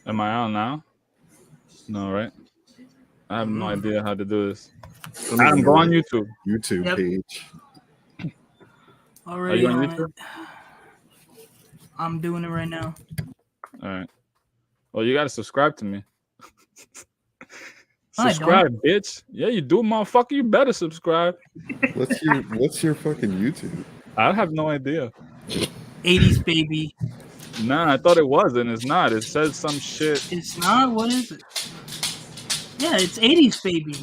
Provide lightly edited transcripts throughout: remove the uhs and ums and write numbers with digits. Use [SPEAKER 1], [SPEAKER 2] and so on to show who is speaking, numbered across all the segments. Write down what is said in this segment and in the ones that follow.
[SPEAKER 1] Am I on now? No, right? I have no idea how to do this. Adam, go on YouTube.
[SPEAKER 2] YouTube page.
[SPEAKER 1] Are you on YouTube?
[SPEAKER 3] I'm doing it right now.
[SPEAKER 1] All right. Well, you gotta subscribe to me.
[SPEAKER 3] I
[SPEAKER 1] Subscribe,
[SPEAKER 3] don't.
[SPEAKER 1] bitch. Yeah, you do, motherfucker. You better subscribe.
[SPEAKER 2] What's your fucking YouTube?
[SPEAKER 1] I have no idea.
[SPEAKER 3] 80s baby.
[SPEAKER 1] Nah, I thought it was, and it's not. It says some shit.
[SPEAKER 3] It's not. What is it? Yeah, it's 80s baby.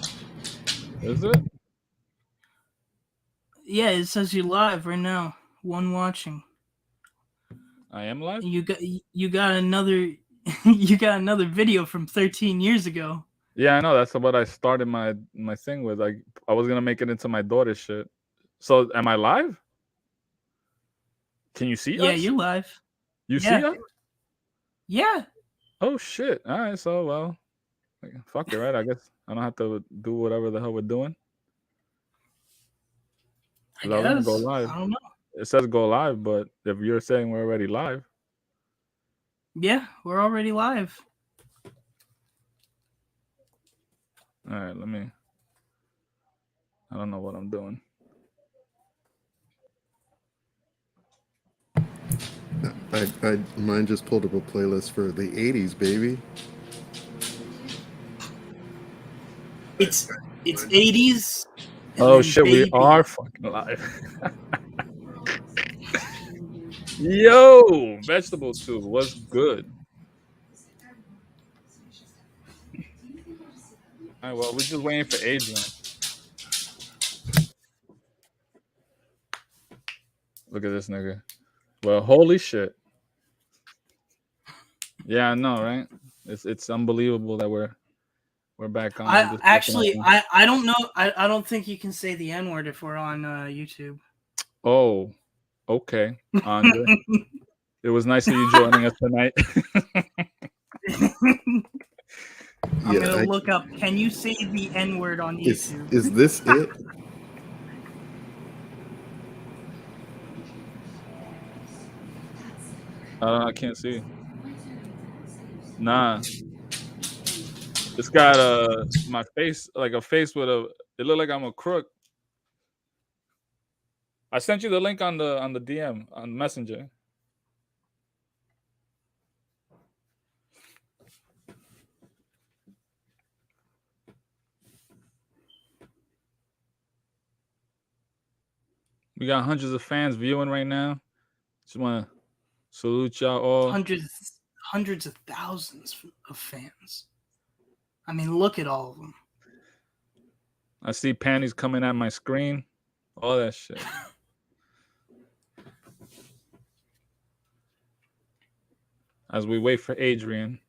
[SPEAKER 1] Is it?
[SPEAKER 3] Yeah, it says you're live right now. One watching.
[SPEAKER 1] I am live.
[SPEAKER 3] You got another you got another video from 13 years ago.
[SPEAKER 1] Yeah, I know. That's what I started my thing with. Like, I was gonna make it into my daughter's shit. So, am I live? Can you see us?
[SPEAKER 3] Yeah, you're live.
[SPEAKER 1] You see us?
[SPEAKER 3] Yeah.
[SPEAKER 1] Oh shit! All right, so well, fuck it, right? I guess I don't have to do whatever the hell we're doing.
[SPEAKER 3] I guess.
[SPEAKER 1] Go live.
[SPEAKER 3] I don't know.
[SPEAKER 1] It says go live, but if you're saying we're already live,
[SPEAKER 3] yeah, we're already live.
[SPEAKER 1] All right, I don't know what I'm doing.
[SPEAKER 2] Mine just pulled up a playlist for the 80s, baby.
[SPEAKER 3] It's 80s.
[SPEAKER 1] Oh shit, baby. We are fucking live. Yo, vegetable tube, what's good? All right, well, we're just waiting for Adrian. Look at this nigga. Well, holy shit. Yeah, I know, right? It's unbelievable that we're back on.
[SPEAKER 3] I don't know. I don't think you can say the N-word if we're on YouTube.
[SPEAKER 1] Oh, okay, Andre. It was nice of you joining us tonight.
[SPEAKER 3] I'm gonna look up. Can you say the N-word on YouTube?
[SPEAKER 2] Is this it?
[SPEAKER 1] I can't see. Nah. It's got my face, like a face with a. It looked like I'm a crook. I sent you the link on the DM on Messenger. We got hundreds of fans viewing right now. Just want to salute y'all all.
[SPEAKER 3] Hundreds of thousands of fans. I mean, look at all of them.
[SPEAKER 1] I see panties coming at my screen. All that shit. As we wait for Adrian.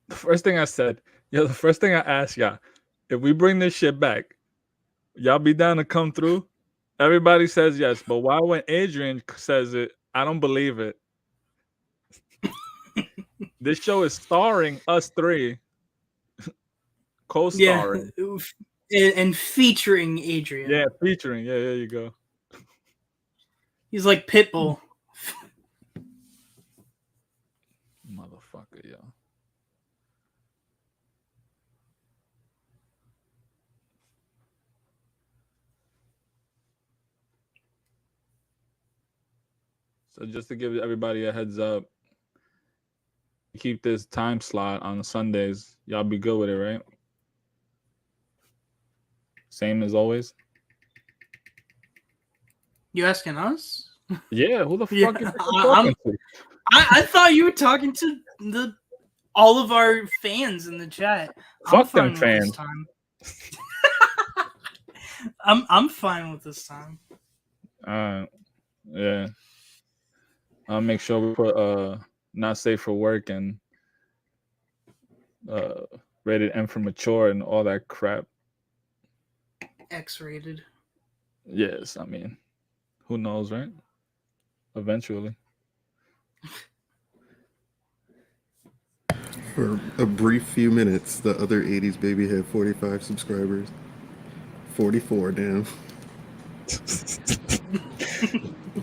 [SPEAKER 1] The first thing I asked y'all, if we bring this shit back, y'all be down to come through? Everybody says yes, but why when Adrian says it, I don't believe it. This show is starring us three. Co-starring.
[SPEAKER 3] Yeah, and featuring Adrian.
[SPEAKER 1] Yeah, featuring. Yeah, there you go.
[SPEAKER 3] He's like Pitbull.
[SPEAKER 1] Motherfucker, yo. So just to give everybody a heads up, keep this time slot on Sundays. Y'all be good with it, right? Same as always.
[SPEAKER 3] You asking us?
[SPEAKER 1] Yeah, who the fuck are you talking to?
[SPEAKER 3] I thought you were talking to all of our fans in the chat.
[SPEAKER 1] Fuck them fans.
[SPEAKER 3] I'm fine with this time.
[SPEAKER 1] Yeah. I'll make sure we put not safe for work and rated M for mature and all that crap.
[SPEAKER 3] X-rated.
[SPEAKER 1] Yes, I mean, who knows, right? Eventually.
[SPEAKER 2] For a brief few minutes, the other 80s baby had 45 subscribers. 44 now.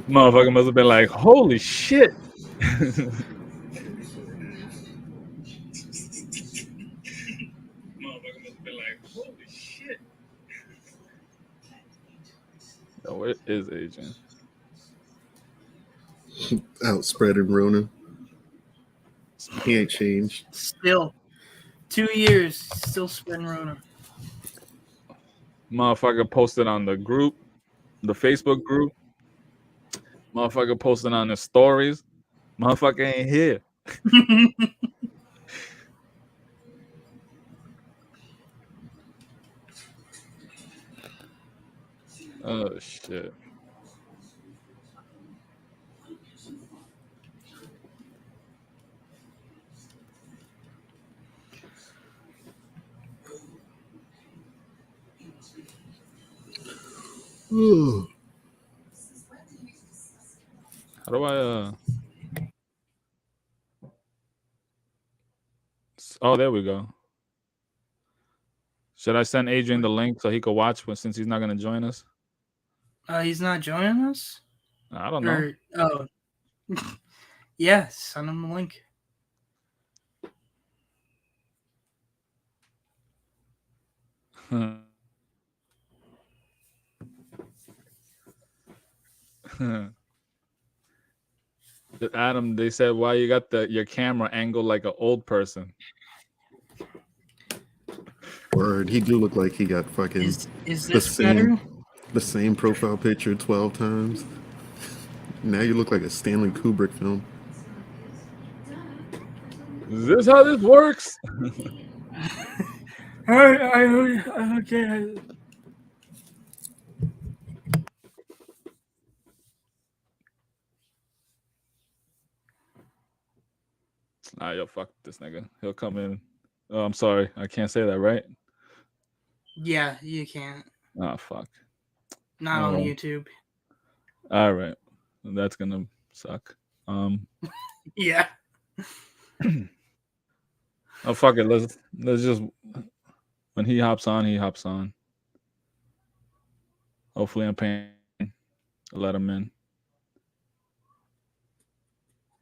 [SPEAKER 1] Motherfucker must have been like, holy shit. where is Adrian?
[SPEAKER 2] Out spreading Rona. He ain't changed.
[SPEAKER 3] Still, 2 years, still spreading Rona.
[SPEAKER 1] Motherfucker posted on the group, the Facebook group. Motherfucker posted on the stories. Motherfucker ain't here. Oh shit. How do I Oh, there we go. Should I send Adrian the link so he could watch since he's not gonna join us?
[SPEAKER 3] He's not joining us?
[SPEAKER 1] I don't know.
[SPEAKER 3] Oh. Yeah, send him the link.
[SPEAKER 1] Adam, they said, why you got your camera angled like an old person?
[SPEAKER 2] Word, he do look like he got fucking
[SPEAKER 3] Is this better?
[SPEAKER 2] the same profile picture 12 times. Now you look like a Stanley Kubrick film.
[SPEAKER 1] Is this how this works?
[SPEAKER 3] Okay.
[SPEAKER 1] Nah, yo, fuck this nigga. He'll come in. Oh, I'm sorry. I can't say that, right?
[SPEAKER 3] Yeah, you can't.
[SPEAKER 1] Oh, fuck.
[SPEAKER 3] Not on YouTube.
[SPEAKER 1] All right. That's gonna suck.
[SPEAKER 3] Yeah.
[SPEAKER 1] Oh, fuck it. Let's just, when he hops on, he hops on. Hopefully I'm paying. Let him in.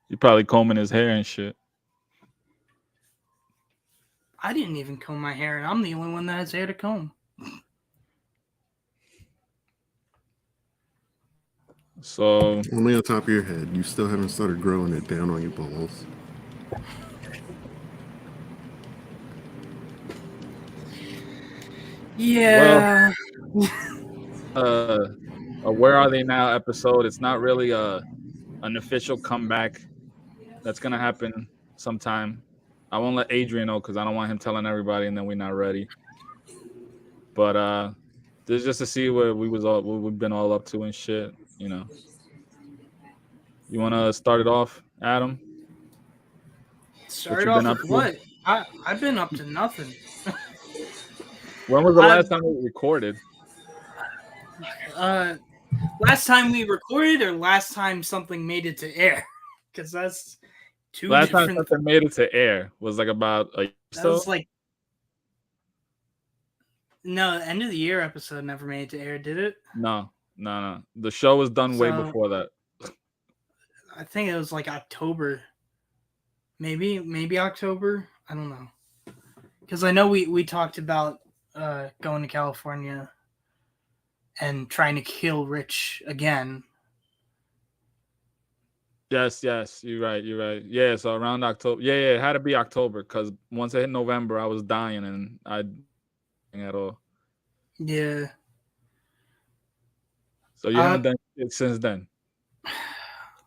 [SPEAKER 1] He probably combing his hair and shit.
[SPEAKER 3] I didn't even comb my hair, and I'm the only one that has hair to comb.
[SPEAKER 1] So
[SPEAKER 2] only on top of your head. You still haven't started growing it down on your balls.
[SPEAKER 3] Yeah.
[SPEAKER 1] Well, Where Are They Now episode. It's not really an official comeback. That's gonna happen sometime. I won't let Adrian know because I don't want him telling everybody and then we're not ready. But this is just to see what we've been all up to and shit. You know. You want to start it off, Adam?
[SPEAKER 3] Start off with what? I've been up to nothing.
[SPEAKER 1] When was the last time we recorded?
[SPEAKER 3] Last time we recorded, or last time something made it to air? Because that's two
[SPEAKER 1] last
[SPEAKER 3] different.
[SPEAKER 1] Time something made it to air was like about a year or so.
[SPEAKER 3] Was like no, end of the year episode never made it to air, did it?
[SPEAKER 1] No. The show was done way before that.
[SPEAKER 3] I think it was like October. Maybe October. I don't know. Because I know we talked about going to California and trying to kill Rich again.
[SPEAKER 1] Yes, you're right. Yeah, so around October. Yeah, it had to be October because once it hit November, I was dying and I didn't at all.
[SPEAKER 3] Yeah.
[SPEAKER 1] So you haven't done it since then?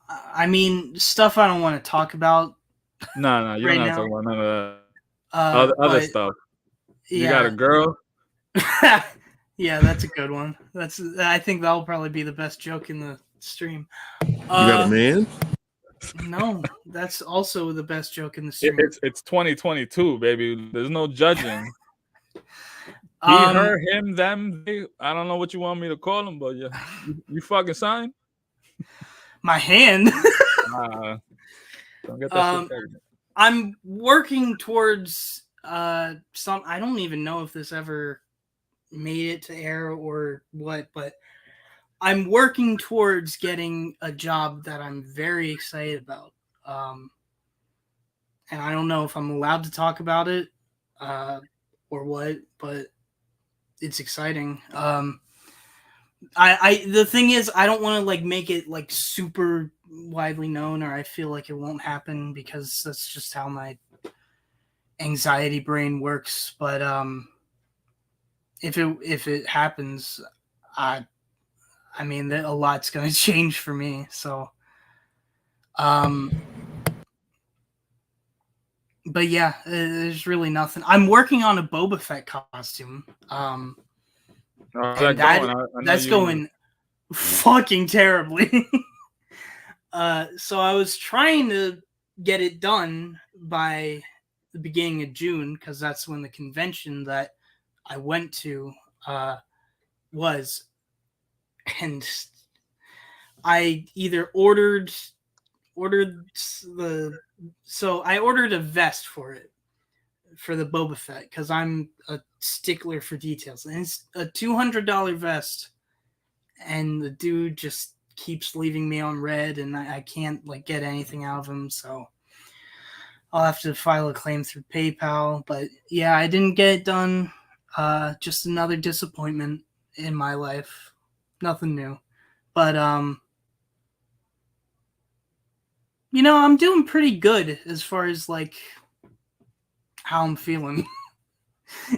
[SPEAKER 3] I mean, stuff I don't want to talk about.
[SPEAKER 1] No, you don't have to talk about none of that. Other stuff.
[SPEAKER 3] Yeah.
[SPEAKER 1] You got a girl?
[SPEAKER 3] Yeah, that's a good one. I think that'll probably be the best joke in the stream.
[SPEAKER 2] You got a man?
[SPEAKER 3] No, that's also the best joke in the stream.
[SPEAKER 1] It's 2022, baby. There's no judging. He, her, him, them. They, I don't know what you want me to call them, but yeah, you fucking sign.
[SPEAKER 3] My hand.
[SPEAKER 1] Don't get that shit pregnant.
[SPEAKER 3] I'm working towards some. I don't even know if this ever made it to air or what, but I'm working towards getting a job that I'm very excited about. And I don't know if I'm allowed to talk about it or what, but it's exciting. The thing is, I don't want to like make it like super widely known, or I feel like it won't happen because that's just how my anxiety brain works. But if it happens, I mean, a lot's gonna change for me. So but yeah, there's really nothing. I'm working on a Boba Fett costume.
[SPEAKER 1] How's
[SPEAKER 3] And
[SPEAKER 1] that going? I know
[SPEAKER 3] that's
[SPEAKER 1] you.
[SPEAKER 3] going fucking terribly. So I was trying to get it done by the beginning of June because that's when the convention that I went to was, and I either ordered the so I ordered a vest for it for the Boba Fett because I'm a stickler for details, and it's a $200 vest, and the dude just keeps leaving me on red, and I can't like get anything out of him, so I'll have to file a claim through PayPal. But yeah, I didn't get it done. Just another disappointment in my life. Nothing new, but I'm doing pretty good as far as like how I'm feeling.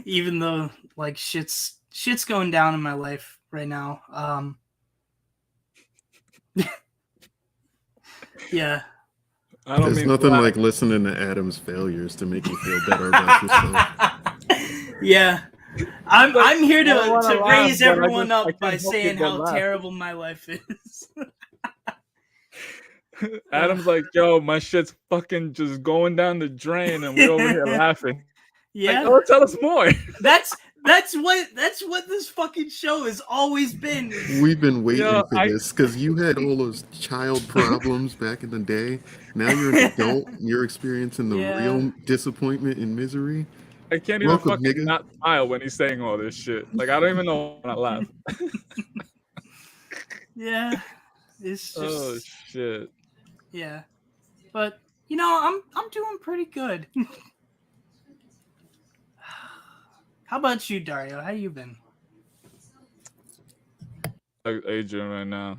[SPEAKER 3] Even though like shit's going down in my life right now. Yeah.
[SPEAKER 1] I don't
[SPEAKER 2] There's
[SPEAKER 1] mean to
[SPEAKER 2] nothing
[SPEAKER 1] laugh.
[SPEAKER 2] like listening to Adam's failures to make you feel better about yourself.
[SPEAKER 3] Yeah.
[SPEAKER 1] Like,
[SPEAKER 3] I'm here
[SPEAKER 1] I don't want
[SPEAKER 3] to
[SPEAKER 1] to laugh,
[SPEAKER 3] raise
[SPEAKER 1] but
[SPEAKER 3] everyone
[SPEAKER 1] I
[SPEAKER 3] up by
[SPEAKER 1] can't help it
[SPEAKER 3] saying
[SPEAKER 1] but
[SPEAKER 3] how
[SPEAKER 1] laugh.
[SPEAKER 3] terrible my life is.
[SPEAKER 1] Adam's like, yo, my shit's fucking just going down the drain, and we over here laughing. Like,
[SPEAKER 3] Yeah.
[SPEAKER 1] oh, tell us more.
[SPEAKER 3] That's what this fucking show has always been.
[SPEAKER 2] We've been waiting
[SPEAKER 1] Yo,
[SPEAKER 2] for this because you had all those child problems back in the day. Now you're an adult. You're experiencing the
[SPEAKER 3] Yeah.
[SPEAKER 2] real disappointment and misery.
[SPEAKER 1] I can't even
[SPEAKER 2] Welcome,
[SPEAKER 1] fucking
[SPEAKER 2] nigga.
[SPEAKER 1] not smile when he's saying all this shit. Like, I don't even know when I laugh.
[SPEAKER 3] Yeah. It's
[SPEAKER 1] Oh
[SPEAKER 3] just
[SPEAKER 1] shit.
[SPEAKER 3] yeah. But I'm doing pretty good. How about you, Dario? How you been?
[SPEAKER 1] Like Adrian right now.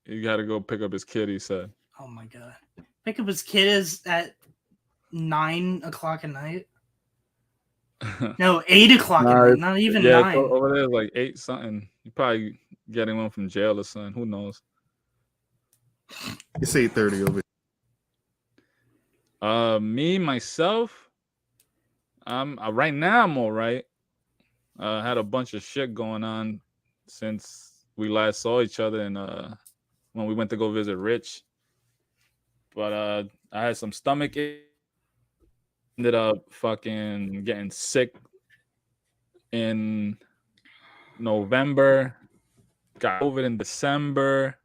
[SPEAKER 1] You got to go pick up his kid. He said.
[SPEAKER 3] Oh my god. Pick up his kid is at 9 o'clock at night. No, 8 o'clock at night. Not even
[SPEAKER 1] yeah, it's
[SPEAKER 3] 9.
[SPEAKER 1] over there, like 8 something. You probably getting one from jail or something. Who knows?
[SPEAKER 2] It's 8:30 over.
[SPEAKER 1] Me myself, right now I'm all right. Had a bunch of shit going on since we last saw each other, and when we went to go visit Rich. But I had some stomach ache. Ended up fucking getting sick in November. Got COVID in December.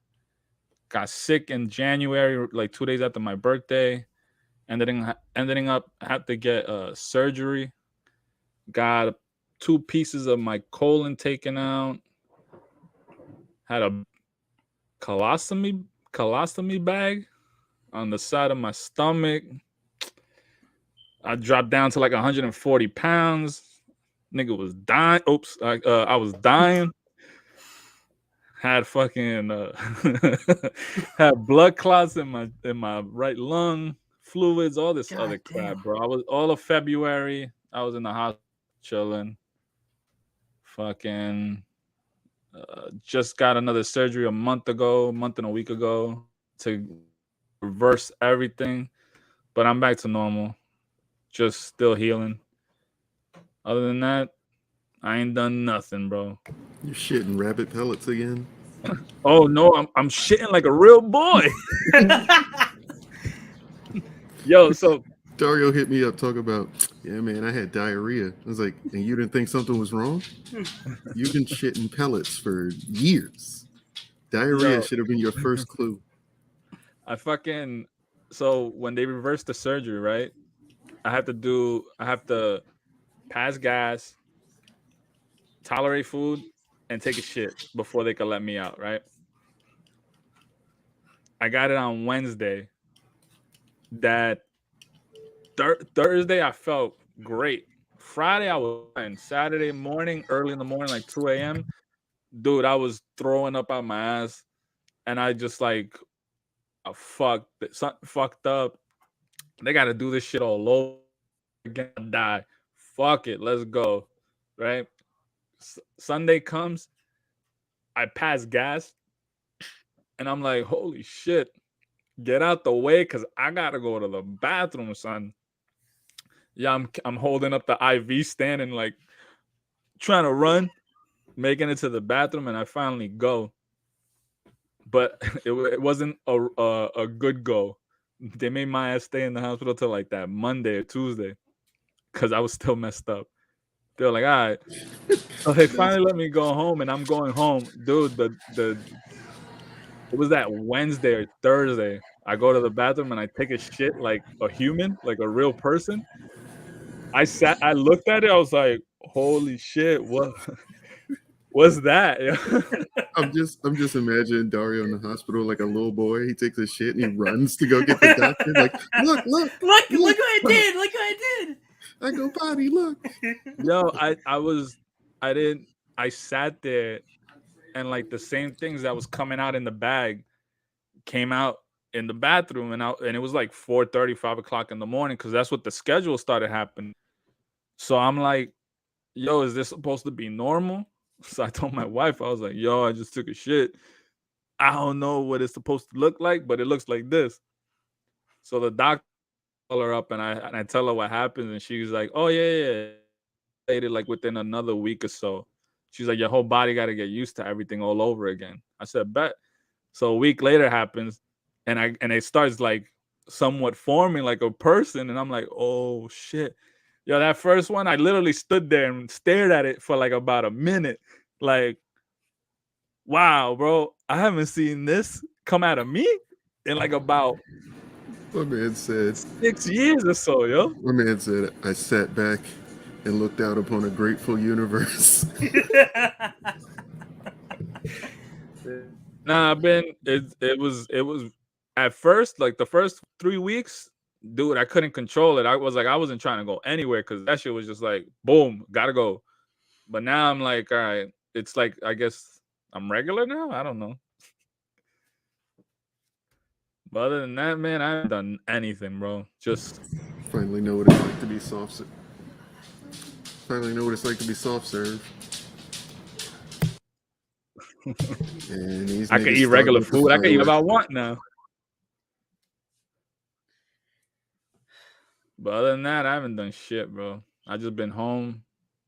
[SPEAKER 1] Got sick in January, like 2 days after my birthday. Ending up have to get surgery. Got 2 pieces of my colon taken out. Had a colostomy bag on the side of my stomach. I dropped down to like 140 pounds. Nigga was dying. Oops, I was dying. Had fucking had blood clots in my right lung, fluids, all this other
[SPEAKER 3] God
[SPEAKER 1] crap,
[SPEAKER 3] damn.
[SPEAKER 1] bro. I was all of February. I was in the hospital chilling. Fucking just got another surgery a month and a week ago to reverse everything. But I'm back to normal. Just still healing. Other than that, I ain't done nothing, bro.
[SPEAKER 2] You're shitting rabbit pellets again.
[SPEAKER 1] Oh no, I'm shitting like a real boy. Yo, so
[SPEAKER 2] Dario hit me up talking about, yeah, man, I had diarrhea. I was like, and you didn't think something was wrong? You've been shitting pellets for years. Diarrhea
[SPEAKER 1] yo,
[SPEAKER 2] should have been your first clue.
[SPEAKER 1] so when they reversed the surgery, right? I have to pass gas, tolerate food, and take a shit before they could let me out, right? I got it on Wednesday. That Thursday I felt great. Friday I was fine. Saturday morning, early in the morning, like 2 a.m., dude, I was throwing up out my ass, and I just like fucked up. They got to do this shit all over again. Die. Fuck it. Let's go. Right. Sunday comes. I pass gas, and I'm like, holy shit. Get out the way, cause I gotta go to the bathroom, son. Yeah, I'm holding up the IV stand and like trying to run, making it to the bathroom, and I finally go. But it wasn't a good go. They made my ass stay in the hospital till like that Monday or Tuesday, cause I was still messed up. They were like, all right. So they finally let me go home, and I'm going home, dude. The It was that Wednesday or Thursday. I go to the bathroom and I take a shit like a human, like a real person. I looked at it, I was like, holy shit, what's that?
[SPEAKER 2] I'm just imagining Dario in the hospital like a little boy. He takes a shit and he runs to go get the doctor. Like, look,
[SPEAKER 3] look what I did! Look what I did!
[SPEAKER 2] I go potty. Look.
[SPEAKER 1] Yo, I didn't. I sat there and like the same things that was coming out in the bag came out in the bathroom, and it was like 4:30, 5 o'clock in the morning, because that's what the schedule started happening. So I'm like, yo, is this supposed to be normal? So I told my wife, I was like, yo, I just took a shit. I don't know what it's supposed to look like, but it looks like this. So the doctor call her up, and I tell her what happened, and she's like, oh yeah. Like within another week or so. She's like, your whole body got to get used to everything all over again. I said, bet. So a week later happens, and it starts like somewhat forming like a person, and I'm like, oh shit. Yo, that first one, I literally stood there and stared at it for like about a minute. Like, wow, bro, I haven't seen this come out of me in like about
[SPEAKER 2] My man said,
[SPEAKER 1] 6 years or so, yo.
[SPEAKER 2] my man said, I sat back and looked out upon a grateful universe.
[SPEAKER 1] Nah, it was at first, like the first 3 weeks, dude, I couldn't control it. I wasn't trying to go anywhere, because that shit was just like, boom, gotta go. But now I'm like, all right, it's like, I guess I'm regular now. I don't know. But other than that, man, I haven't done anything, bro. Just
[SPEAKER 2] Finally know what it's like to be soft. Finally know what it's like to be soft serve. And these
[SPEAKER 1] I can
[SPEAKER 2] niggas
[SPEAKER 1] eat
[SPEAKER 2] starting
[SPEAKER 1] regular
[SPEAKER 2] with the
[SPEAKER 1] food. I can eat
[SPEAKER 2] fireworks.
[SPEAKER 1] whatever I want now. But other than that, I haven't done shit, bro. I just been home.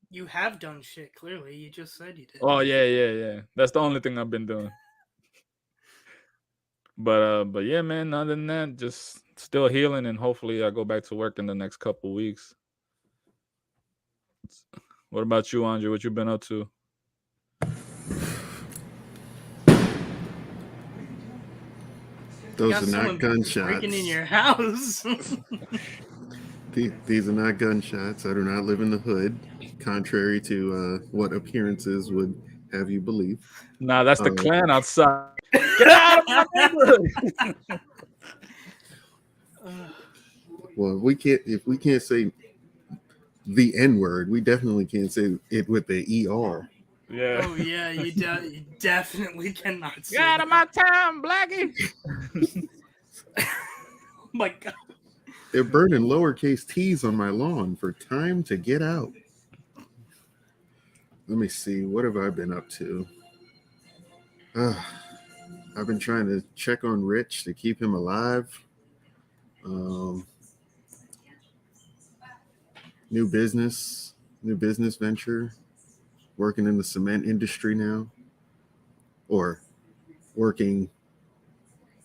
[SPEAKER 3] You have done shit, clearly. You just said you did.
[SPEAKER 1] Oh yeah. That's the only thing I've been doing. But yeah, man. Other than that, just still healing, and hopefully I go back to work in the next couple weeks. What about you, Andre? What you been up to?
[SPEAKER 2] Those
[SPEAKER 3] Got
[SPEAKER 2] are
[SPEAKER 3] someone
[SPEAKER 2] not gunshots.
[SPEAKER 3] breaking in your house.
[SPEAKER 2] These are not gunshots. I do not live in the hood, contrary to what appearances would have you believe.
[SPEAKER 1] Nah, that's the clan outside. Get out of my neighborhood.
[SPEAKER 2] Well, if we can't say the N word, we definitely can't say it with the ER.
[SPEAKER 1] Yeah.
[SPEAKER 3] Oh yeah, you definitely cannot say
[SPEAKER 1] Get out of my town, Blackie.
[SPEAKER 3] Oh my god.
[SPEAKER 2] They're burning lowercase t's on my lawn for time to get out. Let me see. What have I been up to? I've been trying to check on Rich to keep him alive. New business venture. Working in the cement industry now, or working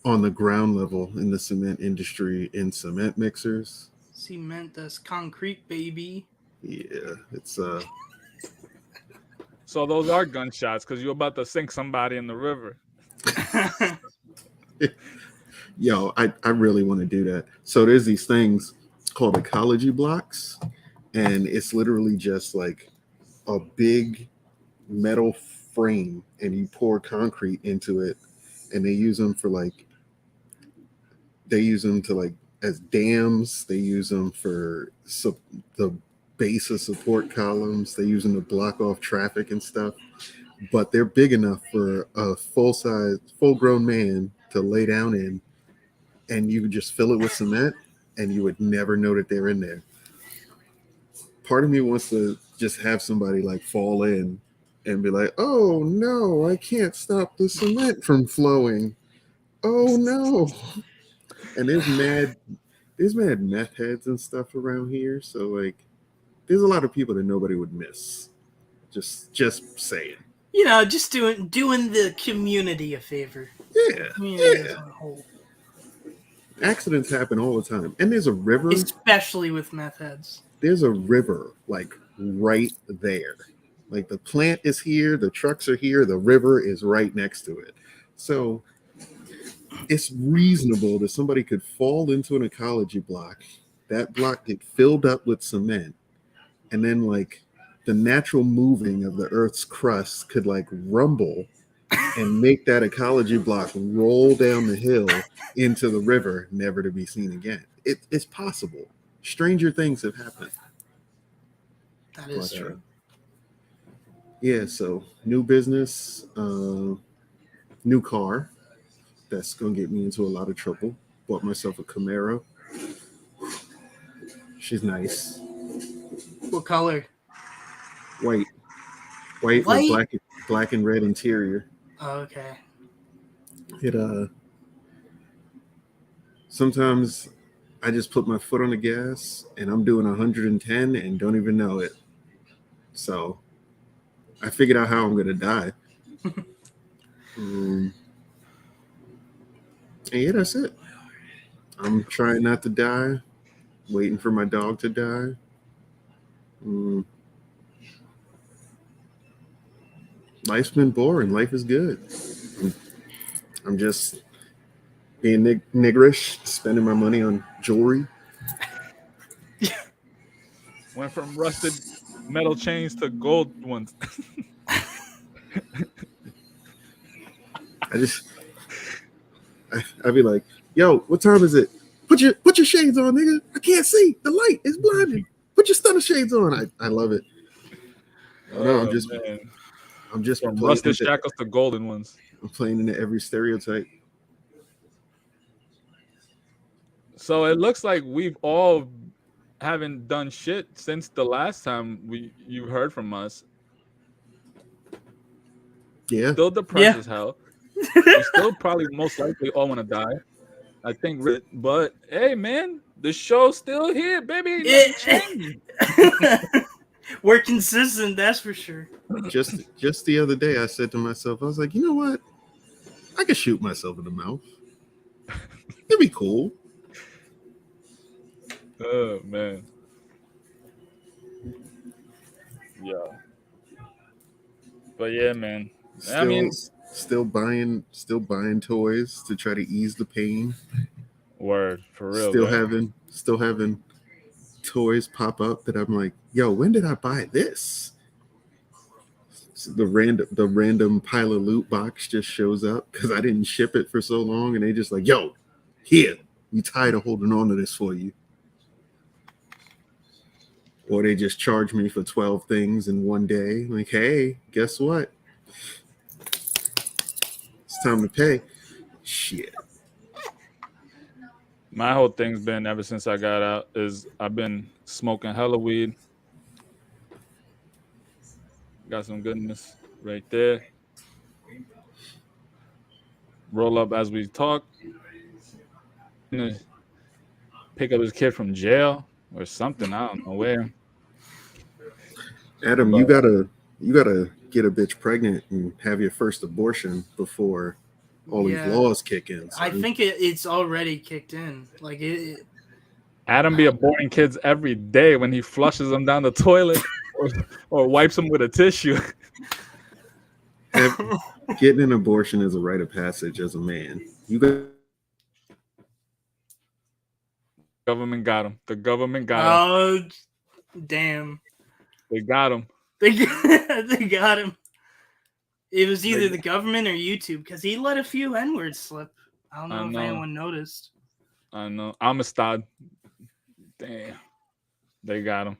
[SPEAKER 2] on the ground level in the cement industry in cement mixers.
[SPEAKER 3] Cement, that's concrete, baby.
[SPEAKER 2] Yeah, it's
[SPEAKER 1] So those are gunshots, because you're about to sink somebody in the river.
[SPEAKER 2] yo, I really want to do that. So there's these things called ecology blocks, and it's literally just like a big metal frame, and you pour concrete into it, and they use them to like as dams. They use them for the base of support columns. They use them to block off traffic and stuff. But they're big enough for a full grown man to lay down in, and you could just fill it with cement, and you would never know that they're in there. Part of me wants to just have somebody like fall in and be like, "Oh no, I can't stop the cement from flowing. Oh no!" And there's mad meth heads and stuff around here, so like, there's a lot of people that nobody would miss. Just saying.
[SPEAKER 3] Just doing the community a favor.
[SPEAKER 2] Yeah,
[SPEAKER 3] Community as
[SPEAKER 2] yeah.
[SPEAKER 3] a whole,
[SPEAKER 2] Accidents happen all the time, and there's a river.
[SPEAKER 3] especially with meth heads.
[SPEAKER 2] There's a river like right there. Like the plant is here, the trucks are here, the river is right next to it. So it's reasonable that somebody could fall into an ecology block, that block get filled up with cement, and then like the natural moving of the earth's crust could like rumble and make that ecology block roll down the hill into the river, never to be seen again. It's possible. Stranger things have happened.
[SPEAKER 3] That is
[SPEAKER 2] But,
[SPEAKER 3] true.
[SPEAKER 2] Yeah, so new business, new car. That's gonna get me into a lot of trouble. Bought myself a Camaro. She's nice.
[SPEAKER 3] What color?
[SPEAKER 2] White with black and red interior.
[SPEAKER 3] Oh, okay.
[SPEAKER 2] It sometimes I just put my foot on the gas and I'm doing 110 and don't even know it. So I figured out how I'm gonna die. And yeah, that's it. I'm trying not to die, waiting for my dog to die. Life's been boring. Life is good. I'm just being niggerish, spending my money on jewelry.
[SPEAKER 1] Went from rusted metal chains to gold ones.
[SPEAKER 2] I'd be like, "Yo, what time is it? Put your shades on, nigga. I can't see. The light is blinding. Put your stunner shades on." I love it. No, I'm just
[SPEAKER 1] from
[SPEAKER 2] playing
[SPEAKER 1] rusted
[SPEAKER 2] into,
[SPEAKER 1] shackles to golden ones.
[SPEAKER 2] I'm playing into every stereotype.
[SPEAKER 1] So it looks like we've all haven't done shit since the last time you heard from us.
[SPEAKER 2] Yeah.
[SPEAKER 1] Still depressed as hell. We still probably most likely all want to die. I think, but hey, man, the show's still here, baby. It changed.
[SPEAKER 3] We're consistent, that's for sure.
[SPEAKER 2] Just the other day, I said to myself, I was like, you know what? I could shoot myself in the mouth. It'd be cool.
[SPEAKER 1] Oh man. Yeah. But yeah, man.
[SPEAKER 2] Still buying toys to try to ease the pain.
[SPEAKER 1] Word, for real.
[SPEAKER 2] Still having toys pop up that I'm like, yo, when did I buy this? So the random pile of loot box just shows up because I didn't ship it for so long, and they just like, yo, here, we tired of holding on to this for you. Or they just charge me for 12 things in one day. Like, hey, guess what? It's time to pay. Shit.
[SPEAKER 1] My whole thing's been ever since I got out is I've been smoking hella weed. Got some goodness right there. Roll up as we talk. Pick up his kid from jail or something. I don't know where.
[SPEAKER 2] Adam, you gotta get a bitch pregnant and have your first abortion before all these laws kick in.
[SPEAKER 3] So I think it's already kicked in. Like
[SPEAKER 1] Adam be aborting kids every day when he flushes them down the toilet or wipes them with a tissue.
[SPEAKER 2] Getting an abortion is a rite of passage as a man. You got
[SPEAKER 1] government got him. The government got
[SPEAKER 3] him. Oh, damn.
[SPEAKER 1] They got him.
[SPEAKER 3] They got him. It was either the government or YouTube because he let a few N-words slip. I don't know if anyone noticed.
[SPEAKER 1] I know. Amistad. Damn. They got him.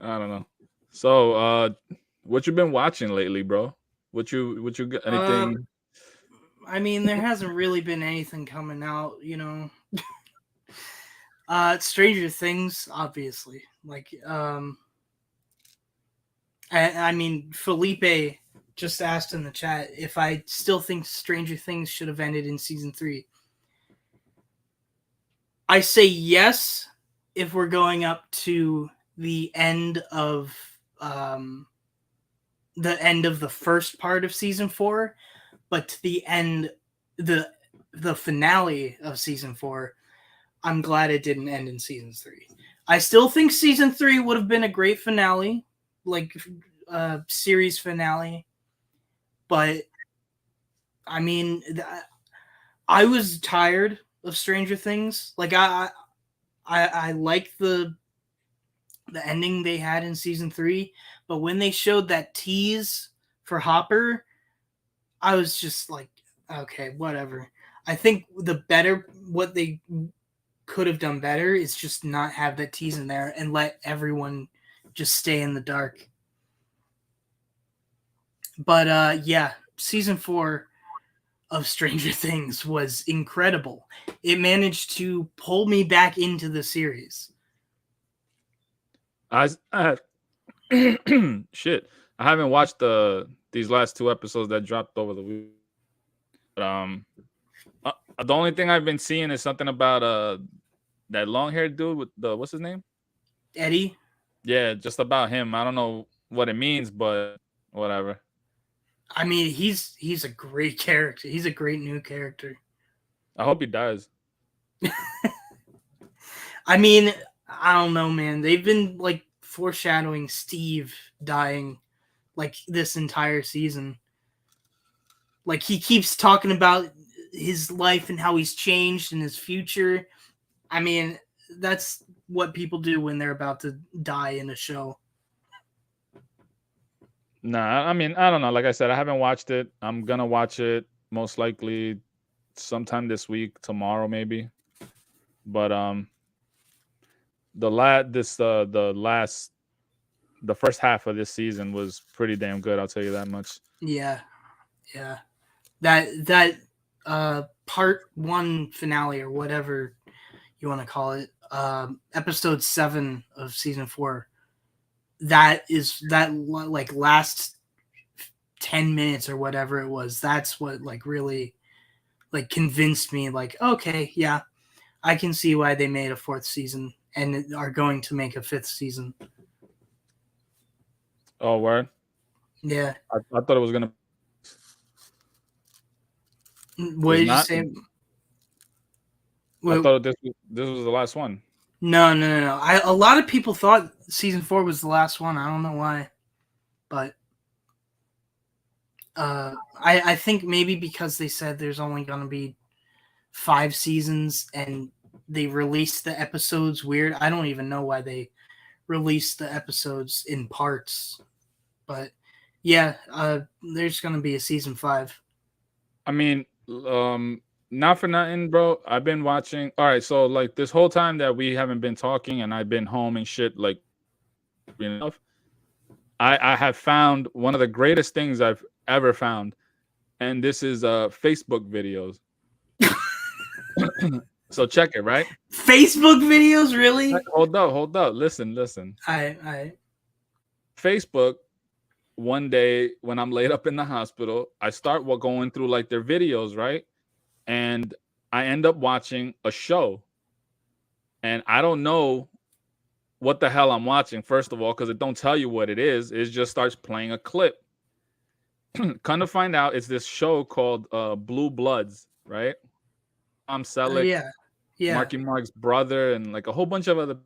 [SPEAKER 1] I don't know. So, what you been watching lately, bro? What you got? Anything?
[SPEAKER 3] I mean, there hasn't really been anything coming out, you know. Stranger Things, obviously. Like, I mean, Felipe just asked in the chat if I still think Stranger Things should have ended in season 3. I say yes if we're going up to the end of the first part of season 4, but to the end, the finale of season 4, I'm glad it didn't end in season 3. I still think season 3 would have been a great finale, like series finale, but I mean, I was tired of Stranger Things. Like I like the ending they had in season 3, but when they showed that tease for Hopper, I was just like, okay, whatever. I think what they could have done better is just not have that tease in there and let everyone just stay in the dark. But yeah, season 4 of Stranger Things was incredible. It managed to pull me back into the series.
[SPEAKER 1] I shit. I haven't watched these last 2 episodes that dropped over the week. But, the only thing I've been seeing is something about that long haired dude with the what's his name?
[SPEAKER 3] Eddie?
[SPEAKER 1] Yeah, just about him. I don't know what it means, but whatever.
[SPEAKER 3] I mean, he's a great character. He's a great new character.
[SPEAKER 1] I hope he dies.
[SPEAKER 3] I mean, I don't know, man. They've been like foreshadowing Steve dying like this entire season. Like he keeps talking about his life and how he's changed in his future. I mean, that's what people do when they're about to die in a show.
[SPEAKER 1] Nah, I mean, I don't know. Like I said, I haven't watched it. I'm gonna watch it most likely sometime this week, tomorrow maybe. But the first half of this season was pretty damn good. I'll tell you that much.
[SPEAKER 3] Yeah, yeah. That part 1 finale or whatever you want to call it, episode 7 of season 4. That like last 10 minutes or whatever it was. That's what like really like convinced me. Like, okay, yeah, I can see why they made a 4th season and are going to make a 5th season.
[SPEAKER 1] Oh, word.
[SPEAKER 3] Yeah.
[SPEAKER 1] I thought it was gonna.
[SPEAKER 3] What
[SPEAKER 1] It's
[SPEAKER 3] did you
[SPEAKER 1] not.
[SPEAKER 3] say?
[SPEAKER 1] I
[SPEAKER 3] Well,
[SPEAKER 1] thought this was the last one.
[SPEAKER 3] no. A lot of people thought season 4 was the last one. I don't know why, but I think maybe because they said there's only going to be 5 seasons and they released the episodes weird. I don't even know why they released the episodes in parts, but yeah, there's going to be a season 5.
[SPEAKER 1] I mean, not for nothing, bro. I've been watching. All right, so like this whole time that we haven't been talking, and I've been home and shit, like enough. I have found one of the greatest things I've ever found, and this is Facebook videos. So check it, right?
[SPEAKER 3] Facebook videos, really?
[SPEAKER 1] Hold up. Listen.
[SPEAKER 3] I
[SPEAKER 1] Facebook. One day when I'm laid up in the hospital, I start going through like their videos, right? And I end up watching a show, and I don't know what the hell I'm watching. First of all, because it don't tell you what it is. It just starts playing a clip. Come to find out, it's this show called Blue Bloods, right? Tom Selleck,
[SPEAKER 3] yeah.
[SPEAKER 1] Marky Mark's brother, and like a whole bunch of other.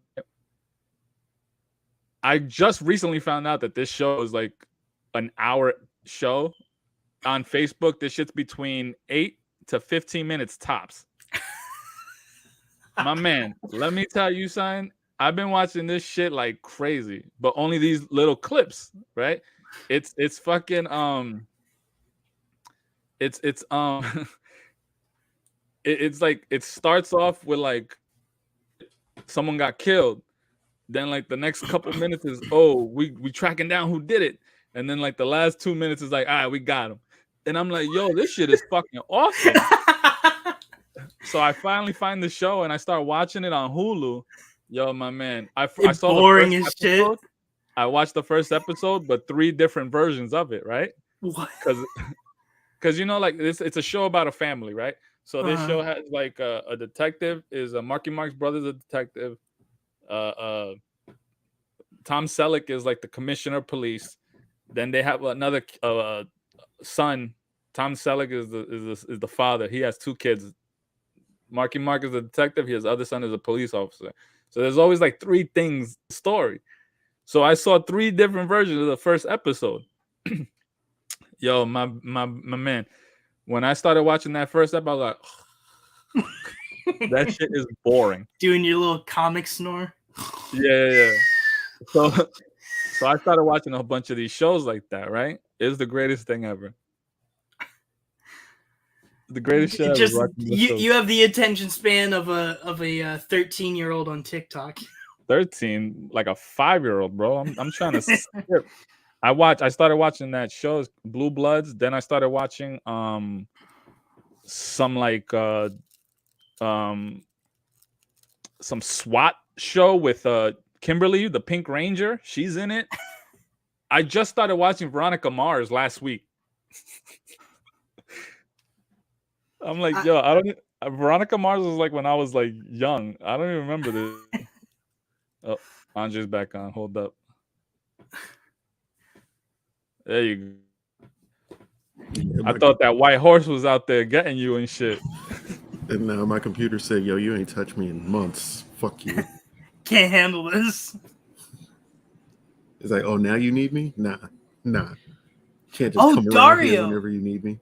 [SPEAKER 1] I just recently found out that this show is like an hour show on Facebook. This shit's between 8 to 15 minutes tops. My man, let me tell you, son. I've been watching this shit like crazy, but only these little clips, right? It's fucking it's it's like it starts off with like someone got killed, Then like the next couple minutes is, oh, we tracking down who did it. And then like the last 2 minutes is like, all right, we got him. And I'm like, yo, this shit is fucking awesome. So I finally find the show and I start watching it on Hulu. Yo, my man, I
[SPEAKER 3] It's
[SPEAKER 1] saw the
[SPEAKER 3] boring
[SPEAKER 1] first
[SPEAKER 3] as shit.
[SPEAKER 1] episode. I watched the first episode, but 3 different versions of it, right?
[SPEAKER 3] What?
[SPEAKER 1] Because you know, like it's a show about a family, right? So this
[SPEAKER 3] Uh-huh.
[SPEAKER 1] show has like a detective is Marky Mark's brother's a detective. Uh, Tom Selleck is like the commissioner of police. Then they have another son. Tom Selleck is the father. He has 2 kids. Marky Mark is a detective. His other son is a police officer. So there's always like 3 things story. So I saw 3 different versions of the first episode. Yo, my man. When I started watching that first episode, I was like, that shit is boring.
[SPEAKER 3] Doing your little comic snore.
[SPEAKER 1] Yeah. So I started watching a bunch of these shows like that, right? It's the greatest thing ever. The greatest shit ever.
[SPEAKER 3] Just
[SPEAKER 1] Watching those shows.
[SPEAKER 3] you have the attention span of a 13-year-old on TikTok.
[SPEAKER 1] 13, like a 5-year-old, bro. I'm trying to skip. I started watching that show, Blue Bloods. Then I started watching some like some SWAT show with Kimberly, the Pink Ranger. She's in it. I just started watching Veronica Mars last week. I'm like, yo, I don't. Veronica Mars was like when I was like young. I don't even remember this. Oh, Andre's back on. Hold up. There you go.
[SPEAKER 2] Yeah,
[SPEAKER 1] I thought that white horse was out there getting you and shit.
[SPEAKER 2] And now my computer said, "Yo, you ain't touched me in months. Fuck you."
[SPEAKER 3] Can't handle this.
[SPEAKER 2] It's like, oh, now you need me? Nah. Can't just
[SPEAKER 3] Oh,
[SPEAKER 2] come around
[SPEAKER 3] Dario!
[SPEAKER 2] here whenever you need me.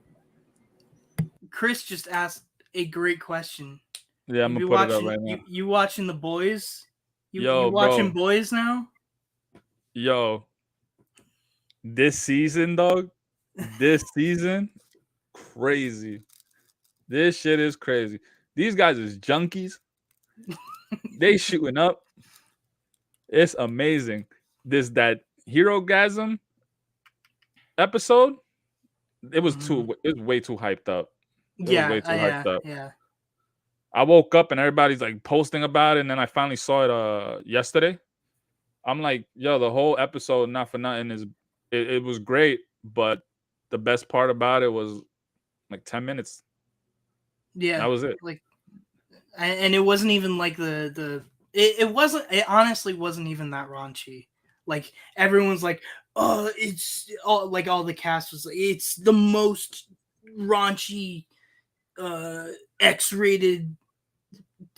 [SPEAKER 3] Chris just asked a great question.
[SPEAKER 1] Yeah, I'm gonna put it up right now.
[SPEAKER 3] You watching The Boys?
[SPEAKER 1] Yo,
[SPEAKER 3] you watching
[SPEAKER 1] bro.
[SPEAKER 3] Boys now?
[SPEAKER 1] Yo, this season, dog. This season, crazy. This shit is crazy. These guys is junkies. They shooting up. It's amazing. That Hero-gasm episode, it was way too hyped up. It was way too hyped up.
[SPEAKER 3] Yeah.
[SPEAKER 1] I woke up and everybody's like posting about it, and then I finally saw it yesterday. I'm like, yo, the whole episode, not for nothing, it was great, but the best part about it was like 10 minutes.
[SPEAKER 3] Yeah.
[SPEAKER 1] That was it.
[SPEAKER 3] Like, and it wasn't even like it honestly wasn't even that raunchy. Like everyone's like, oh, it's all like all the cast was like, it's the most raunchy X-rated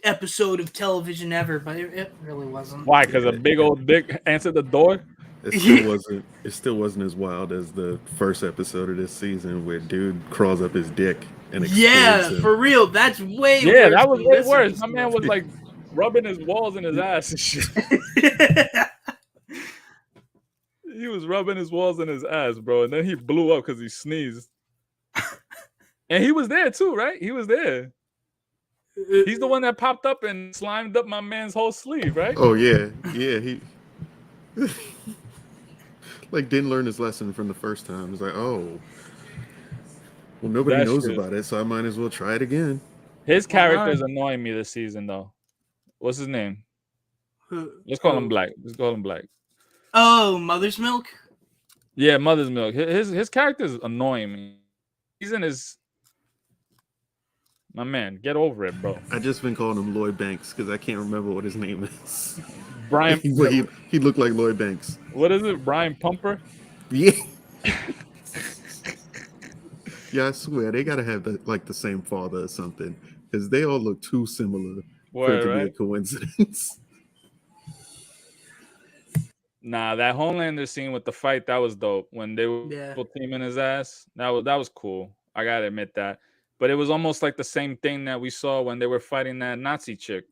[SPEAKER 3] episode of television ever, but it really wasn't.
[SPEAKER 1] Why? Because a big old dick answered the door?
[SPEAKER 2] It still wasn't as wild as the first episode of this season where dude crawls up his dick and explodes him.
[SPEAKER 3] For real, that's way worse.
[SPEAKER 1] Yeah, that was
[SPEAKER 3] than
[SPEAKER 1] way
[SPEAKER 3] this
[SPEAKER 1] worse.
[SPEAKER 3] episode.
[SPEAKER 1] My man was like rubbing his walls in his ass and shit. He was rubbing his walls in his ass, bro, and then he blew up because he sneezed. And he was there too, right? He was there. He's the one that popped up and slimed up my man's whole sleeve, right?
[SPEAKER 2] Oh yeah, he like didn't learn his lesson from the first time. It's like, oh, well, nobody knows about it, so I might as well try it again.
[SPEAKER 1] His character's annoying me this season, though. What's his name? Let's call him Black.
[SPEAKER 3] Oh, Mother's Milk?
[SPEAKER 1] Yeah, Mother's Milk. His character's annoying me. Season is... My man, get over it, bro.
[SPEAKER 2] I just been calling him Lloyd Banks because I can't remember what his name is.
[SPEAKER 1] Brian...
[SPEAKER 2] he looked like Lloyd Banks.
[SPEAKER 1] What is it? Brian Pumper?
[SPEAKER 2] Yeah. Yeah, I swear they gotta have the same father or something because they all look too similar for it to be a coincidence.
[SPEAKER 1] Nah, that Homelander scene with the fight, that was dope. When they were teaming his ass, that was cool. I gotta admit that. But it was almost like the same thing that we saw when they were fighting that Nazi chick.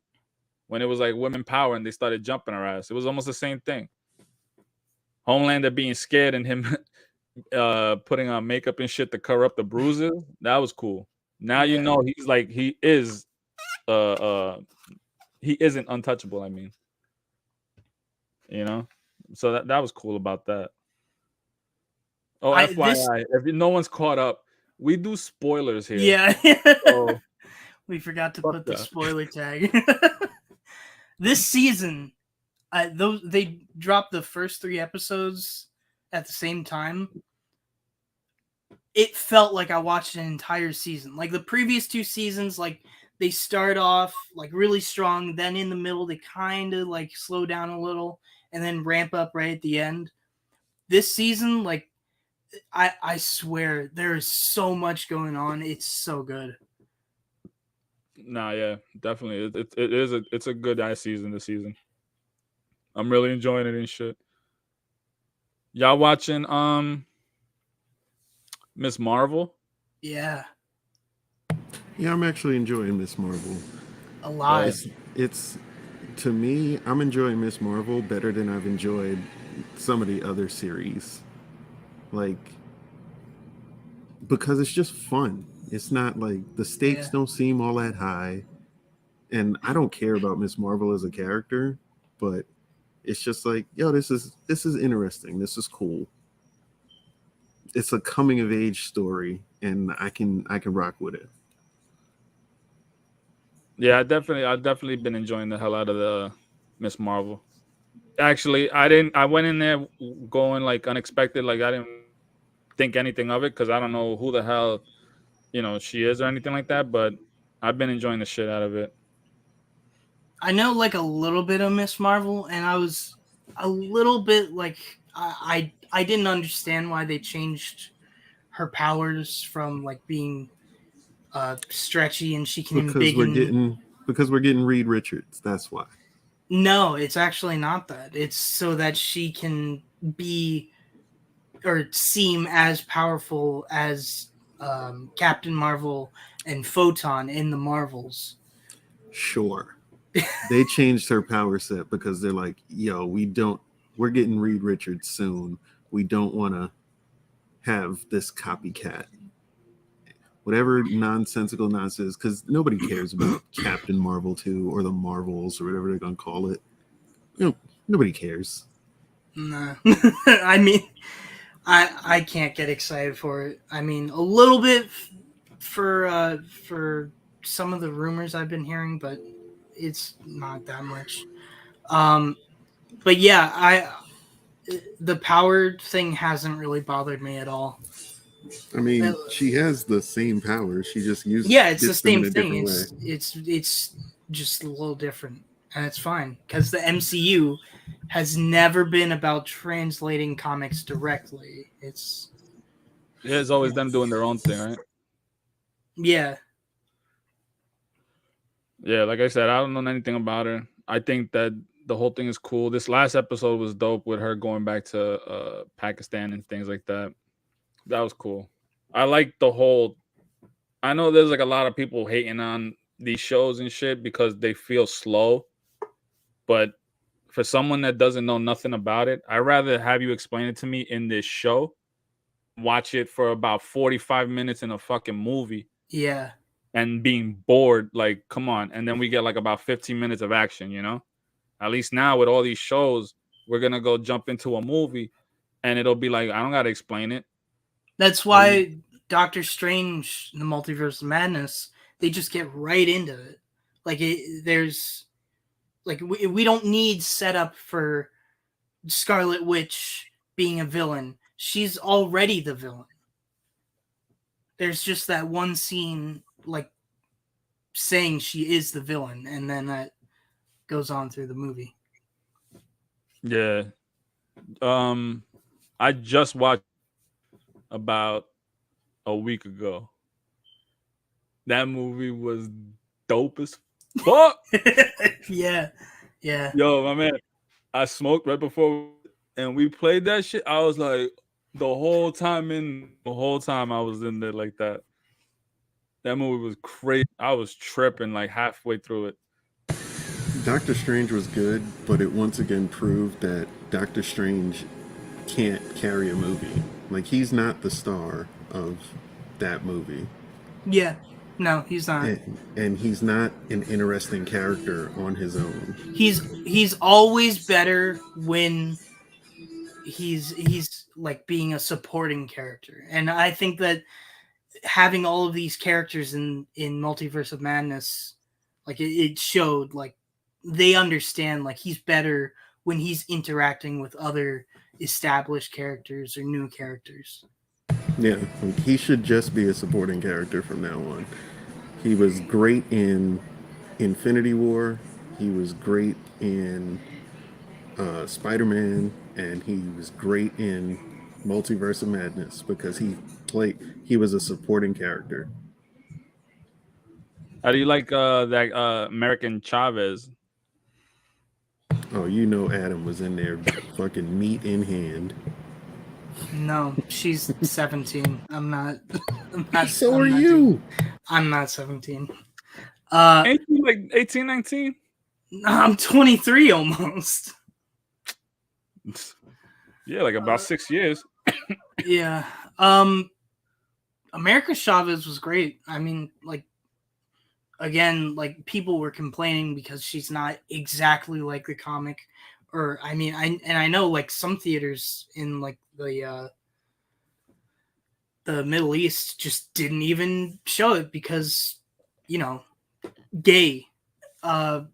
[SPEAKER 1] When it was like women power and they started jumping her ass. It was almost the same thing. Homelander being scared and him putting on makeup and shit to cover up the bruises. That was cool. Now you know he's like he isn't untouchable, I mean. you know. So that was cool about that. Oh,
[SPEAKER 3] I this
[SPEAKER 1] FYI, if no one's caught up, we do spoilers here.
[SPEAKER 3] yeah.
[SPEAKER 1] So
[SPEAKER 3] We forgot to
[SPEAKER 1] fuck
[SPEAKER 3] put the
[SPEAKER 1] that.
[SPEAKER 3] spoiler tag. This season, those they dropped the first 3 episodes at the same time. It felt like I watched an entire season. Like the previous 2 seasons, like they start off like really strong, then in the middle they kind of like slow down a little and then ramp up right at the end. This season, like I swear there is so much going on. It's so good.
[SPEAKER 1] Nah, yeah, definitely. It's a good ass season this season. I'm really enjoying it and shit. Y'all watching Miss Marvel?
[SPEAKER 3] Yeah,
[SPEAKER 2] Yeah, I'm actually enjoying Miss Marvel.
[SPEAKER 3] a lot.
[SPEAKER 2] It's to me, I'm enjoying Miss Marvel better than I've enjoyed some of the other series. Like because it's just fun. It's not like the stakes
[SPEAKER 3] Yeah.
[SPEAKER 2] don't seem all that high. And I don't care about Miss Marvel as a character, but it's just like, yo, this is interesting. This is cool. It's a coming of age story, and I can rock with it.
[SPEAKER 1] Yeah, I've definitely been enjoying the hell out of the Miss Marvel. Actually, I didn't. I went in there going like unexpected. Like I didn't think anything of it because I don't know who the hell she is or anything like that. But I've been enjoying the shit out of it.
[SPEAKER 3] I know like a little bit of Miss Marvel, and I was a little bit like I didn't understand why they changed her powers from like being stretchy and she can
[SPEAKER 2] Because we're
[SPEAKER 3] embiggen.
[SPEAKER 2] getting because we're getting Reed Richards. That's why.
[SPEAKER 3] No, it's actually not that. It's so that she can be or seem as powerful as Captain Marvel and Photon in the Marvels.
[SPEAKER 2] Sure. They changed her power set because they're like, yo, we're getting Reed Richards soon. We don't want to have this copycat. Whatever nonsensical nonsense, because nobody cares about Captain Marvel 2 or the Marvels or whatever they're going to call it. Nobody cares.
[SPEAKER 3] Nah. I mean, I can't get excited for it. I mean, a little bit for some of the rumors I've been hearing, but it's not that much. Um, but yeah, the power thing hasn't really bothered me at all.
[SPEAKER 2] I mean, she has the same powers. She just
[SPEAKER 3] Yeah, it's the
[SPEAKER 2] gets them in
[SPEAKER 3] same
[SPEAKER 2] a
[SPEAKER 3] thing.
[SPEAKER 2] different way.
[SPEAKER 3] It's just a little different, and it's fine because the MCU has never been about translating comics directly.
[SPEAKER 1] It's always them doing their own thing, right?
[SPEAKER 3] Yeah,
[SPEAKER 1] Yeah, like I said, I don't know anything about her. I think that the whole thing is cool. This last episode was dope with her going back to Pakistan and things like that. That was cool. I like the whole. I know there's like a lot of people hating on these shows and shit because they feel slow, but for someone that doesn't know nothing about it, I'd rather have you explain it to me in this show, watch it for about 45 minutes in a fucking movie
[SPEAKER 3] yeah.
[SPEAKER 1] and being bored. Like, come on. And then we get like about 15 minutes of action, you know? At least now with all these shows, we're going to go jump into a movie and it'll be like, I don't got to explain it.
[SPEAKER 3] That's why Doctor Strange, the Multiverse of Madness, they just get right into it. Like there's like we don't need setup for Scarlet Witch being a villain. She's already the villain. There's just that one scene like saying she is the villain, and then that goes on through the movie.
[SPEAKER 1] Yeah. I just watched about a week ago. That movie was dope as fuck.
[SPEAKER 3] Yeah.
[SPEAKER 1] Yo, my man, I smoked right before and we played that shit. I was like, the whole time I was in there like that. That movie was crazy. I was tripping like halfway through it.
[SPEAKER 2] Doctor Strange was good, but it once again proved that Doctor Strange can't carry a movie. Like he's not the star of that movie.
[SPEAKER 3] Yeah. No, he's not.
[SPEAKER 2] And he's not an interesting character on his own.
[SPEAKER 3] He's always better when he's like being a supporting character, and I think that having all of these characters in Multiverse of Madness, like it showed like they understand like he's better when he's interacting with other established characters or new characters.
[SPEAKER 2] Yeah, like he should just be a supporting character from now on. He was great in Infinity War. He was great in Spider-Man, and he was great in Multiverse of Madness because he was a supporting character.
[SPEAKER 1] How do you like that American Chavez?
[SPEAKER 2] Oh, you know Adam was in there fucking meat in hand.
[SPEAKER 3] No, she's 17. I'm not.
[SPEAKER 2] So are you.
[SPEAKER 3] I'm not 17.
[SPEAKER 1] Ain't you like 18, 19?
[SPEAKER 3] I'm 23 almost.
[SPEAKER 1] Yeah, like about 6 years.
[SPEAKER 3] Yeah. America Chavez was great. I mean, like, again, like people were complaining because she's not exactly like the comic, or I mean, I know like some theaters in like the Middle East just didn't even show it because, you know, gay. But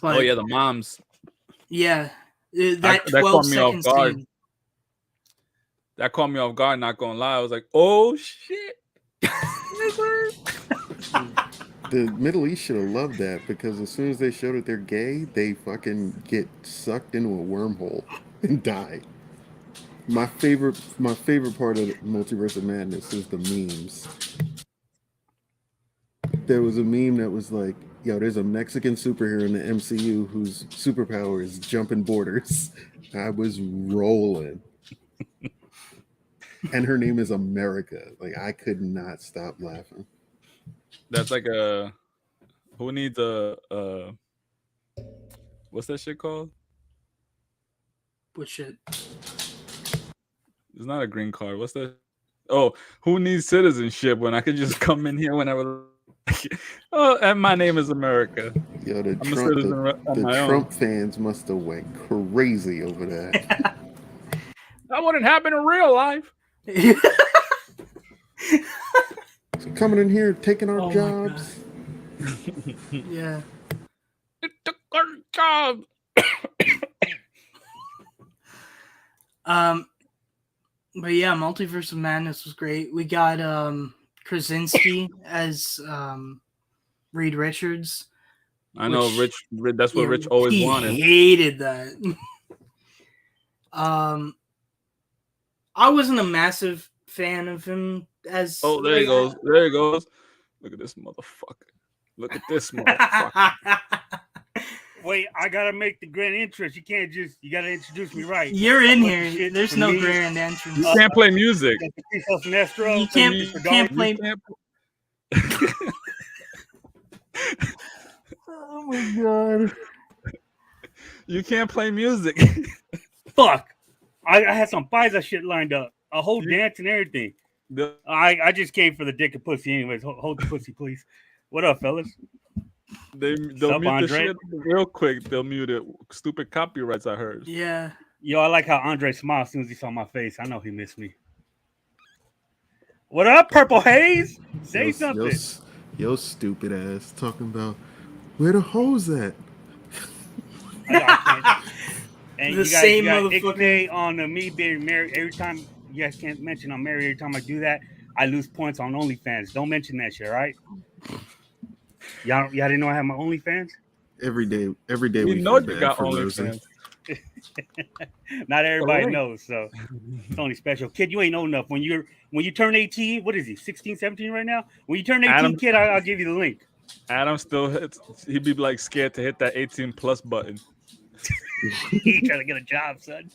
[SPEAKER 1] Oh yeah, the moms.
[SPEAKER 3] Yeah,
[SPEAKER 1] That
[SPEAKER 3] 12
[SPEAKER 1] caught me off
[SPEAKER 3] second
[SPEAKER 1] guard.
[SPEAKER 3] scene.
[SPEAKER 1] That caught me off guard. Not gonna lie, I was like, "Oh shit!"
[SPEAKER 2] The Middle East should have loved that because as soon as they showed that they're gay, they fucking get sucked into a wormhole and die. My favorite part of Multiverse of Madness is the memes. There was a meme that was like, yo, there's a Mexican superhero in the MCU whose superpower is jumping borders. I was rolling. And her name is America. Like, I could not stop laughing.
[SPEAKER 1] That's like a who needs a what's that shit called?
[SPEAKER 3] What shit?
[SPEAKER 1] It's not a green card. What's that? Oh, who needs citizenship when I could just come in here whenever? Oh, and my name is America.
[SPEAKER 2] Yo, the
[SPEAKER 1] I'm a citizen on my
[SPEAKER 2] Trump
[SPEAKER 1] own.
[SPEAKER 2] fans must have went crazy over that.
[SPEAKER 1] That wouldn't happen in real life.
[SPEAKER 2] Coming in here, taking our
[SPEAKER 3] Oh my
[SPEAKER 2] jobs.
[SPEAKER 3] Yeah.
[SPEAKER 1] It took our job.
[SPEAKER 3] But yeah, Multiverse of Madness was great. We got Krasinski as Reed Richards.
[SPEAKER 1] I know, Rich. That's what Rich always
[SPEAKER 3] he
[SPEAKER 1] wanted.
[SPEAKER 3] Hated that. I wasn't a massive fan of him as.
[SPEAKER 1] Oh, there he goes. There he goes. Look at this motherfucker. Look at this motherfucker.
[SPEAKER 4] Wait, I gotta make the grand entrance. You can't just. You gotta introduce me right.
[SPEAKER 3] You're in here. There's no grand entrance.
[SPEAKER 1] You can't play music.
[SPEAKER 3] You can't play.
[SPEAKER 4] Oh my god!
[SPEAKER 1] You can't play music.
[SPEAKER 4] Fuck! I had some Pfizer shit lined up, a whole dance and everything. I just came for the dick and pussy, anyways. Hold the pussy, please. What up, fellas?
[SPEAKER 1] They'll mute the shit real quick. They'll mute it. Stupid copyrights, I heard.
[SPEAKER 3] Yeah.
[SPEAKER 4] Yo, I like how Andre smiled as soon as he saw my face. I know he missed me. What up, Purple Haze? Say something.
[SPEAKER 2] Yo, stupid ass talking about where the hoes at.
[SPEAKER 4] And
[SPEAKER 3] the
[SPEAKER 4] you guys
[SPEAKER 3] same
[SPEAKER 4] got
[SPEAKER 3] motherfucker
[SPEAKER 4] on me being married. Every time you guys can't mention I'm married. Every time I do that, I lose points on OnlyFans. Don't mention that shit, right? Y'all didn't know I have my OnlyFans?
[SPEAKER 2] Every day
[SPEAKER 1] we know you got OnlyFans.
[SPEAKER 4] Not everybody knows, so it's only special. Kid, you ain't old enough. When you turn 18, what is he, 16, 17 right now? When you turn 18, Adam, kid, I'll give you the link.
[SPEAKER 1] Adam still hits, he'd be like scared to hit that 18 plus button.
[SPEAKER 4] He trying to get a job, son.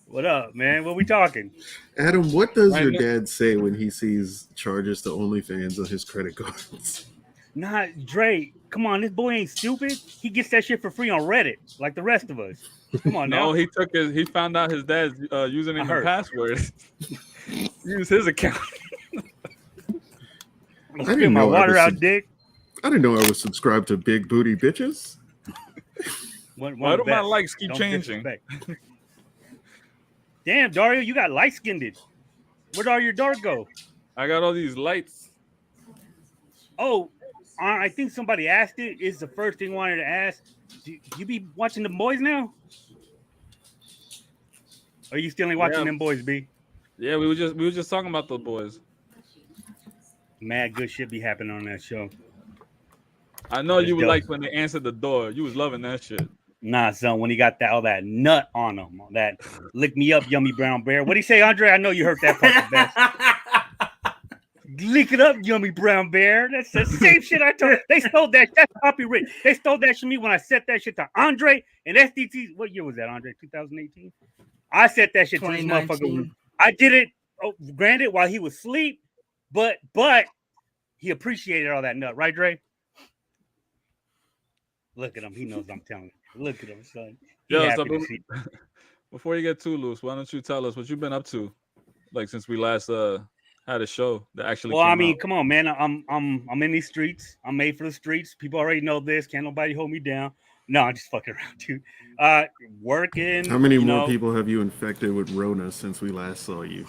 [SPEAKER 4] What up, man? What we talking?
[SPEAKER 2] Adam, what does your dad say when he sees charges to OnlyFans on his credit cards?
[SPEAKER 4] Not Dre. Come on, this boy ain't stupid. He gets that shit for free on Reddit, like the rest of us. Come on now.
[SPEAKER 1] No, he found out his dad's username and password. Use his account.
[SPEAKER 4] I'm
[SPEAKER 2] I
[SPEAKER 4] spit
[SPEAKER 2] didn't
[SPEAKER 4] my
[SPEAKER 2] know I
[SPEAKER 4] water
[SPEAKER 2] was
[SPEAKER 4] out, dick.
[SPEAKER 2] I didn't know I was subscribed to Big Booty Bitches.
[SPEAKER 4] One
[SPEAKER 1] Why
[SPEAKER 4] of
[SPEAKER 1] do
[SPEAKER 4] the
[SPEAKER 1] my
[SPEAKER 4] best.
[SPEAKER 1] likes keep
[SPEAKER 4] Don't
[SPEAKER 1] changing?
[SPEAKER 4] disrespect. Damn, Dario, you got light skinned. Where'd all your dark go?
[SPEAKER 1] I got all these lights.
[SPEAKER 4] Oh, I think somebody asked it. It's the first thing I wanted to ask. Do you be watching the boys now? Or are you still ain't watching
[SPEAKER 1] Yeah,
[SPEAKER 4] them boys, B?
[SPEAKER 1] yeah. We were just talking about the boys.
[SPEAKER 4] Mad good shit be happening on that show.
[SPEAKER 1] I know
[SPEAKER 4] It's
[SPEAKER 1] you were
[SPEAKER 4] dope.
[SPEAKER 1] like when they answered the door. You was loving that shit.
[SPEAKER 4] Nah, son, when he got all that nut on him, that lick me up, yummy brown bear. What'd he say, Andre? I know you heard that part the best. Lick it up, yummy brown bear. That's the same shit I told. They stole that. That's copyright. They stole that from me when I set that shit to Andre and SDT. What year was that, Andre? 2018. I set that shit to this motherfucker.
[SPEAKER 3] 2019.
[SPEAKER 4] I did it. Oh, granted, while he was asleep, but he appreciated all that nut, right, Dre? Look at him. He knows I'm telling you. Look at him, son. He
[SPEAKER 1] Yo, so
[SPEAKER 4] happy to see.
[SPEAKER 1] before you get too loose, why don't you tell us what you've been up to, like since we last had a show that actually
[SPEAKER 4] Well, I
[SPEAKER 1] came
[SPEAKER 4] mean,
[SPEAKER 1] out.
[SPEAKER 4] come on, man. I'm in these streets. I'm made for the streets. People already know this. Can't nobody hold me down. No, I'm just fucking around, dude. Working.
[SPEAKER 2] How many more people have you infected with Rona since we last saw you?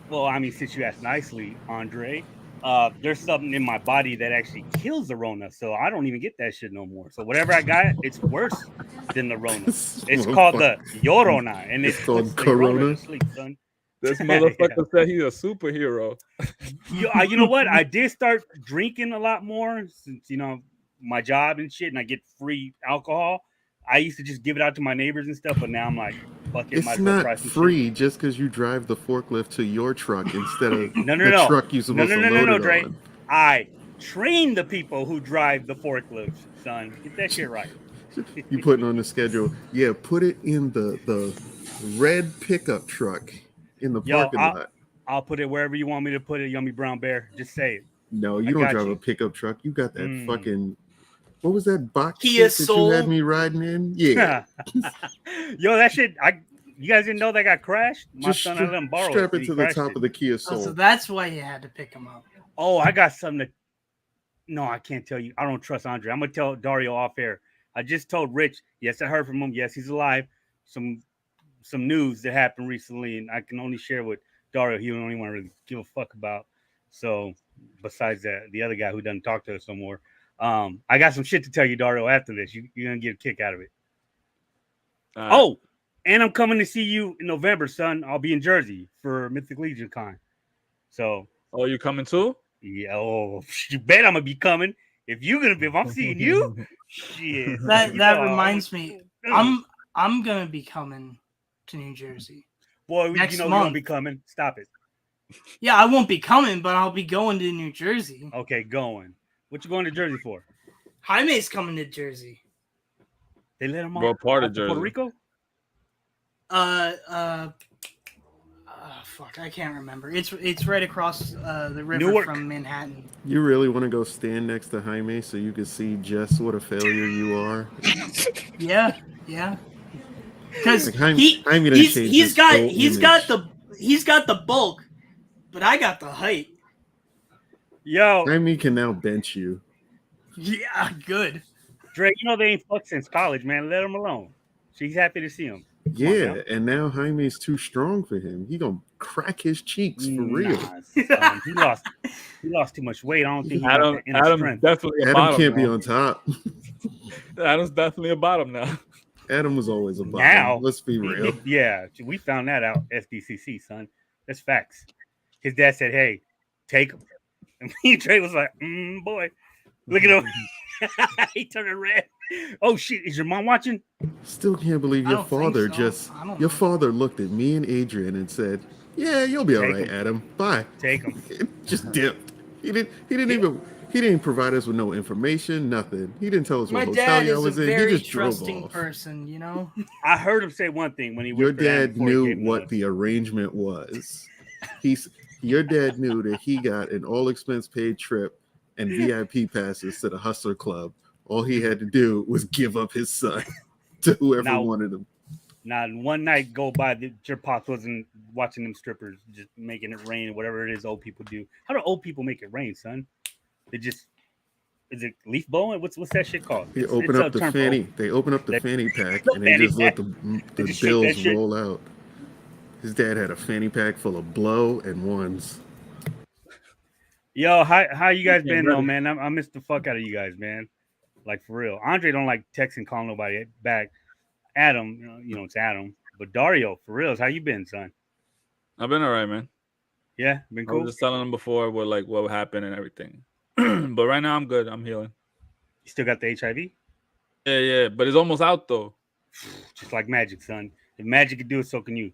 [SPEAKER 4] Well, I mean, since you asked nicely, Andre, there's something in my body that actually kills the Rona, so I don't even get that shit no more. So whatever I got, it's worse than the Rona. It's called the Yorona, and
[SPEAKER 2] It's
[SPEAKER 4] it
[SPEAKER 2] called
[SPEAKER 4] puts the
[SPEAKER 2] Corona?
[SPEAKER 4] Rona to sleep, son.
[SPEAKER 1] This
[SPEAKER 4] Yeah.
[SPEAKER 1] motherfucker said he's a superhero.
[SPEAKER 4] You know what? I did start drinking a lot more since my job and shit, and I get free alcohol. I used to just give it out to my neighbors and stuff, but now I'm like, fuck it, might
[SPEAKER 2] It's
[SPEAKER 4] as well try
[SPEAKER 2] not
[SPEAKER 4] some
[SPEAKER 2] free
[SPEAKER 4] shit.
[SPEAKER 2] just because you drive the forklift to your truck instead of
[SPEAKER 4] No,
[SPEAKER 2] the truck you're supposed to load it
[SPEAKER 4] Dre.
[SPEAKER 2] on.
[SPEAKER 4] I train the people who drive the forklifts, son. Get that shit right.
[SPEAKER 2] You putting on the schedule. Yeah, put it in the red pickup truck in the
[SPEAKER 4] Yo,
[SPEAKER 2] parking lot.
[SPEAKER 4] I'll put it wherever you want me to put it, yummy brown bear. Just say it.
[SPEAKER 2] No,
[SPEAKER 4] I
[SPEAKER 2] you don't
[SPEAKER 4] got
[SPEAKER 2] drive
[SPEAKER 4] you.
[SPEAKER 2] a pickup truck. You got that
[SPEAKER 4] Mm.
[SPEAKER 2] fucking, what was that box
[SPEAKER 3] Kia
[SPEAKER 2] shit that you had
[SPEAKER 3] Soul.
[SPEAKER 2] me riding in? Yeah.
[SPEAKER 4] Yo, that shit. You guys didn't know that got crashed? My
[SPEAKER 2] Just
[SPEAKER 4] son, I let him borrow
[SPEAKER 2] strap
[SPEAKER 4] it.
[SPEAKER 2] it
[SPEAKER 4] He
[SPEAKER 2] to the
[SPEAKER 4] crashed
[SPEAKER 2] top
[SPEAKER 4] it.
[SPEAKER 2] of the Kia
[SPEAKER 3] Oh,
[SPEAKER 2] Soul.
[SPEAKER 3] so that's why you had to pick him up.
[SPEAKER 4] Oh, I got something to. No, I can't tell you. I don't trust Andre. I'm gonna tell Dario off air. I just told Rich. Yes, I heard from him. Yes, he's alive. Some news that happened recently, and I can only share with Dario. He don't even want to really give a fuck about. So, besides that, the other guy who doesn't talk to us no more. I got some shit to tell you, Dario. After this, you're gonna get a kick out of it. Oh, and I'm coming to see you in November, son. I'll be in Jersey for Mythic Legion Con. So,
[SPEAKER 1] Oh, you coming too?
[SPEAKER 4] yeah, oh, you bet I'm gonna be coming. If I'm seeing you, shit.
[SPEAKER 3] That reminds me, I'm gonna be coming to New Jersey.
[SPEAKER 4] Boy,
[SPEAKER 3] next
[SPEAKER 4] you
[SPEAKER 3] month.
[SPEAKER 4] don't be coming. Stop it.
[SPEAKER 3] Yeah, I won't be coming, but I'll be going to New Jersey.
[SPEAKER 4] Okay, going. What you going to Jersey for?
[SPEAKER 3] Jaime's coming to Jersey.
[SPEAKER 4] They let him
[SPEAKER 1] What
[SPEAKER 4] off
[SPEAKER 1] part of
[SPEAKER 4] to Puerto
[SPEAKER 1] Jersey?
[SPEAKER 4] Rico?
[SPEAKER 3] Fuck, I can't remember. It's right across the river
[SPEAKER 4] Newark.
[SPEAKER 3] from Manhattan.
[SPEAKER 2] You really want to go stand next to Jaime so you can see just what a failure you are?
[SPEAKER 3] Yeah. Because
[SPEAKER 2] Like Jaime done changed
[SPEAKER 3] he's
[SPEAKER 2] his whole
[SPEAKER 3] got
[SPEAKER 2] image.
[SPEAKER 3] the bulk, but I got the height.
[SPEAKER 4] Yo,
[SPEAKER 2] Jaime can now bench you.
[SPEAKER 3] Yeah, good.
[SPEAKER 4] Dre, they ain't fucked since college, man. Let him alone. She's happy to see him.
[SPEAKER 2] Yeah, and now Jaime's too strong for him. He gonna crack his cheeks for real.
[SPEAKER 4] Son, he lost too much weight. I don't think he got the inner
[SPEAKER 1] Adam's
[SPEAKER 4] strength.
[SPEAKER 1] definitely a
[SPEAKER 2] Adam
[SPEAKER 1] bottom
[SPEAKER 2] can't
[SPEAKER 1] now.
[SPEAKER 2] be on top.
[SPEAKER 1] Adam's definitely a bottom now.
[SPEAKER 2] Adam was always a bottom.
[SPEAKER 4] Now,
[SPEAKER 2] Let's be real.
[SPEAKER 4] Yeah, we found that out. SDCC, son. That's facts. His dad said, "Hey, take him." And me and Trey was like, "Boy, look at him." He turned red. Oh shit! Is your mom watching?
[SPEAKER 2] Still can't believe
[SPEAKER 3] I
[SPEAKER 2] your
[SPEAKER 3] don't think
[SPEAKER 2] father
[SPEAKER 3] so. I don't
[SPEAKER 2] your
[SPEAKER 3] know.
[SPEAKER 2] father looked at me and Adrian and said, "Yeah, you'll be all
[SPEAKER 4] Take
[SPEAKER 2] right,
[SPEAKER 4] him.
[SPEAKER 2] Adam. Bye."
[SPEAKER 4] Take him.
[SPEAKER 2] Just dipped. He didn't provide us with no information, nothing. He didn't tell us
[SPEAKER 3] My
[SPEAKER 2] what
[SPEAKER 3] dad
[SPEAKER 2] hotel y'all
[SPEAKER 3] is a
[SPEAKER 2] was in.
[SPEAKER 3] very
[SPEAKER 2] He just drove
[SPEAKER 3] trusting
[SPEAKER 2] off.
[SPEAKER 3] person, you know.
[SPEAKER 4] I heard him say one thing when he
[SPEAKER 2] Your
[SPEAKER 4] whispered at him
[SPEAKER 2] dad
[SPEAKER 4] before he
[SPEAKER 2] knew
[SPEAKER 4] gave him
[SPEAKER 2] what the arrangement was. Your dad knew that he got an all expense paid trip and VIP passes to the Hustler Club. All he had to do was give up his son to whoever wanted him.
[SPEAKER 4] Not one night go by that your pops wasn't watching them strippers just making it rain, whatever it is old people do. How do old people make it rain, son? They just is it leaf blowing? What's that shit called?
[SPEAKER 2] They
[SPEAKER 4] It's
[SPEAKER 2] open
[SPEAKER 4] a
[SPEAKER 2] up the
[SPEAKER 4] term for
[SPEAKER 2] fanny. They open up the
[SPEAKER 4] They-
[SPEAKER 2] fanny pack
[SPEAKER 4] the
[SPEAKER 2] and they
[SPEAKER 4] fanny
[SPEAKER 2] just let
[SPEAKER 4] pack. They
[SPEAKER 2] the
[SPEAKER 4] just shake that
[SPEAKER 2] bills
[SPEAKER 4] shit.
[SPEAKER 2] roll out. His dad had a fanny pack full of blow and ones.
[SPEAKER 4] Yo, how you guys
[SPEAKER 1] Getting
[SPEAKER 4] been though,
[SPEAKER 1] ready.
[SPEAKER 4] man? I missed the fuck out of you guys, man. Like for real. Andre don't like texting, calling nobody back. Adam, it's Adam. But Dario, for real, how you been, son?
[SPEAKER 1] I've been all right, man.
[SPEAKER 4] Yeah, been
[SPEAKER 1] I was
[SPEAKER 4] cool.
[SPEAKER 1] just telling them before what happened and everything. But right now I'm good. I'm healing.
[SPEAKER 4] You still got the HIV?
[SPEAKER 1] Yeah. But it's almost out though.
[SPEAKER 4] Just like magic, son. If magic can do it, so can you.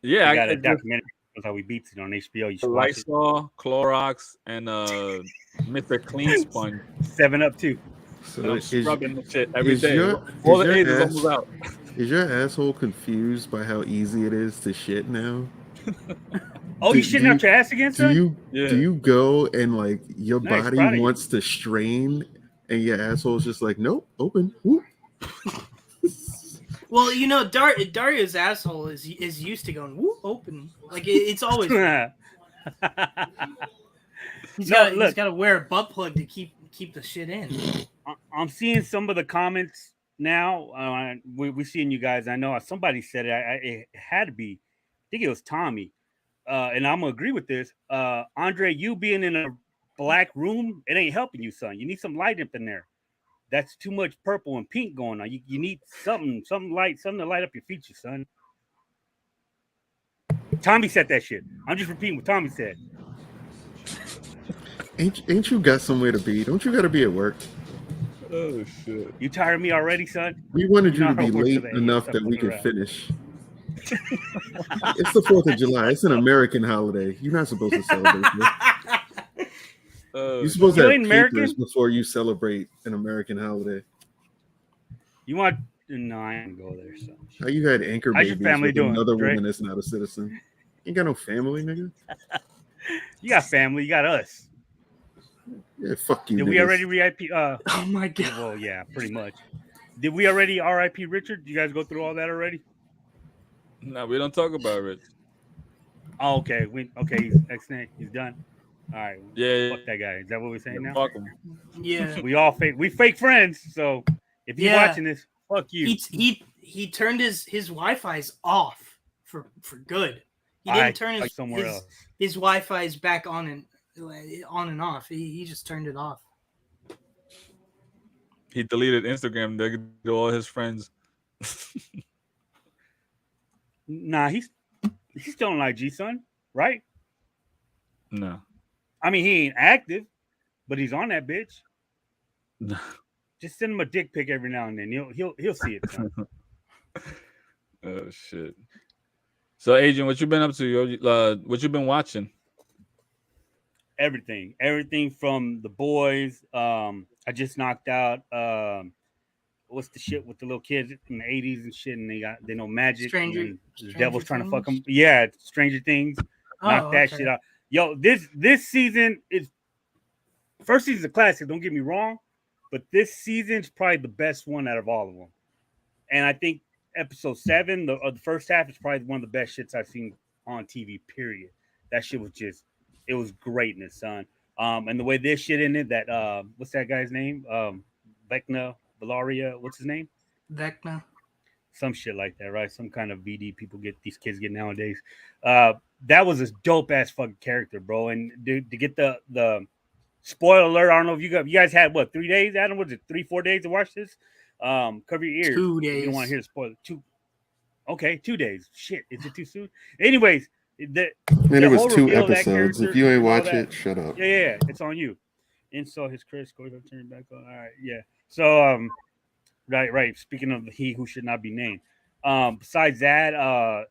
[SPEAKER 1] Yeah,
[SPEAKER 4] We got a
[SPEAKER 1] it's just
[SPEAKER 4] documentary. That's how we beats it on HBO. You should watch it.
[SPEAKER 1] Lysol, Clorox, and Mr. Clean Sponge.
[SPEAKER 4] 7-Up too.
[SPEAKER 1] And
[SPEAKER 2] So
[SPEAKER 1] I'm scrubbing the shit every
[SPEAKER 2] is
[SPEAKER 1] day.
[SPEAKER 2] your
[SPEAKER 1] All
[SPEAKER 2] is
[SPEAKER 1] the
[SPEAKER 2] your
[SPEAKER 1] AIDS is
[SPEAKER 2] ass
[SPEAKER 1] almost out.
[SPEAKER 2] is your asshole confused by how easy it is to shit now?
[SPEAKER 4] Oh, you shitting out your ass again,
[SPEAKER 2] Do
[SPEAKER 4] son?
[SPEAKER 2] you
[SPEAKER 1] Yeah.
[SPEAKER 2] do you go and like your
[SPEAKER 4] Nice,
[SPEAKER 2] body
[SPEAKER 4] proud of you.
[SPEAKER 2] wants to strain and your asshole's just like nope, open. Whoop.
[SPEAKER 3] Well, Dario's asshole is used to going whoop open. Like it's always. He's got to wear a butt plug to keep the shit in.
[SPEAKER 4] I'm seeing some of the comments now. We're seeing you guys. I know somebody said it. It had to be. I think it was Tommy. And I'm gonna agree with this. Andre, you being in a black room, it ain't helping you, son. You need some light up in there. That's too much purple and pink going on. You need something light, something to light up your features, son. Tommy said that shit. I'm just repeating what Tommy said.
[SPEAKER 2] Ain't you got somewhere to be? Don't you got to be at work?
[SPEAKER 1] Oh shit!
[SPEAKER 4] You tired of me already, son?
[SPEAKER 2] We wanted you
[SPEAKER 4] know
[SPEAKER 2] to
[SPEAKER 4] I
[SPEAKER 2] be
[SPEAKER 4] work
[SPEAKER 2] late
[SPEAKER 4] till the
[SPEAKER 2] enough
[SPEAKER 4] AM
[SPEAKER 2] that we
[SPEAKER 4] stuff
[SPEAKER 2] could
[SPEAKER 4] around.
[SPEAKER 2] finish. It's the 4th of July. It's an American holiday. You're not supposed to celebrate this. You're supposed to
[SPEAKER 4] You
[SPEAKER 2] have
[SPEAKER 4] ain't
[SPEAKER 2] papers
[SPEAKER 4] American?
[SPEAKER 2] before you celebrate an American holiday.
[SPEAKER 4] You want? No, I ain't gonna go there, son.
[SPEAKER 2] How you had anchor
[SPEAKER 4] How's your
[SPEAKER 2] babies
[SPEAKER 4] family
[SPEAKER 2] with
[SPEAKER 4] doing,
[SPEAKER 2] another
[SPEAKER 4] Dre?
[SPEAKER 2] woman that's not a citizen? You ain't got no family, nigga.
[SPEAKER 4] You got family. You got us.
[SPEAKER 2] Yeah, fuck you.
[SPEAKER 4] Did
[SPEAKER 2] niggas.
[SPEAKER 4] we already RIP?
[SPEAKER 3] Oh my god.
[SPEAKER 4] Well, yeah, pretty much. Did we already RIP Richard? Did you guys go through all that already?
[SPEAKER 1] No, we don't talk about Rich.
[SPEAKER 4] Oh, okay. He's ex-Nick. He's done. All right.
[SPEAKER 1] Yeah,
[SPEAKER 4] Fuck that guy. Is that what we're saying now?
[SPEAKER 1] Fuck him.
[SPEAKER 3] Yeah.
[SPEAKER 4] We all fake. We fake friends. So if you're
[SPEAKER 3] Yeah.
[SPEAKER 4] watching this, fuck you.
[SPEAKER 3] He turned his Wi-Fi's off for good. He didn't turn his
[SPEAKER 4] somewhere else.
[SPEAKER 3] His Wi-Fi's back on and off. He just turned it off.
[SPEAKER 1] He deleted Instagram to all his friends.
[SPEAKER 4] Nah, he's still on IG, son. Right?
[SPEAKER 1] No.
[SPEAKER 4] I mean, he ain't active, but he's on that bitch.
[SPEAKER 1] No.
[SPEAKER 4] Just send him a dick pic every now and then. He'll see it. Son.
[SPEAKER 1] Oh shit. So, Adrian, what you been up to? What you been watching?
[SPEAKER 4] Everything from The Boys. I just knocked out. What's the shit with the little kids in the 80s and shit, and they know magic.
[SPEAKER 3] Stranger
[SPEAKER 4] the devil's trying to fuck
[SPEAKER 3] Things?
[SPEAKER 4] them. Yeah, Stranger Things. Knock that
[SPEAKER 3] okay.
[SPEAKER 4] shit out. Yo, this season is first season's a classic. Don't get me wrong, but this season's probably the best one out of all of them. And I think episode 7, the first half, is probably one of the best shits I've seen on TV. Period. That shit was it was greatness, son. And the way this shit in it, that what's that guy's name? Vecna Valaria, what's his name?
[SPEAKER 3] Vecna.
[SPEAKER 4] Some shit like that, right? Some kind of VD these kids get nowadays. That was a dope ass fucking character, bro. And to get the spoiler alert, I don't know if you guys had what 3 days, Adam? Was it 3-4 days to watch this? Cover your ears.
[SPEAKER 3] 2 days.
[SPEAKER 4] You don't want to hear the spoiler. 2 days. Shit, is it too soon? Anyways,
[SPEAKER 2] And it was 2
[SPEAKER 4] reveal of that
[SPEAKER 2] episodes. If
[SPEAKER 4] character
[SPEAKER 2] you ain't
[SPEAKER 4] and all
[SPEAKER 2] watch
[SPEAKER 4] that-
[SPEAKER 2] it, shut up.
[SPEAKER 4] Yeah, it's on you. And so his Chris goes to turn back on. All right, yeah. So right. Speaking of he who should not be named. Besides that,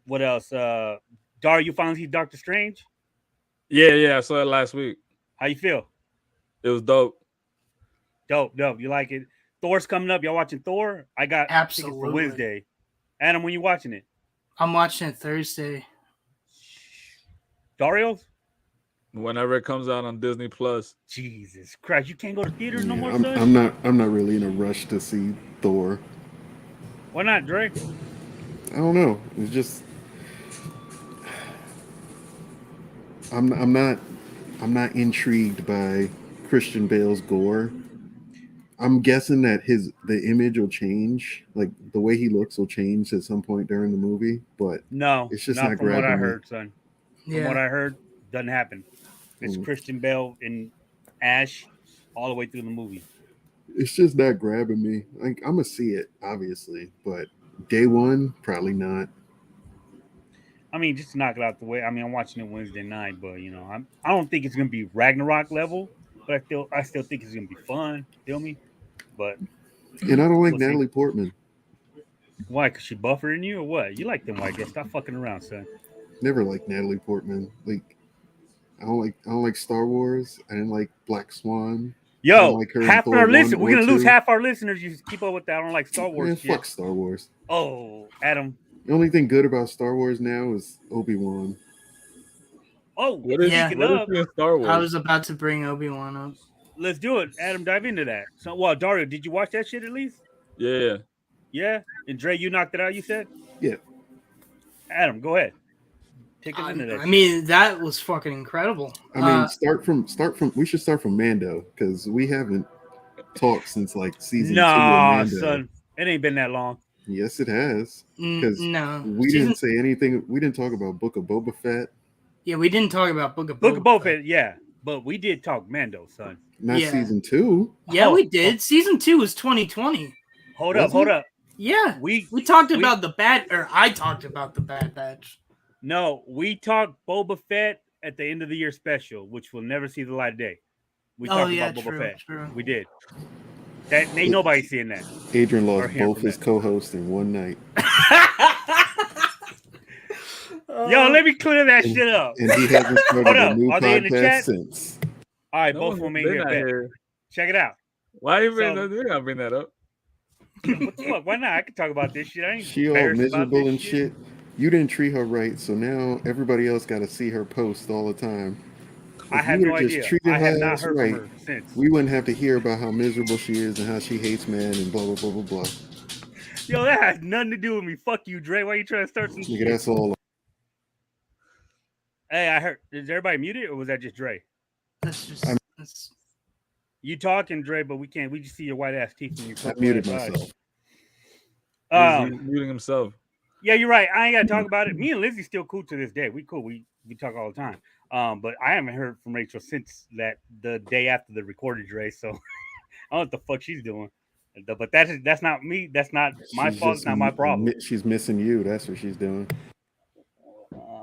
[SPEAKER 4] what else? Dar, you finally see Doctor Strange?
[SPEAKER 1] Yeah. I saw it last week.
[SPEAKER 4] How you feel?
[SPEAKER 1] It was dope.
[SPEAKER 4] Dope. You like it? Thor's coming up. Y'all watching Thor? I got tickets for
[SPEAKER 3] Absolutely.
[SPEAKER 4] Wednesday. Adam, when you watching it?
[SPEAKER 3] I'm watching it Thursday.
[SPEAKER 4] Dario's?
[SPEAKER 1] Whenever it comes out on Disney Plus.
[SPEAKER 4] Jesus Christ, you can't go to theaters no more,
[SPEAKER 2] I'm,
[SPEAKER 4] son?
[SPEAKER 2] I'm not really in a rush to see Thor.
[SPEAKER 4] Why not, Drake?
[SPEAKER 2] I don't know. It's just I'm not intrigued by Christian Bale's gore. I'm guessing that the image will change, like the way he looks will change at some point during the movie, but
[SPEAKER 4] No,
[SPEAKER 2] it's just
[SPEAKER 4] not
[SPEAKER 2] not
[SPEAKER 4] from what I
[SPEAKER 2] grabbing me.
[SPEAKER 4] heard, son. From what I heard, doesn't happen. It's Christian Bale and Ash all the way through the movie.
[SPEAKER 2] It's just not grabbing me. Like, I'm gonna see it, obviously, but day one, probably not.
[SPEAKER 4] I mean, just to knock it out the way. I mean, I'm watching it Wednesday night, but you know, I don't think it's gonna be Ragnarok level, but I still think it's gonna be fun. Feel me? But
[SPEAKER 2] And I don't like
[SPEAKER 4] we'll see.
[SPEAKER 2] Natalie Portman.
[SPEAKER 4] Why? Cause she buffer than you or what? You like them white girls? Stop fucking around, son.
[SPEAKER 2] Never liked Natalie Portman. Like, I don't like Star Wars. I didn't like Black Swan. I don't
[SPEAKER 4] Yo,
[SPEAKER 2] like her in
[SPEAKER 4] half
[SPEAKER 2] Thor
[SPEAKER 4] our
[SPEAKER 2] 1
[SPEAKER 4] listen. We're
[SPEAKER 2] or
[SPEAKER 4] gonna lose
[SPEAKER 2] 2.
[SPEAKER 4] half our listeners. You keep up with that. I don't like Star Wars
[SPEAKER 2] Man,
[SPEAKER 4] shit.
[SPEAKER 2] fuck Star Wars.
[SPEAKER 4] Oh, Adam.
[SPEAKER 2] The only thing good about Star Wars now is Obi-Wan.
[SPEAKER 4] Oh,
[SPEAKER 1] What is
[SPEAKER 4] speaking
[SPEAKER 1] what is
[SPEAKER 4] of,
[SPEAKER 1] in Star Wars?
[SPEAKER 3] I was about to bring Obi-Wan up.
[SPEAKER 4] let's do it. Adam, dive into that. So, well, Dario, did you watch that shit at least?
[SPEAKER 1] Yeah.
[SPEAKER 4] Yeah. And Dre, you knocked it out. You said.
[SPEAKER 2] Yeah.
[SPEAKER 4] Adam, go ahead. Take us into that.
[SPEAKER 3] I mean, that was fucking incredible.
[SPEAKER 2] I mean, start from. We should start from Mando because we haven't talked since like season 2 of Mando.
[SPEAKER 4] Son, it ain't been that long.
[SPEAKER 2] Yes, it has. Because
[SPEAKER 3] no,
[SPEAKER 2] we didn't say anything. We didn't talk about Book of Boba Fett.
[SPEAKER 3] Yeah, we didn't talk about Book of
[SPEAKER 4] Boba Fett. Yeah, but we did talk Mando, son.
[SPEAKER 2] Not season 2.
[SPEAKER 3] Yeah, we did. Season 2 was 2020.
[SPEAKER 4] Hold up.
[SPEAKER 3] Yeah,
[SPEAKER 4] we
[SPEAKER 3] talked about the Bad, or I talked about the Bad Batch.
[SPEAKER 4] No, we talked Boba Fett at the end of the year special, which will never see the light of day. We talked about Boba Fett.
[SPEAKER 3] True.
[SPEAKER 4] We did. That ain't nobody seeing that.
[SPEAKER 2] Adrian lost both his co-hosts in one night.
[SPEAKER 4] Yo, let me clear that shit up.
[SPEAKER 2] And he hasn't started a new podcast since.
[SPEAKER 4] All right, both of them in here. Check it out.
[SPEAKER 1] Why you bring that up?
[SPEAKER 4] What the fuck? Why not? I can talk about this shit. I ain't
[SPEAKER 2] she all miserable and shit. You didn't treat her right, so now everybody else got to see her post all the time.
[SPEAKER 4] I have no idea. I have not heard from her since.
[SPEAKER 2] We wouldn't have to hear about how miserable she is and how she hates men and blah, blah, blah, blah, blah.
[SPEAKER 4] Yo, that has nothing to do with me. Fuck you, Dre. Why are you trying to start some shit?
[SPEAKER 2] That's all.
[SPEAKER 4] Hey, I heard. Is everybody muted or was that just Dre?
[SPEAKER 3] That's just...
[SPEAKER 4] You talking, Dre, but we can't. We just see your white ass teeth when you
[SPEAKER 2] I muted myself.
[SPEAKER 1] He's muting himself.
[SPEAKER 4] Yeah, you're right. I ain't got to talk about it. Me and Lizzie's still cool to this day. We cool. We talk all the time. But I haven't heard from Rachel since the day after the recorded, Dre. So I don't know what the fuck she's doing. But that's not me. That's not my fault. It's not my problem.
[SPEAKER 2] She's missing you. That's what she's doing.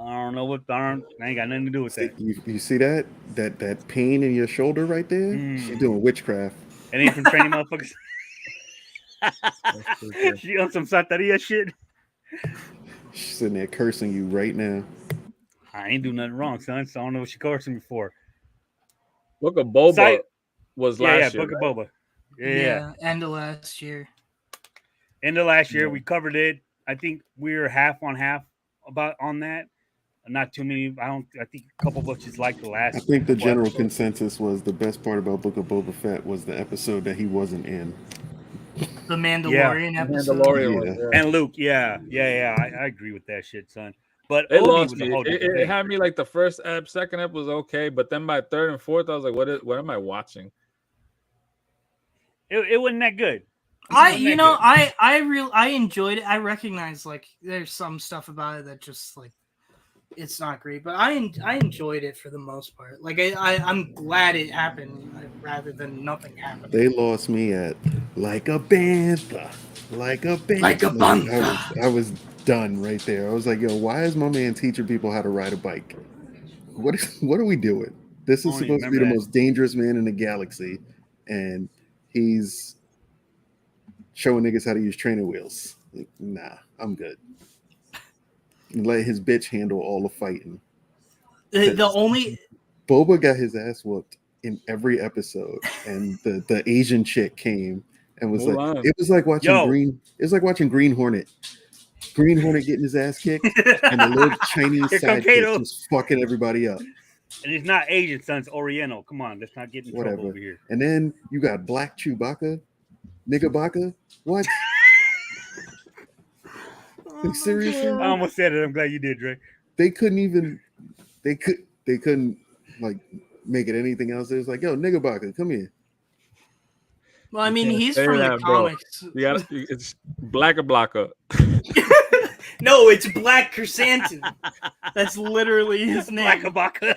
[SPEAKER 4] I don't know what I ain't got nothing to do with that.
[SPEAKER 2] You see that pain in your shoulder right there? She's doing witchcraft.
[SPEAKER 4] It ain't from training motherfuckers. She on some Santeria shit.
[SPEAKER 2] She's sitting there cursing you right now.
[SPEAKER 4] I ain't do nothing wrong, son. So I don't know what she cursing me for.
[SPEAKER 1] Book of Boba was last year.
[SPEAKER 4] Book of Boba.
[SPEAKER 3] Yeah, end of last year.
[SPEAKER 4] End of last year, we covered it. I think we were half on half on that. Not too many. I think a couple of us just liked the last.
[SPEAKER 2] I think the general consensus was the best part about Book of Boba Fett was the episode that he wasn't in.
[SPEAKER 3] The Mandalorian episode.
[SPEAKER 4] And Luke, I agree with that shit, son. But
[SPEAKER 1] it lost me. It had me like the second ep was okay, but then by third and fourth, I was like, what am I watching?
[SPEAKER 4] It wasn't that good.
[SPEAKER 3] I enjoyed it. I recognize like there's some stuff about it that just like it's not great, but I enjoyed it for the most part. Like I'm glad it happened rather than nothing happened.
[SPEAKER 2] They lost me at like a bantha. Like a bantha. I was done right there. I was like, yo, why is my man teaching people how to ride a bike? What are we doing? This is supposed to be the most dangerous man in the galaxy, and he's showing niggas how to use training wheels. Like, nah, I'm good. Let his bitch handle all the fighting. Boba got his ass whooped in every episode, and the Asian chick came and was it was like watching Green. It was like watching Green Hornet. Green Hornet getting his ass kicked, and the little Chinese sidekick just fucking everybody up.
[SPEAKER 4] And it's not Asian, son. It's Oriental. Come on, let's not get in trouble over here.
[SPEAKER 2] And then you got Black Chewbacca, Nigga Baka. What? Like, seriously?
[SPEAKER 4] I almost said it. I'm glad you did, Dre.
[SPEAKER 2] They couldn't like make it anything else. It's like, yo, nigga Baka, come here.
[SPEAKER 3] Well, I
[SPEAKER 1] You
[SPEAKER 3] mean,
[SPEAKER 1] can't
[SPEAKER 3] he's
[SPEAKER 1] say
[SPEAKER 3] from the
[SPEAKER 1] that, bro.
[SPEAKER 3] comics.
[SPEAKER 1] It's Blacker Blocker.
[SPEAKER 3] No, it's Black Chrysanthemum. That's literally his name.
[SPEAKER 4] Blacka.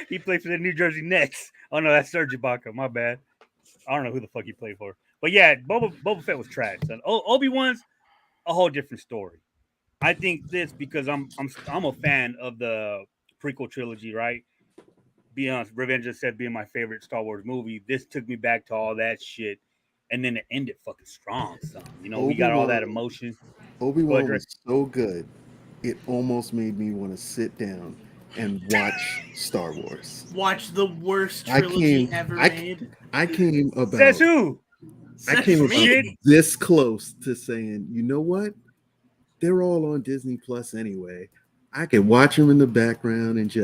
[SPEAKER 4] He played for the New Jersey Nets. Oh no, that's Serge Ibaka. My bad. I don't know who the fuck he played for. But yeah, Boba Fett was trash. Son. Obi-Wan's a whole different story. I think this because I'm a fan of the prequel trilogy, right? Be honest, Revenge of the Sith being my favorite Star Wars movie. This took me back to all that shit, and then it ended fucking strong, son. You know, we got all that emotion.
[SPEAKER 2] Obi-Wan was so good, it almost made me want to sit down and watch Star Wars.
[SPEAKER 3] Watch the worst trilogy ever made.
[SPEAKER 2] I came about.
[SPEAKER 4] Says who?
[SPEAKER 2] I came about this close to saying, you know what? They're all on Disney Plus anyway. I can watch them in the background and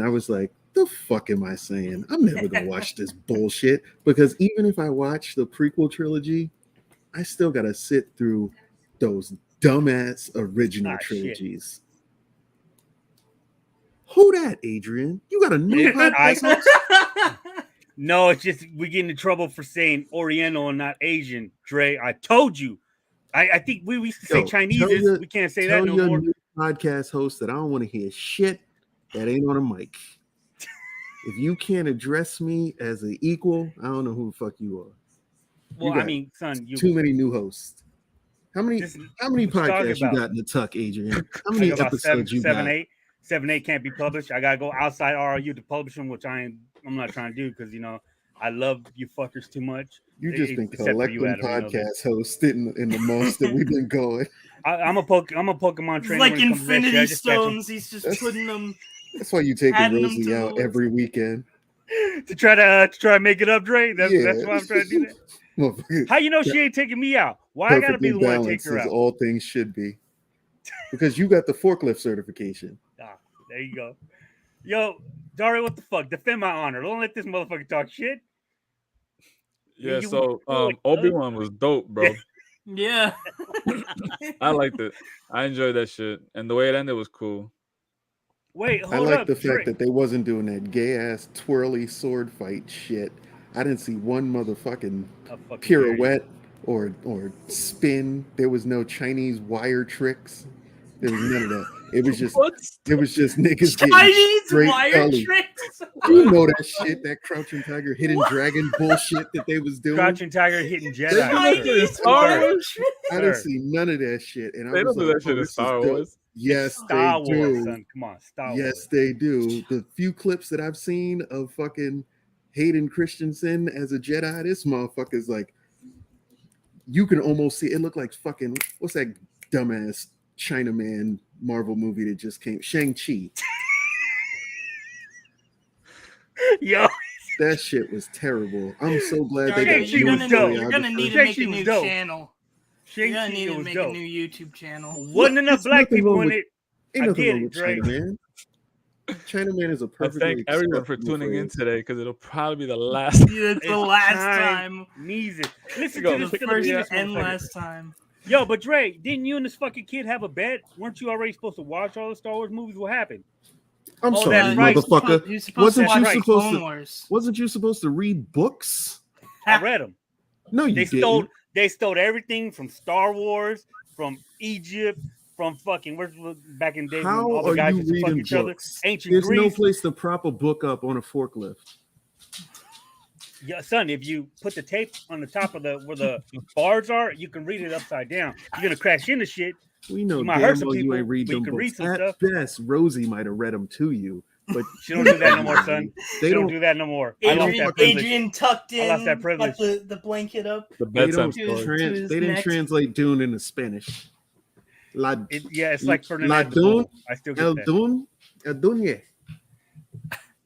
[SPEAKER 2] I was like, the fuck am I saying? I'm never gonna watch this bullshit, because even if I watch the prequel trilogy, I still gotta sit through those dumbass original trilogies. Shit. Who that, Adrian? You got a new podcast?
[SPEAKER 4] No, it's just we get into trouble for saying Oriental and not Asian. Dre, I told you. I think we used to say Chinese. We can't say that no more.
[SPEAKER 2] New podcast host that I don't want to hear shit that ain't on a mic. If you can't address me as an equal, I don't know who the fuck you are.
[SPEAKER 4] Well, I mean, son,
[SPEAKER 2] too many new hosts. How many podcasts you got in the tuck, Adrian? How many episodes you got?
[SPEAKER 4] 7-8 can't be published. I gotta go outside RLU to publish them, which I'm not trying to do because I love you fuckers too much.
[SPEAKER 2] You just been collecting podcast hosts in the months that we've been going.
[SPEAKER 4] I'm a Pokemon trainer.
[SPEAKER 3] Like Infinity Stones, he's just putting them.
[SPEAKER 2] That's why you taking Rosie out every weekend
[SPEAKER 4] to try to make it up, Dre. That's why I'm trying to do that. How you know she ain't taking me out? Why I gotta be the one to take her out?
[SPEAKER 2] All things should be, because you got the forklift certification.
[SPEAKER 4] There you go. Yo, Dario, what the fuck? Defend my honor. Don't let this motherfucker talk shit.
[SPEAKER 1] Yeah, so Obi-Wan was dope, bro.
[SPEAKER 3] Yeah.
[SPEAKER 1] I liked it. I enjoyed that shit. And the way it ended was cool.
[SPEAKER 4] Wait, hold up.
[SPEAKER 2] I like the fact that they wasn't doing that gay-ass twirly sword fight shit. I didn't see one motherfucking pirouette or spin. There was no Chinese wire tricks. There was none of that. It was just niggas
[SPEAKER 3] Chinese
[SPEAKER 2] getting
[SPEAKER 3] wire tricks.
[SPEAKER 2] You know that shit, that Crouching Tiger, Hidden Dragon bullshit that they was doing.
[SPEAKER 4] Crouching Tiger, Hidden Jedi.
[SPEAKER 2] I didn't see none of that shit, and
[SPEAKER 1] they don't do that shit in Star Wars.
[SPEAKER 2] Yes,
[SPEAKER 4] Star
[SPEAKER 2] they
[SPEAKER 4] Wars,
[SPEAKER 2] do.
[SPEAKER 4] son. Come on, Star Wars.
[SPEAKER 2] Yes, they do. The few clips that I've seen of fucking Hayden Christensen as a Jedi, this motherfucker's like, you can almost see it. Look like fucking what's that dumbass Chinaman Marvel movie that just came? Shang-Chi.
[SPEAKER 4] Yo,
[SPEAKER 2] that shit was terrible. I'm so glad they got
[SPEAKER 3] You're gonna need to make a new channel. You're gonna need to make a new YouTube channel.
[SPEAKER 4] Wasn't enough black people in it.
[SPEAKER 2] Ain't nothing wrong with Chinaman. Chinaman is a perfect.
[SPEAKER 1] I thank everyone for tuning in today because it'll probably be the last.
[SPEAKER 3] It's the last time.
[SPEAKER 4] Music. Listen
[SPEAKER 3] to the first and last time.
[SPEAKER 4] Yo, but Dre, didn't you and this fucking kid have a bet? Weren't you already supposed to watch all the Star Wars movies? What happened?
[SPEAKER 2] I'm sorry, motherfucker. Wasn't you supposed to read books?
[SPEAKER 4] I read them.
[SPEAKER 2] No, you didn't.
[SPEAKER 4] They stole everything from Star Wars, from Egypt, from fucking back in the day.
[SPEAKER 2] How
[SPEAKER 4] all the guys
[SPEAKER 2] are you reading books?
[SPEAKER 4] Ancient
[SPEAKER 2] There's
[SPEAKER 4] Greece.
[SPEAKER 2] no place to prop a book up on a forklift.
[SPEAKER 4] Yeah, son, if you put the tape on the top of where the bars are, you can read it upside down. You're gonna crash into shit.
[SPEAKER 2] We know damn well you ain't read them books. At best, Rosie might have read them to you, but
[SPEAKER 4] she don't do that no more, son. They don't do that no more.
[SPEAKER 3] Adrian tucked in.
[SPEAKER 4] I lost that privilege.
[SPEAKER 3] The blanket up.
[SPEAKER 1] They
[SPEAKER 2] didn't translate Dune into Spanish.
[SPEAKER 4] It's like Fernando. I still get that.
[SPEAKER 2] El Dune.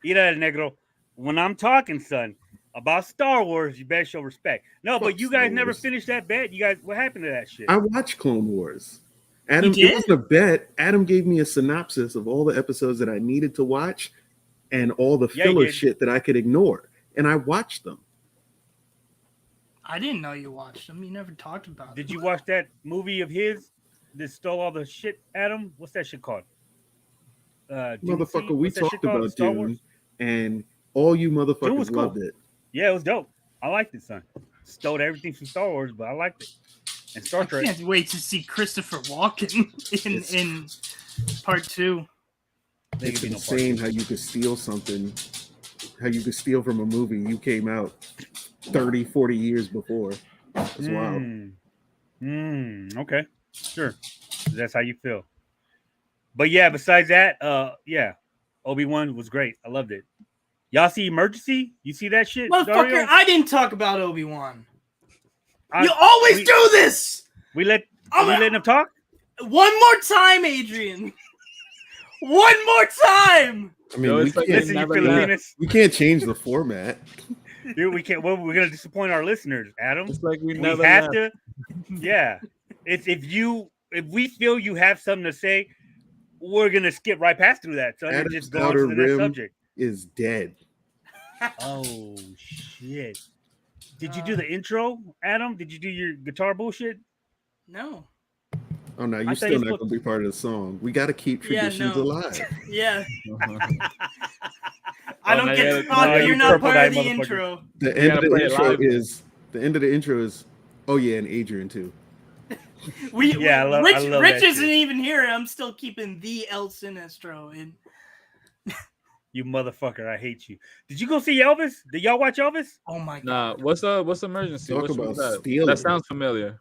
[SPEAKER 4] Mira el negro. When I'm talking, son, about Star Wars, you better show respect. No, but you guys never finished that bet. You guys, what happened to that shit?
[SPEAKER 2] I watched Clone Wars. Adam, it wasn't a bet. Adam gave me a synopsis of all the episodes that I needed to watch and all the filler shit that I could ignore. And I watched them.
[SPEAKER 3] I didn't know you watched them. You never talked about them.
[SPEAKER 4] Did you watch that movie of his that stole all the shit, Adam? What's that shit called?
[SPEAKER 2] Motherfucker, we
[SPEAKER 4] What's that shit
[SPEAKER 2] talked
[SPEAKER 4] called?
[SPEAKER 2] about
[SPEAKER 4] Star Wars?
[SPEAKER 2] Dune, and all you
[SPEAKER 4] Dune was
[SPEAKER 2] motherfuckers
[SPEAKER 4] cool.
[SPEAKER 2] loved it.
[SPEAKER 4] Yeah, it was dope. I liked it, son. Stole everything from Star Wars, but I liked it. And Star
[SPEAKER 3] I
[SPEAKER 4] Trek.
[SPEAKER 3] can't wait to see Christopher Walken in part 2.
[SPEAKER 2] It's insane how you could steal something, how you could steal from a movie you came out 30, 40 years before. It's wild.
[SPEAKER 4] Okay. Sure. That's how you feel. But yeah, besides that, yeah, Obi-Wan was great. I loved it. Y'all see Emergency? You see that shit,
[SPEAKER 3] Motherfucker,
[SPEAKER 4] Dario?
[SPEAKER 3] I didn't talk about Obi-Wan. You always do this!
[SPEAKER 4] We letting him talk?
[SPEAKER 3] One more time, Adrian. One more time!
[SPEAKER 2] I mean,
[SPEAKER 1] Yo,
[SPEAKER 2] we
[SPEAKER 1] it's like
[SPEAKER 2] can't,
[SPEAKER 4] Listen, you
[SPEAKER 1] never
[SPEAKER 4] Filipinos.
[SPEAKER 2] we can't change the format.
[SPEAKER 4] Dude, we can't. Well, we're gonna disappoint our listeners, Adam.
[SPEAKER 1] It's like we
[SPEAKER 4] We
[SPEAKER 1] never
[SPEAKER 4] have
[SPEAKER 1] left.
[SPEAKER 4] to. Yeah, it's if we feel you have something to say, we're gonna skip right past through that, so and
[SPEAKER 2] Adam's
[SPEAKER 4] just go on to
[SPEAKER 2] Outer
[SPEAKER 4] the next
[SPEAKER 2] Rim
[SPEAKER 4] subject.
[SPEAKER 2] is dead.
[SPEAKER 4] Oh shit! Did you do the intro, Adam? Did you do your guitar bullshit?
[SPEAKER 3] No.
[SPEAKER 2] Oh no,
[SPEAKER 4] I
[SPEAKER 2] you're
[SPEAKER 4] thought
[SPEAKER 2] still
[SPEAKER 4] you
[SPEAKER 2] not
[SPEAKER 4] spoke-
[SPEAKER 2] gonna be part of the song. We got to keep traditions
[SPEAKER 3] no.
[SPEAKER 2] alive.
[SPEAKER 3] Yeah.
[SPEAKER 1] Uh-huh.
[SPEAKER 3] I don't
[SPEAKER 1] now
[SPEAKER 3] get
[SPEAKER 1] you
[SPEAKER 3] to
[SPEAKER 1] gotta-
[SPEAKER 3] talk.
[SPEAKER 1] now
[SPEAKER 3] You're
[SPEAKER 1] you
[SPEAKER 3] not
[SPEAKER 4] purple
[SPEAKER 3] part of
[SPEAKER 4] guy
[SPEAKER 3] the
[SPEAKER 4] motherfucker.
[SPEAKER 3] intro.
[SPEAKER 2] The end of
[SPEAKER 1] gotta
[SPEAKER 2] the
[SPEAKER 1] play it
[SPEAKER 2] intro
[SPEAKER 1] live, man.
[SPEAKER 2] is the end of the intro is. Oh yeah, and Adrian too.
[SPEAKER 4] Yeah, I love
[SPEAKER 3] Rich
[SPEAKER 4] that
[SPEAKER 3] isn't
[SPEAKER 4] shit.
[SPEAKER 3] even here. I'm still keeping the El Sinestro in.
[SPEAKER 4] You motherfucker! I hate you. Did you go see Elvis? Did y'all watch Elvis?
[SPEAKER 3] Oh my
[SPEAKER 1] Nah,
[SPEAKER 3] god.
[SPEAKER 1] what's emergency?
[SPEAKER 2] Talk
[SPEAKER 1] What's
[SPEAKER 2] about
[SPEAKER 1] that?
[SPEAKER 2] stealing.
[SPEAKER 1] That sounds familiar.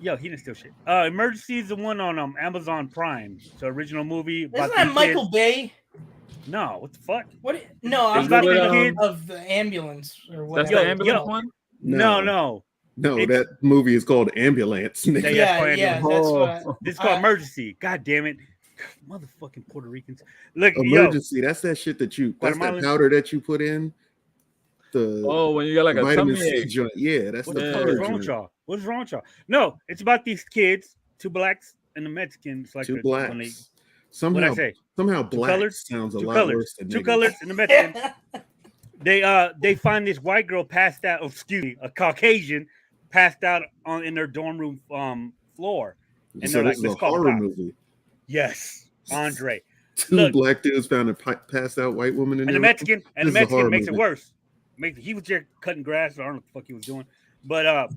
[SPEAKER 4] Yo, he didn't steal shit. Emergency is the one on Amazon Prime. So original movie. about
[SPEAKER 3] Isn't that
[SPEAKER 4] these
[SPEAKER 3] Michael
[SPEAKER 4] kids.
[SPEAKER 3] Bay?
[SPEAKER 4] No, what the fuck?
[SPEAKER 3] What? No,
[SPEAKER 4] It's
[SPEAKER 3] I'm
[SPEAKER 4] about
[SPEAKER 3] thinking
[SPEAKER 4] the
[SPEAKER 3] of,
[SPEAKER 4] kids.
[SPEAKER 3] of the ambulance or
[SPEAKER 1] That's
[SPEAKER 3] whatever.
[SPEAKER 1] the ambulance one.
[SPEAKER 4] No.
[SPEAKER 2] No,
[SPEAKER 4] It's-
[SPEAKER 2] that movie is called Ambulance. nigga.
[SPEAKER 4] They-
[SPEAKER 3] Yeah,
[SPEAKER 4] That's
[SPEAKER 3] yeah,
[SPEAKER 4] ambulance.
[SPEAKER 3] that's what.
[SPEAKER 4] This is called Emergency. God damn it. Motherfucking Puerto Ricans. Look,
[SPEAKER 2] Emergency. That's that shit that you. That's that
[SPEAKER 4] Guatemalans.
[SPEAKER 2] powder that you put in. The
[SPEAKER 1] Oh, when you got like a
[SPEAKER 2] vitamin
[SPEAKER 1] tummy
[SPEAKER 2] C
[SPEAKER 1] ache.
[SPEAKER 2] joint. Yeah, that's
[SPEAKER 4] what
[SPEAKER 2] the
[SPEAKER 4] the fuck
[SPEAKER 2] powder
[SPEAKER 4] is wrong with
[SPEAKER 2] joint.
[SPEAKER 4] y'all? What is wrong with y'all? No, it's about these kids, two blacks and a Mexican. It's like
[SPEAKER 2] Two
[SPEAKER 4] when they-
[SPEAKER 2] blacks.
[SPEAKER 4] What'd I
[SPEAKER 2] Somehow,
[SPEAKER 4] say?
[SPEAKER 2] somehow
[SPEAKER 4] Two
[SPEAKER 2] black
[SPEAKER 4] colors?
[SPEAKER 2] sounds a
[SPEAKER 4] Two
[SPEAKER 2] lot
[SPEAKER 4] colors.
[SPEAKER 2] worse than
[SPEAKER 4] Two
[SPEAKER 2] niggas.
[SPEAKER 4] colors and a Mexican. They find this white girl passed out. Oh, excuse me, a Caucasian passed out in their dorm room floor. And
[SPEAKER 2] So
[SPEAKER 4] they're like,
[SPEAKER 2] this is
[SPEAKER 4] let's
[SPEAKER 2] a
[SPEAKER 4] call the
[SPEAKER 2] horror
[SPEAKER 4] cops.
[SPEAKER 2] movie.
[SPEAKER 4] Yes, Andre.
[SPEAKER 2] Two
[SPEAKER 4] Look.
[SPEAKER 2] black dudes found a passed out white woman in
[SPEAKER 4] And
[SPEAKER 2] their
[SPEAKER 4] the
[SPEAKER 2] room.
[SPEAKER 4] Mexican
[SPEAKER 2] This is a horror
[SPEAKER 4] makes it
[SPEAKER 2] movie.
[SPEAKER 4] worse. He was there cutting grass. I don't know what the fuck he was doing, but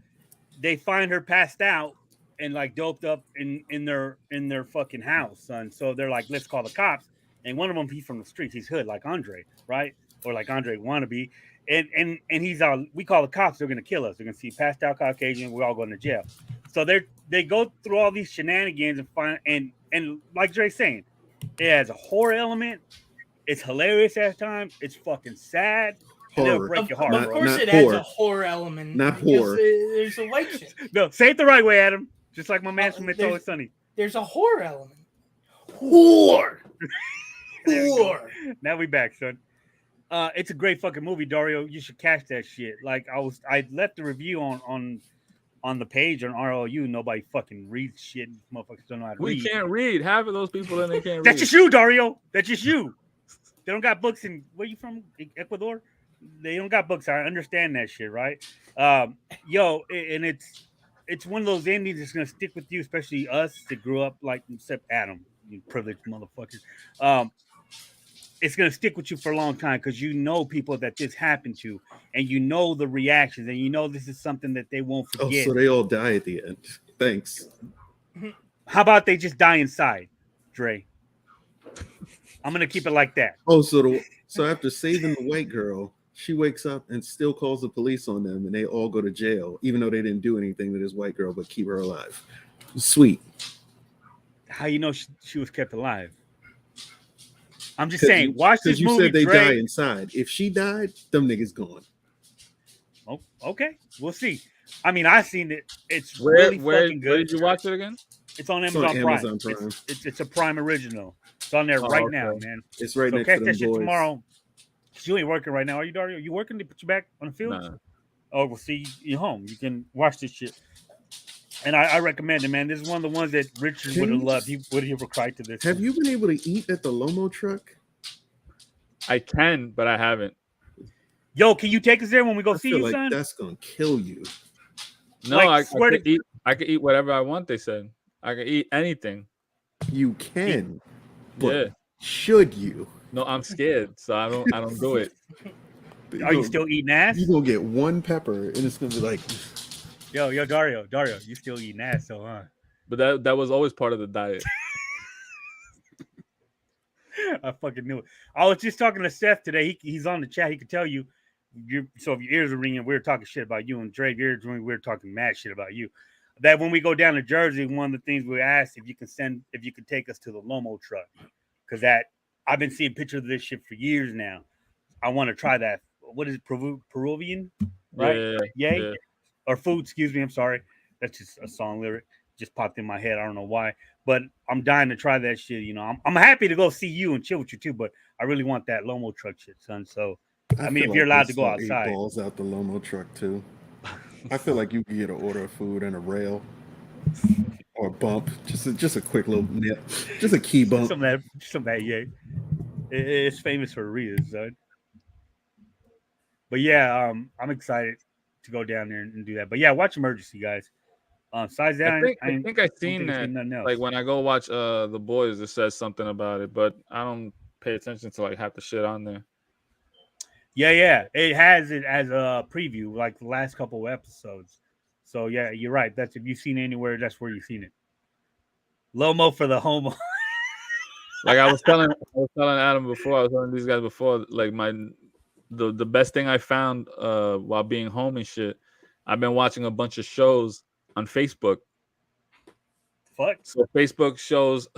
[SPEAKER 4] they find her passed out and like doped up in their fucking house, son. So they're like, let's call the cops. And one of them, he's from the streets. He's hood, like Andre, right? Or like Andre wannabe. And he's we call the cops. They're gonna kill us. They're gonna see passed out Caucasian. We're all going to jail. So they go through all these shenanigans and find and like Dre's saying, it has a horror element. It's hilarious at times. It's fucking sad. And it'll
[SPEAKER 2] Horror.
[SPEAKER 4] break your heart,
[SPEAKER 3] Of
[SPEAKER 4] bro.
[SPEAKER 3] course,
[SPEAKER 2] Not
[SPEAKER 3] it adds
[SPEAKER 2] horror.
[SPEAKER 3] a horror element.
[SPEAKER 2] Not
[SPEAKER 3] because
[SPEAKER 2] horror.
[SPEAKER 3] There's a white chick.
[SPEAKER 4] No, say it the right way, Adam. Just like my man from It's
[SPEAKER 3] there's-
[SPEAKER 4] Always Sunny.
[SPEAKER 3] There's a horror element. Horror.
[SPEAKER 4] There we go.
[SPEAKER 3] Horror.
[SPEAKER 4] Now we back, son. It's a great fucking movie, Dario. You should catch that shit. Like I left the review on the page on RLU. Nobody fucking reads shit. Motherfuckers don't know how to
[SPEAKER 1] We
[SPEAKER 4] read.
[SPEAKER 1] can't read. Half of those people in there can't
[SPEAKER 4] That's
[SPEAKER 1] read.
[SPEAKER 4] just you, Dario. That's just you. They don't got books in. Where you from? Ecuador? They don't got books. I understand that shit, right? And it's one of those endings that's gonna stick with you, especially us that grew up like, except Adam, you privileged motherfuckers. It's gonna stick with you for a long time because you know people that this happened to, and you know the reactions, and you know this is something that they won't
[SPEAKER 2] Oh,
[SPEAKER 4] forget.
[SPEAKER 2] so they all die at the end. Thanks.
[SPEAKER 4] How about they just die inside, Dre? I'm gonna keep it like that.
[SPEAKER 2] Oh, so after saving the white girl, she wakes up and still calls the police on them, and they all go to jail, even though they didn't do anything to this white girl but keep her alive. Sweet.
[SPEAKER 4] How you know she was kept alive? I'm just saying, watch this
[SPEAKER 2] Because you
[SPEAKER 4] movie,
[SPEAKER 2] said they
[SPEAKER 4] Dre.
[SPEAKER 2] die inside. If she died, them niggas gone.
[SPEAKER 4] Oh, okay, we'll see. I mean, I've seen it. It's
[SPEAKER 1] Where
[SPEAKER 4] really
[SPEAKER 1] where
[SPEAKER 4] fucking
[SPEAKER 1] where
[SPEAKER 4] good.
[SPEAKER 1] did you watch it again?
[SPEAKER 4] It's on
[SPEAKER 2] It's
[SPEAKER 4] Amazon,
[SPEAKER 2] on
[SPEAKER 4] Prime.
[SPEAKER 2] Amazon Prime.
[SPEAKER 4] It's a Prime original. It's on there
[SPEAKER 1] Oh,
[SPEAKER 4] right
[SPEAKER 1] okay.
[SPEAKER 4] now, man.
[SPEAKER 2] It's right
[SPEAKER 4] So
[SPEAKER 2] next
[SPEAKER 4] catch
[SPEAKER 2] to
[SPEAKER 4] that
[SPEAKER 2] them
[SPEAKER 4] shit
[SPEAKER 2] boys.
[SPEAKER 4] tomorrow. You ain't working right now, are you, Dario? You working? They put you back on the field?
[SPEAKER 1] Nah.
[SPEAKER 4] Oh, well, see, you're home. You can watch this shit. And I recommend it, man. This is one of the ones that Richard
[SPEAKER 2] Can
[SPEAKER 4] would have
[SPEAKER 2] you-
[SPEAKER 4] loved. He would have cried to this.
[SPEAKER 2] Have
[SPEAKER 4] one.
[SPEAKER 2] you been able to eat at the Lomo truck?
[SPEAKER 1] I can, but I haven't.
[SPEAKER 4] Yo, can you take us there when we go
[SPEAKER 2] I
[SPEAKER 4] see
[SPEAKER 2] feel
[SPEAKER 4] you,
[SPEAKER 2] like
[SPEAKER 4] son?
[SPEAKER 2] that's gonna kill you.
[SPEAKER 1] No,
[SPEAKER 4] Like,
[SPEAKER 1] I
[SPEAKER 4] swear
[SPEAKER 1] could
[SPEAKER 4] to-
[SPEAKER 1] eat. I could eat whatever I want. They said I could eat anything.
[SPEAKER 2] You can, but
[SPEAKER 1] Yeah.
[SPEAKER 2] Should you?
[SPEAKER 1] No, I'm scared, so I don't do it.
[SPEAKER 4] Are you still eating ass?
[SPEAKER 2] You gonna get one pepper, and it's gonna be like,
[SPEAKER 4] Yo, Dario, you still eating ass, though, huh?
[SPEAKER 1] But that was always part of the diet.
[SPEAKER 4] I fucking knew it. I was just talking to Seth today. He's on the chat. He could tell you. So if your ears are ringing, we were talking shit about you, and Dre, if your ears ringing, we were talking mad shit about you. That when we go down to Jersey, one of the things we asked if you can take us to the Lomo truck, because that I've been seeing pictures of this shit for years now. I want to try that. What is it, Peruvian? Right?
[SPEAKER 1] Yeah.
[SPEAKER 4] Or food, excuse me. I'm sorry. That's just a song lyric. Just popped in my head. I don't know why. But I'm dying to try that shit. You know, I'm happy to go see you and chill with you too, but I really want that Lomo truck shit, son. So I mean, if you're allowed to go outside.
[SPEAKER 2] Balls out the Lomo truck too. I feel like you could get an order of food and a rail or a bump, just a quick little nip, just a key bump.
[SPEAKER 4] Some of that, yeah. It's famous for a reason, son. But yeah, I'm excited to go down there and do that. But yeah, watch Emergency, guys. Besides that,
[SPEAKER 1] I think I've seen that. Like when I go watch The Boys, it says something about it, but I don't pay attention to like half the shit on there.
[SPEAKER 4] Yeah, it has it as a preview, like the last couple of episodes. So yeah, you're right. That's if you've seen it anywhere, that's where you've seen it. Lomo for the homo.
[SPEAKER 1] Like I was telling Adam before, I was telling these guys before, like the best thing I found while being home and shit, I've been watching a bunch of shows on Facebook.
[SPEAKER 4] Fuck.
[SPEAKER 1] So Facebook shows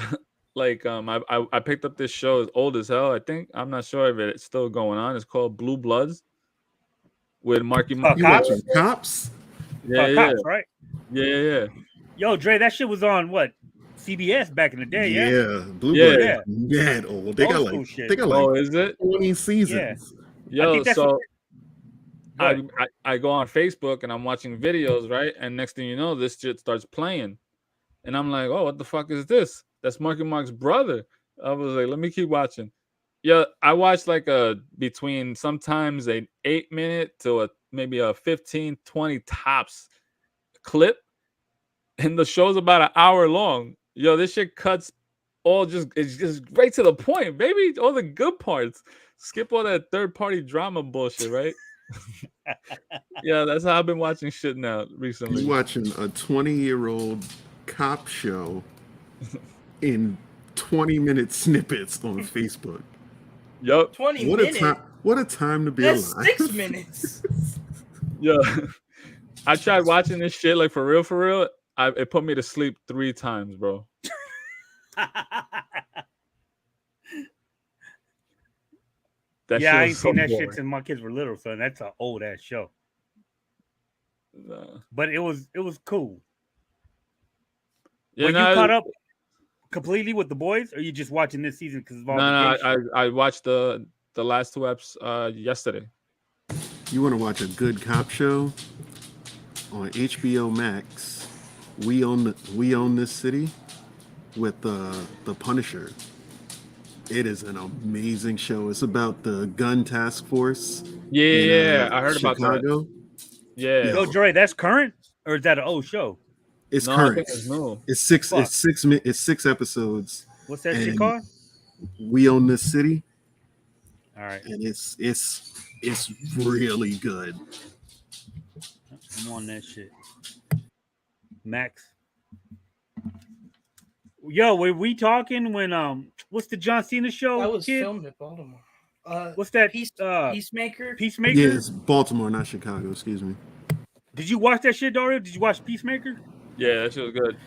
[SPEAKER 1] like I picked up this show, it's old as hell. I think I'm not sure if it's still going on. It's called Blue Bloods with Marky Mark.
[SPEAKER 2] You watching Cops?
[SPEAKER 1] Yeah,
[SPEAKER 4] Cops, right?
[SPEAKER 1] Yeah.
[SPEAKER 4] Yo, Dre, that shit was on what? CBS back in the day, yeah.
[SPEAKER 2] Yeah, Blue Bloods. Mad old. They got like
[SPEAKER 1] is it
[SPEAKER 2] 20 seasons.
[SPEAKER 1] Yeah. Yo, so I go on Facebook and I'm watching videos, right? And next thing you know, this shit starts playing. And I'm like, oh, what the fuck is this? That's Marky Mark's brother. I was like, let me keep watching. Yeah, I watched like between sometimes an 8-minute to maybe a 15, 20 tops clip. And the show's about an hour long. Yo, this shit cuts it's just right to the point, baby. All the good parts. Skip all that third-party drama bullshit, right? Yeah, that's how I've been watching shit now recently.
[SPEAKER 2] You watching a 20-year-old cop show in 20-minute snippets on Facebook.
[SPEAKER 1] Yup.
[SPEAKER 3] 20 minutes.
[SPEAKER 2] What a time to be
[SPEAKER 3] That's
[SPEAKER 2] alive.
[SPEAKER 3] 6 minutes.
[SPEAKER 1] Yeah. I tried watching this shit like for real. It put me to sleep 3 times, bro.
[SPEAKER 4] I ain't seen that shit since my kids were little, son. That's an old ass show. But it was cool. Yeah, you caught up completely with The Boys, or are you just watching this season because of all
[SPEAKER 1] I watched the last 2 episodes yesterday.
[SPEAKER 2] You want to watch a good cop show on HBO Max? We own this city with the Punisher. It is an amazing show. It's about the gun task force.
[SPEAKER 1] Yeah, I heard
[SPEAKER 2] Chicago.
[SPEAKER 1] about that. Yeah.
[SPEAKER 4] Yo, Dre, that's current, or is that an old show?
[SPEAKER 2] It's current.
[SPEAKER 1] I think it's new.
[SPEAKER 2] It's 6 episodes.
[SPEAKER 4] What's that shit called?
[SPEAKER 2] We Own This City.
[SPEAKER 4] All right.
[SPEAKER 2] And it's really good.
[SPEAKER 4] I'm on that shit. Max. Yo, were we talking when what's the John Cena show?
[SPEAKER 3] That was filmed at Baltimore.
[SPEAKER 4] What's that?
[SPEAKER 3] Peacemaker?
[SPEAKER 4] Peacemaker?
[SPEAKER 2] Yeah, it's Baltimore, not Chicago. Excuse me.
[SPEAKER 4] Did you watch that shit, Dario? Did you watch Peacemaker?
[SPEAKER 1] Yeah, that shit was good.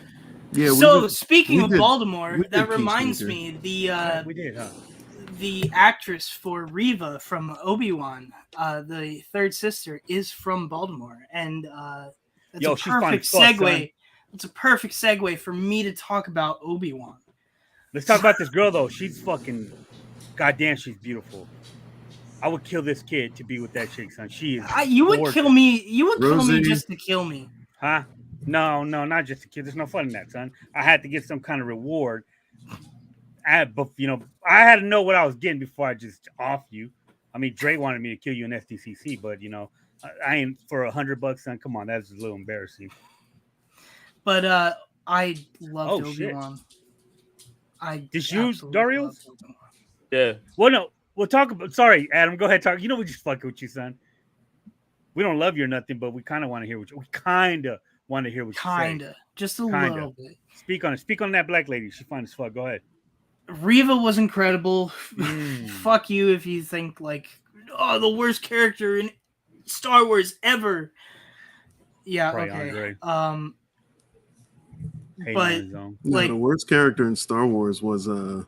[SPEAKER 2] Yeah.
[SPEAKER 3] So speaking of Baltimore, that reminds me
[SPEAKER 4] we did, huh?
[SPEAKER 3] The actress for Reva from Obi-Wan, the third sister, is from Baltimore, and that's a perfect segue. It's a perfect segue for me to talk about Obi-Wan.
[SPEAKER 4] Let's talk about this girl though. She's fucking goddamn. She's beautiful. I would kill this kid to be with that chick, son. She is.
[SPEAKER 3] You would kill me. You would kill me just to kill me.
[SPEAKER 4] Huh? No, not just a kid. There's no fun in that, son. I had to get some kind of reward. I had to know what I was getting before I just off you. I mean, Dre wanted me to kill you in SDCC, but I ain't for $100, son. Come on, that's a little embarrassing.
[SPEAKER 3] But I loved Obi-Wan.
[SPEAKER 4] Did you, Dario?
[SPEAKER 1] Yeah.
[SPEAKER 4] Well, no, we'll talk about. Sorry, Adam. Go ahead, talk. You know, we just fucking with you, son. We don't love you or nothing, but we kind of want to hear what we kind of want to hear what you say.
[SPEAKER 3] Kinda, just a
[SPEAKER 4] Kinda.
[SPEAKER 3] little bit.
[SPEAKER 4] Speak on it. Speak on that black lady. She fine as fuck. Go ahead.
[SPEAKER 3] Riva was incredible.
[SPEAKER 4] Mm.
[SPEAKER 3] Fuck you if you think like, oh, the worst character in Star Wars ever. Yeah,
[SPEAKER 4] Probably
[SPEAKER 3] okay.
[SPEAKER 4] Andre. Hating
[SPEAKER 3] But
[SPEAKER 4] on his own.
[SPEAKER 2] No,
[SPEAKER 3] like
[SPEAKER 2] the worst character in Star Wars was I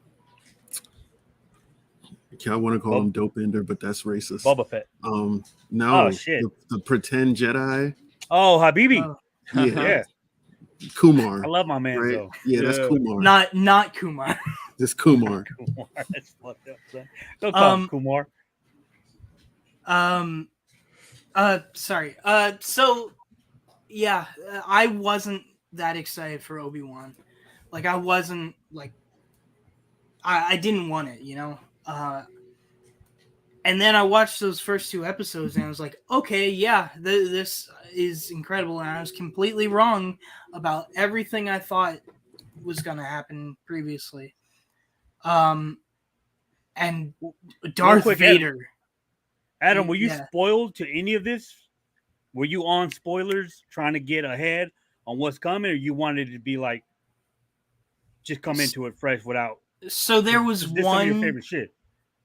[SPEAKER 2] want to call him Dopender, but that's racist.
[SPEAKER 4] Boba Fett.
[SPEAKER 2] No,
[SPEAKER 4] Oh, shit.
[SPEAKER 2] the pretend Jedi.
[SPEAKER 4] Oh, Habibi.
[SPEAKER 2] Yeah,
[SPEAKER 4] Yeah.
[SPEAKER 2] Kumar.
[SPEAKER 4] I love my man,
[SPEAKER 2] right?
[SPEAKER 4] though.
[SPEAKER 2] Yeah, that's
[SPEAKER 1] Yeah.
[SPEAKER 2] Kumar.
[SPEAKER 3] not Kumar.
[SPEAKER 2] That's Kumar.
[SPEAKER 4] Kumar. That's fucked up, son. Don't call him Kumar.
[SPEAKER 3] Sorry. So yeah, I wasn't that excited for Obi-Wan. Like I wasn't like I didn't want it, you know. And then I watched those first 2 episodes and I was like, okay, yeah, this is incredible. And I was completely wrong about everything I thought was going to happen previously. And Darth Vader.
[SPEAKER 4] Adam, were you spoiled to any of this? Were you on spoilers trying to get ahead on what's coming, or you wanted it to be like just come into it fresh without?
[SPEAKER 3] So there was
[SPEAKER 4] this some of your favorite shit.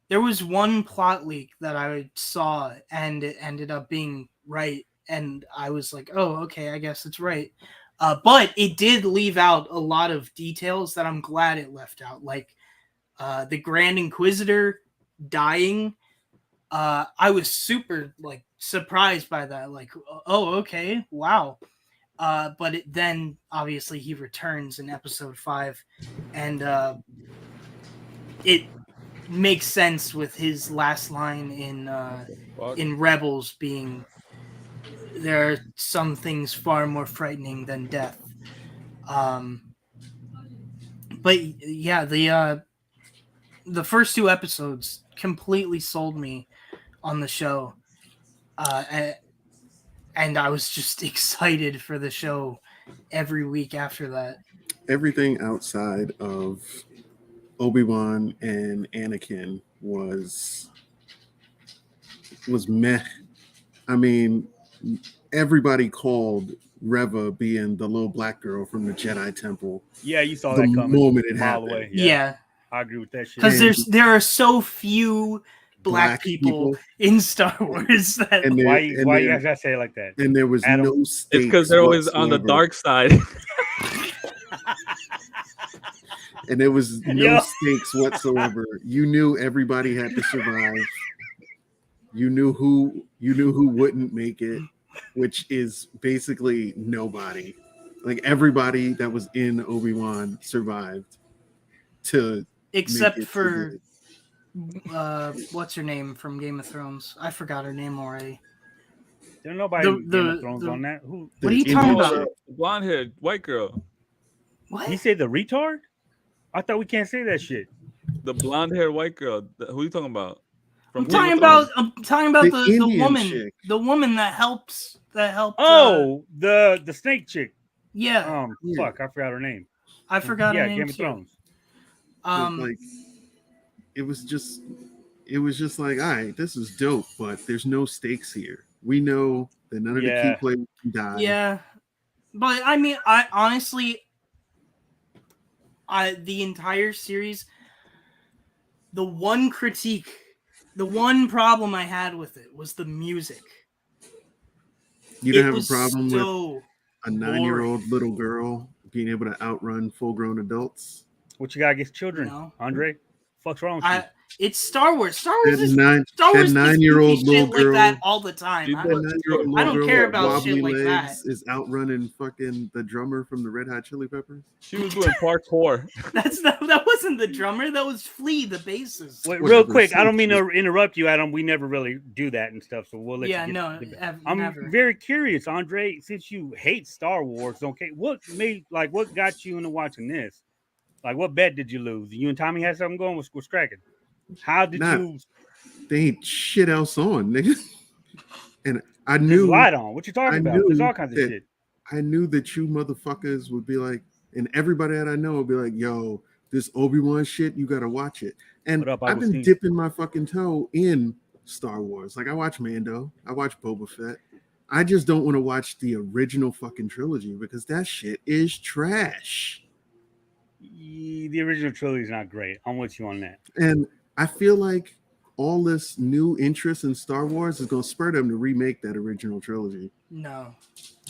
[SPEAKER 3] There was one plot leak that I saw, and it ended up being right, and I was like, "Oh, okay, I guess it's right." But it did leave out a lot of details that I'm glad it left out, like the Grand Inquisitor dying. I was super like surprised by that. Like, oh, okay, wow. But then obviously he returns in episode 5, and it makes sense with his last line in Rebels being, "There are some things far more frightening than death." But yeah, the first 2 episodes completely sold me on the show, and I was just excited for the show every week after that.
[SPEAKER 2] Everything outside of Obi-Wan and Anakin was meh. I mean, everybody called Reva being the little black girl from the Jedi Temple.
[SPEAKER 4] Yeah, you saw
[SPEAKER 2] the
[SPEAKER 4] that coming
[SPEAKER 2] moment it
[SPEAKER 4] a mile
[SPEAKER 2] happened.
[SPEAKER 4] away.
[SPEAKER 3] Yeah.
[SPEAKER 4] I agree with that shit.
[SPEAKER 3] Because there are so few black people in Star Wars that
[SPEAKER 4] why you guys gotta say it like that?
[SPEAKER 2] And there was
[SPEAKER 4] Adam?
[SPEAKER 2] no stakes.
[SPEAKER 1] It's because they're always on the dark side.
[SPEAKER 2] And there was no stakes whatsoever. You knew everybody had to survive. You knew who wouldn't make it, which is basically nobody. Like everybody that was in Obi-Wan survived
[SPEAKER 3] except for what's her name from Game of Thrones? I forgot her name already.
[SPEAKER 4] There's nobody in Game of Thrones on that.
[SPEAKER 3] What are you talking about?
[SPEAKER 1] Blonde haired white girl.
[SPEAKER 3] What?
[SPEAKER 4] He said the retard? I thought we can't say that shit.
[SPEAKER 1] The blonde haired white girl. Who are you talking about?
[SPEAKER 3] I'm talking about the woman,
[SPEAKER 2] chick.
[SPEAKER 3] the woman that helped.
[SPEAKER 4] Oh, the snake chick.
[SPEAKER 3] Yeah.
[SPEAKER 4] Fuck, I forgot her name.
[SPEAKER 3] I forgot her name
[SPEAKER 4] Game of Thrones.
[SPEAKER 2] Like it was just like, all right, this is dope, but there's no stakes here. We know that none of the key players can die.
[SPEAKER 3] Yeah, but I mean, I honestly, the entire series, the one problem I had with it was the music.
[SPEAKER 2] You don't have a problem with a 9-year-old little girl being able to outrun full-grown adults?
[SPEAKER 4] What you got against children, Andre? Fuck's wrong with you?
[SPEAKER 3] It's Star Wars. Star Wars is
[SPEAKER 2] Star Wars 9-year-old little girl
[SPEAKER 3] like that all the time. I don't care about shit like that.
[SPEAKER 2] Is outrunning fucking the drummer from the Red Hot Chili Peppers.
[SPEAKER 1] She was doing parkour.
[SPEAKER 3] That wasn't the drummer. That was Flea, the bassist.
[SPEAKER 4] Wait, real quick, I don't mean to interrupt you, Adam. We never really do that and stuff, so we'll let you. I'm very curious, Andre. Since you hate Star Wars, okay, what got you into watching this? Like, what bet did you lose? You and Tommy had something going? What's cracking? How did you?
[SPEAKER 2] They ain't shit else on, nigga. And I knew
[SPEAKER 4] light on. What you talking about? There's all kinds of shit.
[SPEAKER 2] I knew that you motherfuckers would be like, and everybody that I know would be like, "Yo, this Obi-Wan shit, you gotta watch it. And
[SPEAKER 4] What up,
[SPEAKER 2] I've been
[SPEAKER 4] Agustin?
[SPEAKER 2] dipping my fucking toe in Star Wars. Like I watch Mando, I watch Boba Fett. I just don't want to watch the original fucking trilogy because that shit is trash.
[SPEAKER 4] The original trilogy is not great. I'm with you on that.
[SPEAKER 2] And I feel like all this new interest in Star Wars is going to spur them to remake that original trilogy.
[SPEAKER 3] No,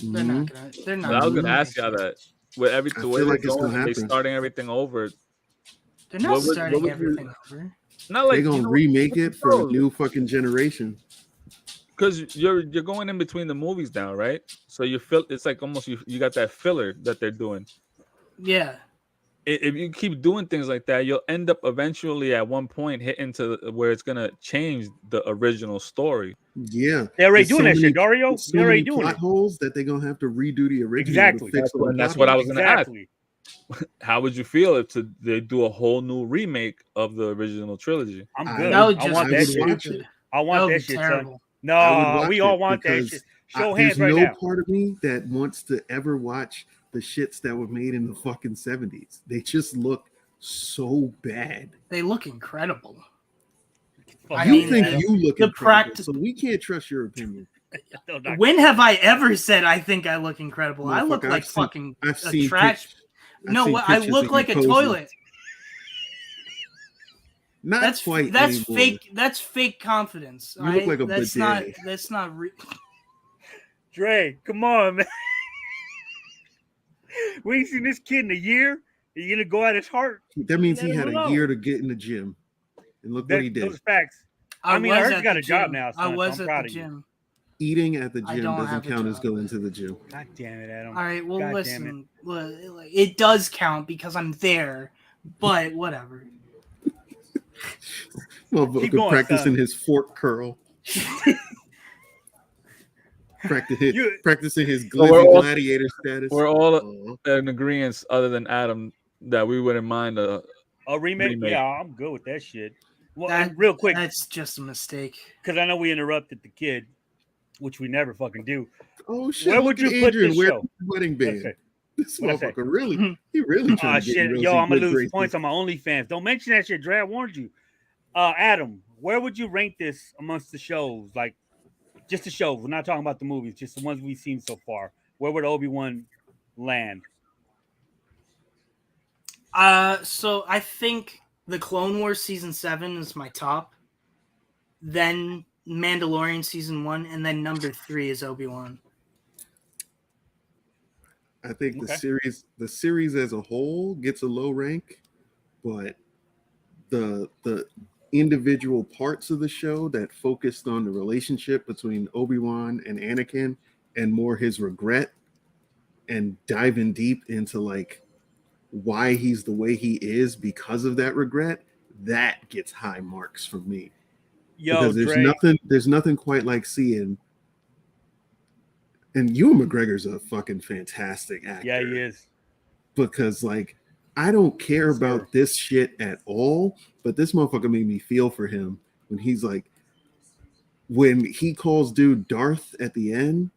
[SPEAKER 3] they're
[SPEAKER 2] Mhm.
[SPEAKER 3] not gonna. They're not.
[SPEAKER 1] But I was
[SPEAKER 3] gonna
[SPEAKER 1] gonna ask
[SPEAKER 3] make
[SPEAKER 1] y'all
[SPEAKER 3] it.
[SPEAKER 1] that with every
[SPEAKER 2] I
[SPEAKER 1] the way
[SPEAKER 2] feel
[SPEAKER 1] they're
[SPEAKER 2] like it's
[SPEAKER 1] going,
[SPEAKER 2] gonna
[SPEAKER 1] they
[SPEAKER 2] happen.
[SPEAKER 1] starting everything over.
[SPEAKER 3] They're not
[SPEAKER 1] What would
[SPEAKER 3] starting
[SPEAKER 1] you
[SPEAKER 3] everything over.
[SPEAKER 1] not
[SPEAKER 2] They're
[SPEAKER 1] like
[SPEAKER 2] going to remake it for a new fucking generation.
[SPEAKER 1] because you're going in between the movies now, right? So you feel it's like almost you got that filler that they're doing.
[SPEAKER 3] Yeah,
[SPEAKER 1] If you keep doing things like that, you'll end up eventually at one point hitting to where it's gonna change the original story.
[SPEAKER 2] Yeah.
[SPEAKER 4] They're already
[SPEAKER 2] There's
[SPEAKER 4] doing that shit, Dario.
[SPEAKER 2] there's
[SPEAKER 4] They're
[SPEAKER 2] so
[SPEAKER 4] already
[SPEAKER 2] many
[SPEAKER 4] doing
[SPEAKER 2] plot
[SPEAKER 4] it.
[SPEAKER 2] holes that they're going to have to redo the original
[SPEAKER 4] Exactly.
[SPEAKER 2] to fix all the
[SPEAKER 1] And that's
[SPEAKER 2] plot
[SPEAKER 1] what I
[SPEAKER 2] holes.
[SPEAKER 1] was gonna ask.
[SPEAKER 4] Exactly.
[SPEAKER 1] How would you feel if they do a whole new remake of the original trilogy?
[SPEAKER 4] I'm
[SPEAKER 2] I
[SPEAKER 4] good.
[SPEAKER 3] that would
[SPEAKER 4] I
[SPEAKER 3] just
[SPEAKER 4] want
[SPEAKER 3] be
[SPEAKER 4] that
[SPEAKER 2] would
[SPEAKER 4] shit.
[SPEAKER 2] watch
[SPEAKER 3] stupid.
[SPEAKER 2] it.
[SPEAKER 4] I
[SPEAKER 3] That
[SPEAKER 4] want
[SPEAKER 3] would
[SPEAKER 4] that
[SPEAKER 3] be
[SPEAKER 4] shit,
[SPEAKER 3] terrible.
[SPEAKER 4] son.
[SPEAKER 2] I would
[SPEAKER 4] No,
[SPEAKER 2] watch
[SPEAKER 4] we all
[SPEAKER 2] it
[SPEAKER 4] want that
[SPEAKER 2] because
[SPEAKER 4] shit. Show
[SPEAKER 2] there's
[SPEAKER 4] hands right
[SPEAKER 2] no
[SPEAKER 4] now.
[SPEAKER 2] part of me that wants to ever watch the shits that were made in the fucking 70s. They just look so bad.
[SPEAKER 3] They look incredible.
[SPEAKER 4] Fuck
[SPEAKER 3] I
[SPEAKER 2] You
[SPEAKER 3] mean,
[SPEAKER 2] think
[SPEAKER 4] Adam.
[SPEAKER 2] you look
[SPEAKER 3] the
[SPEAKER 2] incredible,
[SPEAKER 3] practi-
[SPEAKER 2] so we can't trust your opinion.
[SPEAKER 4] No, not-
[SPEAKER 3] When have I ever said I think I look incredible? I look
[SPEAKER 2] Motherfucker,
[SPEAKER 3] like fucking
[SPEAKER 2] I've
[SPEAKER 3] a
[SPEAKER 2] seen
[SPEAKER 3] trash. No,
[SPEAKER 2] seen
[SPEAKER 3] I
[SPEAKER 2] pictures
[SPEAKER 3] look
[SPEAKER 2] of
[SPEAKER 3] like
[SPEAKER 2] you
[SPEAKER 3] a
[SPEAKER 2] posing.
[SPEAKER 3] toilet.
[SPEAKER 2] Not
[SPEAKER 3] That's
[SPEAKER 2] quite
[SPEAKER 3] that's
[SPEAKER 2] anymore.
[SPEAKER 3] fake. That's fake confidence.
[SPEAKER 2] You look like a
[SPEAKER 3] that's
[SPEAKER 2] bidet.
[SPEAKER 3] not. That's not.
[SPEAKER 4] Dre, come on, man. We ain't seen this kid in a year. You gonna go at his heart?
[SPEAKER 2] That means he
[SPEAKER 4] Let
[SPEAKER 2] had
[SPEAKER 4] him
[SPEAKER 2] a
[SPEAKER 4] alone.
[SPEAKER 2] year to get in the gym. And look what he did.
[SPEAKER 4] Those facts. I mean, I heard you got a job now, son,
[SPEAKER 3] I was
[SPEAKER 4] so I'm
[SPEAKER 3] at
[SPEAKER 4] proud
[SPEAKER 3] the
[SPEAKER 4] of you.
[SPEAKER 3] gym.
[SPEAKER 2] Eating at the
[SPEAKER 3] I
[SPEAKER 2] gym
[SPEAKER 3] don't
[SPEAKER 2] doesn't
[SPEAKER 3] have a
[SPEAKER 2] count as
[SPEAKER 3] job.
[SPEAKER 2] going to the gym.
[SPEAKER 4] God damn it, Adam.
[SPEAKER 3] All right. Well,
[SPEAKER 4] God damn it.
[SPEAKER 3] listen. It does count because I'm there, but whatever.
[SPEAKER 2] Motherfucker
[SPEAKER 4] going,
[SPEAKER 2] practicing
[SPEAKER 4] son.
[SPEAKER 2] his fork curl. Practicing his
[SPEAKER 1] we're
[SPEAKER 2] glizzy
[SPEAKER 1] all-
[SPEAKER 2] gladiator status.
[SPEAKER 1] We're all
[SPEAKER 2] Aw.
[SPEAKER 1] in agreement, other than Adam, that we wouldn't mind a
[SPEAKER 4] A remake?
[SPEAKER 1] Remake.
[SPEAKER 4] Yeah, I'm good with that shit. Well,
[SPEAKER 3] That-
[SPEAKER 4] and real quick,
[SPEAKER 3] That's just a mistake.
[SPEAKER 4] because I know we interrupted the kid, which we never fucking do.
[SPEAKER 2] Oh shit!
[SPEAKER 4] Where
[SPEAKER 2] look
[SPEAKER 4] would
[SPEAKER 2] at
[SPEAKER 4] you put
[SPEAKER 2] Adrian
[SPEAKER 4] this
[SPEAKER 2] wearing
[SPEAKER 4] show?
[SPEAKER 2] his wedding
[SPEAKER 4] What'd I
[SPEAKER 2] band.
[SPEAKER 4] say?
[SPEAKER 2] This
[SPEAKER 4] What'd I say?
[SPEAKER 2] motherfucker really, he really trying
[SPEAKER 4] Oh
[SPEAKER 2] to get
[SPEAKER 4] shit,
[SPEAKER 2] in
[SPEAKER 4] yo, I'm gonna lose
[SPEAKER 2] graces.
[SPEAKER 4] points on my OnlyFans. Don't mention that shit, Dre. I warned you. Adam, where would you rank this amongst the shows? Like, just the shows. We're not talking about the movies, just the ones we've seen so far. Where would Obi-Wan land?
[SPEAKER 3] So I think the Clone Wars season 7 is my top. Then Mandalorian season 1, and then number 3 is Obi-Wan.
[SPEAKER 2] I think
[SPEAKER 4] Okay.
[SPEAKER 2] the series as a whole gets a low rank, but the individual parts of the show that focused on the relationship between Obi-Wan and Anakin and more his regret and diving deep into like why he's the way he is because of that regret, that gets high marks from me.
[SPEAKER 4] Yo,
[SPEAKER 2] Because there's nothing quite like seeing, and Ewan McGregor's a fucking fantastic actor.
[SPEAKER 4] Yeah, he is.
[SPEAKER 2] Because like I don't care about this shit at all, but this motherfucker made me feel for him when he's like, when he calls dude Darth at the end,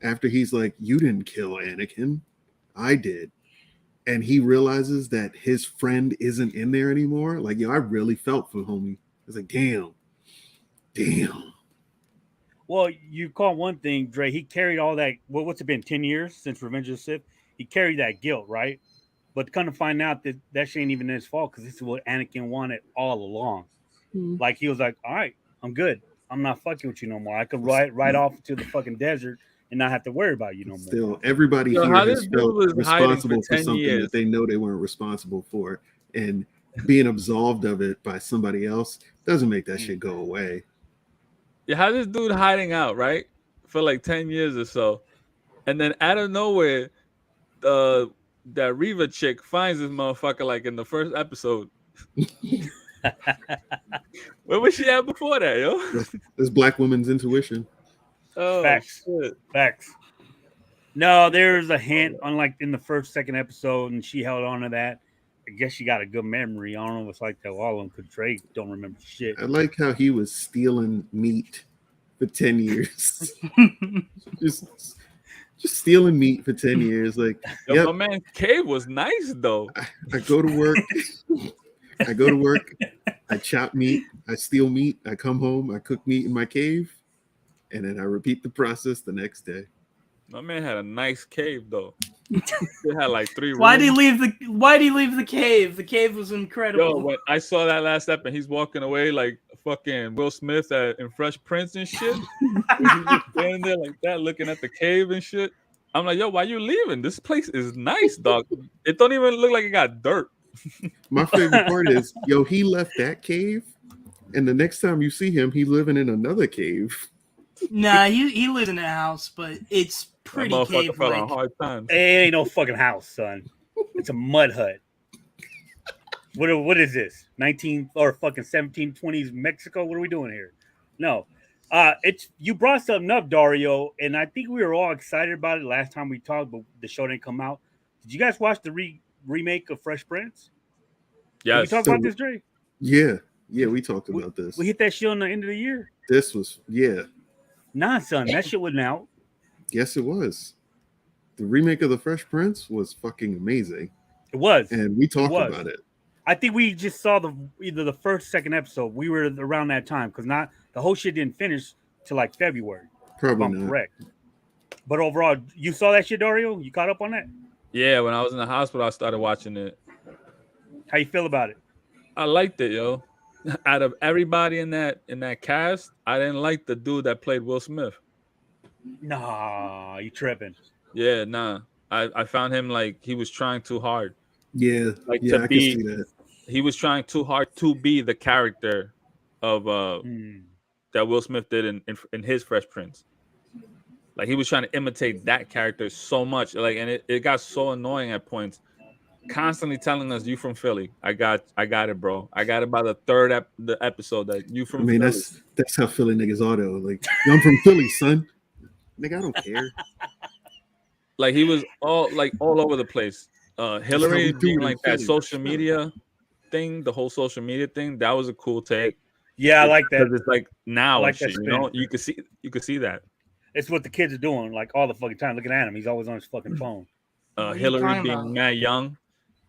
[SPEAKER 2] after he's like, you didn't kill Anakin, I did. And he realizes that his friend isn't in there anymore. Like, yo, I really felt for homie. I was like, damn.
[SPEAKER 4] Well, you call one thing, Dre. He carried all that. What's it been? 10 years since Revenge of the Sith. He carried that guilt, right? But kind of find out that shit ain't even his fault because this is what Anakin wanted all along. Like he was like, all right, I'm good. I'm not fucking with you no more. I could ride off to the fucking desert and not have to worry about you no more.
[SPEAKER 2] Still, everybody
[SPEAKER 1] Yo,
[SPEAKER 2] here
[SPEAKER 1] how
[SPEAKER 2] has
[SPEAKER 1] this dude
[SPEAKER 2] felt
[SPEAKER 1] was hiding for
[SPEAKER 2] responsible for
[SPEAKER 1] 10
[SPEAKER 2] something
[SPEAKER 1] years.
[SPEAKER 2] that they know they weren't responsible for. And being absolved of it by somebody else doesn't make that shit go away.
[SPEAKER 1] You had this dude hiding out, right? For like 10 years or so. And then out of nowhere, that Reva chick finds this motherfucker like in the first episode. Where was she at before that, yo?
[SPEAKER 2] This black woman's intuition.
[SPEAKER 1] Oh,
[SPEAKER 4] Facts.
[SPEAKER 1] shit.
[SPEAKER 4] Facts. No, there's a hint on like in the second episode, and she held on to that. I guess she got a good memory. I don't know if it's like that. All of them could Drake don't remember shit.
[SPEAKER 2] I like how he was stealing meat for 10 years. just stealing meat for 10 years. Like,
[SPEAKER 1] Yo,
[SPEAKER 2] yep,
[SPEAKER 1] my man cave was nice though.
[SPEAKER 2] I go to work. I go to work. I chop meat. I steal meat. I come home. I cook meat in my cave, and then I repeat the process the next day.
[SPEAKER 1] My man had a nice cave though. It had like 3
[SPEAKER 3] Why did he
[SPEAKER 1] rooms.
[SPEAKER 3] leave the cave? The cave was incredible.
[SPEAKER 1] Yo, when I saw that last step and he's walking away like fucking Will Smith in Fresh Prince and shit, and he's just standing there like that, looking at the cave and shit. I'm like, yo, why you leaving? This place is nice, dog. It don't even look like it got dirt.
[SPEAKER 2] My favorite part is, yo, he left that cave, and the next time you see him, he's living in another cave.
[SPEAKER 3] Nah, he lives in a house, but it's
[SPEAKER 1] That
[SPEAKER 3] pretty
[SPEAKER 1] motherfucker fell on
[SPEAKER 3] cave-like.
[SPEAKER 1] hard times.
[SPEAKER 4] It ain't no fucking house, son. It's a mud hut. What is this? 19 or fucking 1720s Mexico? What are we doing here? No. It's you brought something up, Dario, and I think we were all excited about it last time we talked, but the show didn't come out. Did you guys watch the remake of Fresh Prince? Did we
[SPEAKER 1] Yes.
[SPEAKER 4] talk about this, Dre?
[SPEAKER 2] Yeah, we talked about this.
[SPEAKER 4] We hit that shit on the end of the year.
[SPEAKER 2] This was, yeah,
[SPEAKER 4] Nah, son, that shit wasn't out.
[SPEAKER 2] yes, it was. The remake of The Fresh Prince was fucking amazing,
[SPEAKER 4] It was.
[SPEAKER 2] and we talked
[SPEAKER 4] was.
[SPEAKER 2] about it.
[SPEAKER 4] I think we just saw either the first, second episode. We were around that time because the whole shit didn't finish till like February. If
[SPEAKER 2] Probably
[SPEAKER 4] I'm
[SPEAKER 2] not.
[SPEAKER 4] correct. But overall, you saw that shit, Dario? You caught up on that?
[SPEAKER 1] Yeah, when I was in the hospital, I started watching it.
[SPEAKER 4] How you feel about it?
[SPEAKER 1] I liked it, yo. Out of everybody in that cast, I didn't like the dude that played Will Smith.
[SPEAKER 4] Nah, you tripping.
[SPEAKER 1] Yeah, nah. I found him like he was trying too hard.
[SPEAKER 2] Yeah,
[SPEAKER 1] Like
[SPEAKER 2] yeah,
[SPEAKER 1] to
[SPEAKER 2] I
[SPEAKER 1] be,
[SPEAKER 2] can see that.
[SPEAKER 1] he was trying too hard to be the character of that Will Smith did in his Fresh Prince. Like he was trying to imitate that character so much, like, and it got so annoying at points. Constantly telling us, "You from Philly? I got it, bro. I got it by the third episode that you from
[SPEAKER 2] I mean,
[SPEAKER 1] Philly."
[SPEAKER 2] that's how Philly niggas are though. Like, yo, I'm from Philly, son. Nigga, I don't care.
[SPEAKER 1] Like he was all over the place. Hillary
[SPEAKER 2] we do
[SPEAKER 1] being
[SPEAKER 2] it in
[SPEAKER 1] like that
[SPEAKER 2] Philly.
[SPEAKER 1] social media thing, the whole social media thing, that was a cool take.
[SPEAKER 4] Yeah, I like that.
[SPEAKER 1] Because it's like now
[SPEAKER 4] I like
[SPEAKER 1] and
[SPEAKER 4] that
[SPEAKER 1] shit,
[SPEAKER 4] spin.
[SPEAKER 1] you know, you could see that.
[SPEAKER 4] It's what the kids are doing, like all the fucking time. Looking at him, he's always on his fucking phone.
[SPEAKER 3] What are you
[SPEAKER 1] Hillary
[SPEAKER 3] talking
[SPEAKER 1] being
[SPEAKER 3] about?
[SPEAKER 1] mad young,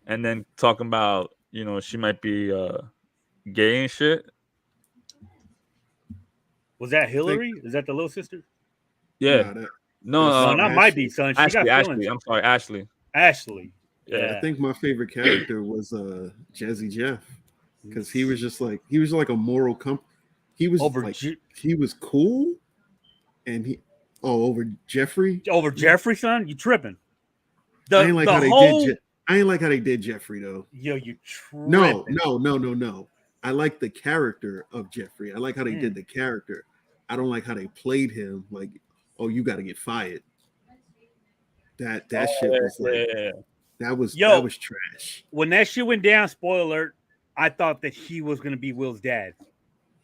[SPEAKER 1] and then talking about, you know, she might be gay and shit.
[SPEAKER 4] Was that Hillary? Is that the little sister?
[SPEAKER 1] Yeah,
[SPEAKER 2] Nah,
[SPEAKER 1] no,
[SPEAKER 4] No, not my
[SPEAKER 2] Ashley.
[SPEAKER 4] D, son. She got
[SPEAKER 1] Ashley.
[SPEAKER 4] feelings.
[SPEAKER 1] I'm sorry, Ashley.
[SPEAKER 4] Ashley.
[SPEAKER 1] Yeah.
[SPEAKER 4] Yeah.
[SPEAKER 2] I think my favorite character was Jazzy Jeff, because he was like a moral he was
[SPEAKER 4] Over
[SPEAKER 2] like he was cool, and over Jeffrey.
[SPEAKER 4] over Jeffrey, son? You tripping?
[SPEAKER 2] I ain't like how they did. I ain't like how they did Jeffrey though.
[SPEAKER 4] Yo, you tripping?
[SPEAKER 2] No. I like the character of Jeffrey. I like how they did the character. I don't like how they played him. Like, oh, you got to get fired. That shit was like that was trash.
[SPEAKER 4] When that shit went down, spoiler alert, I thought that he was gonna be Will's dad.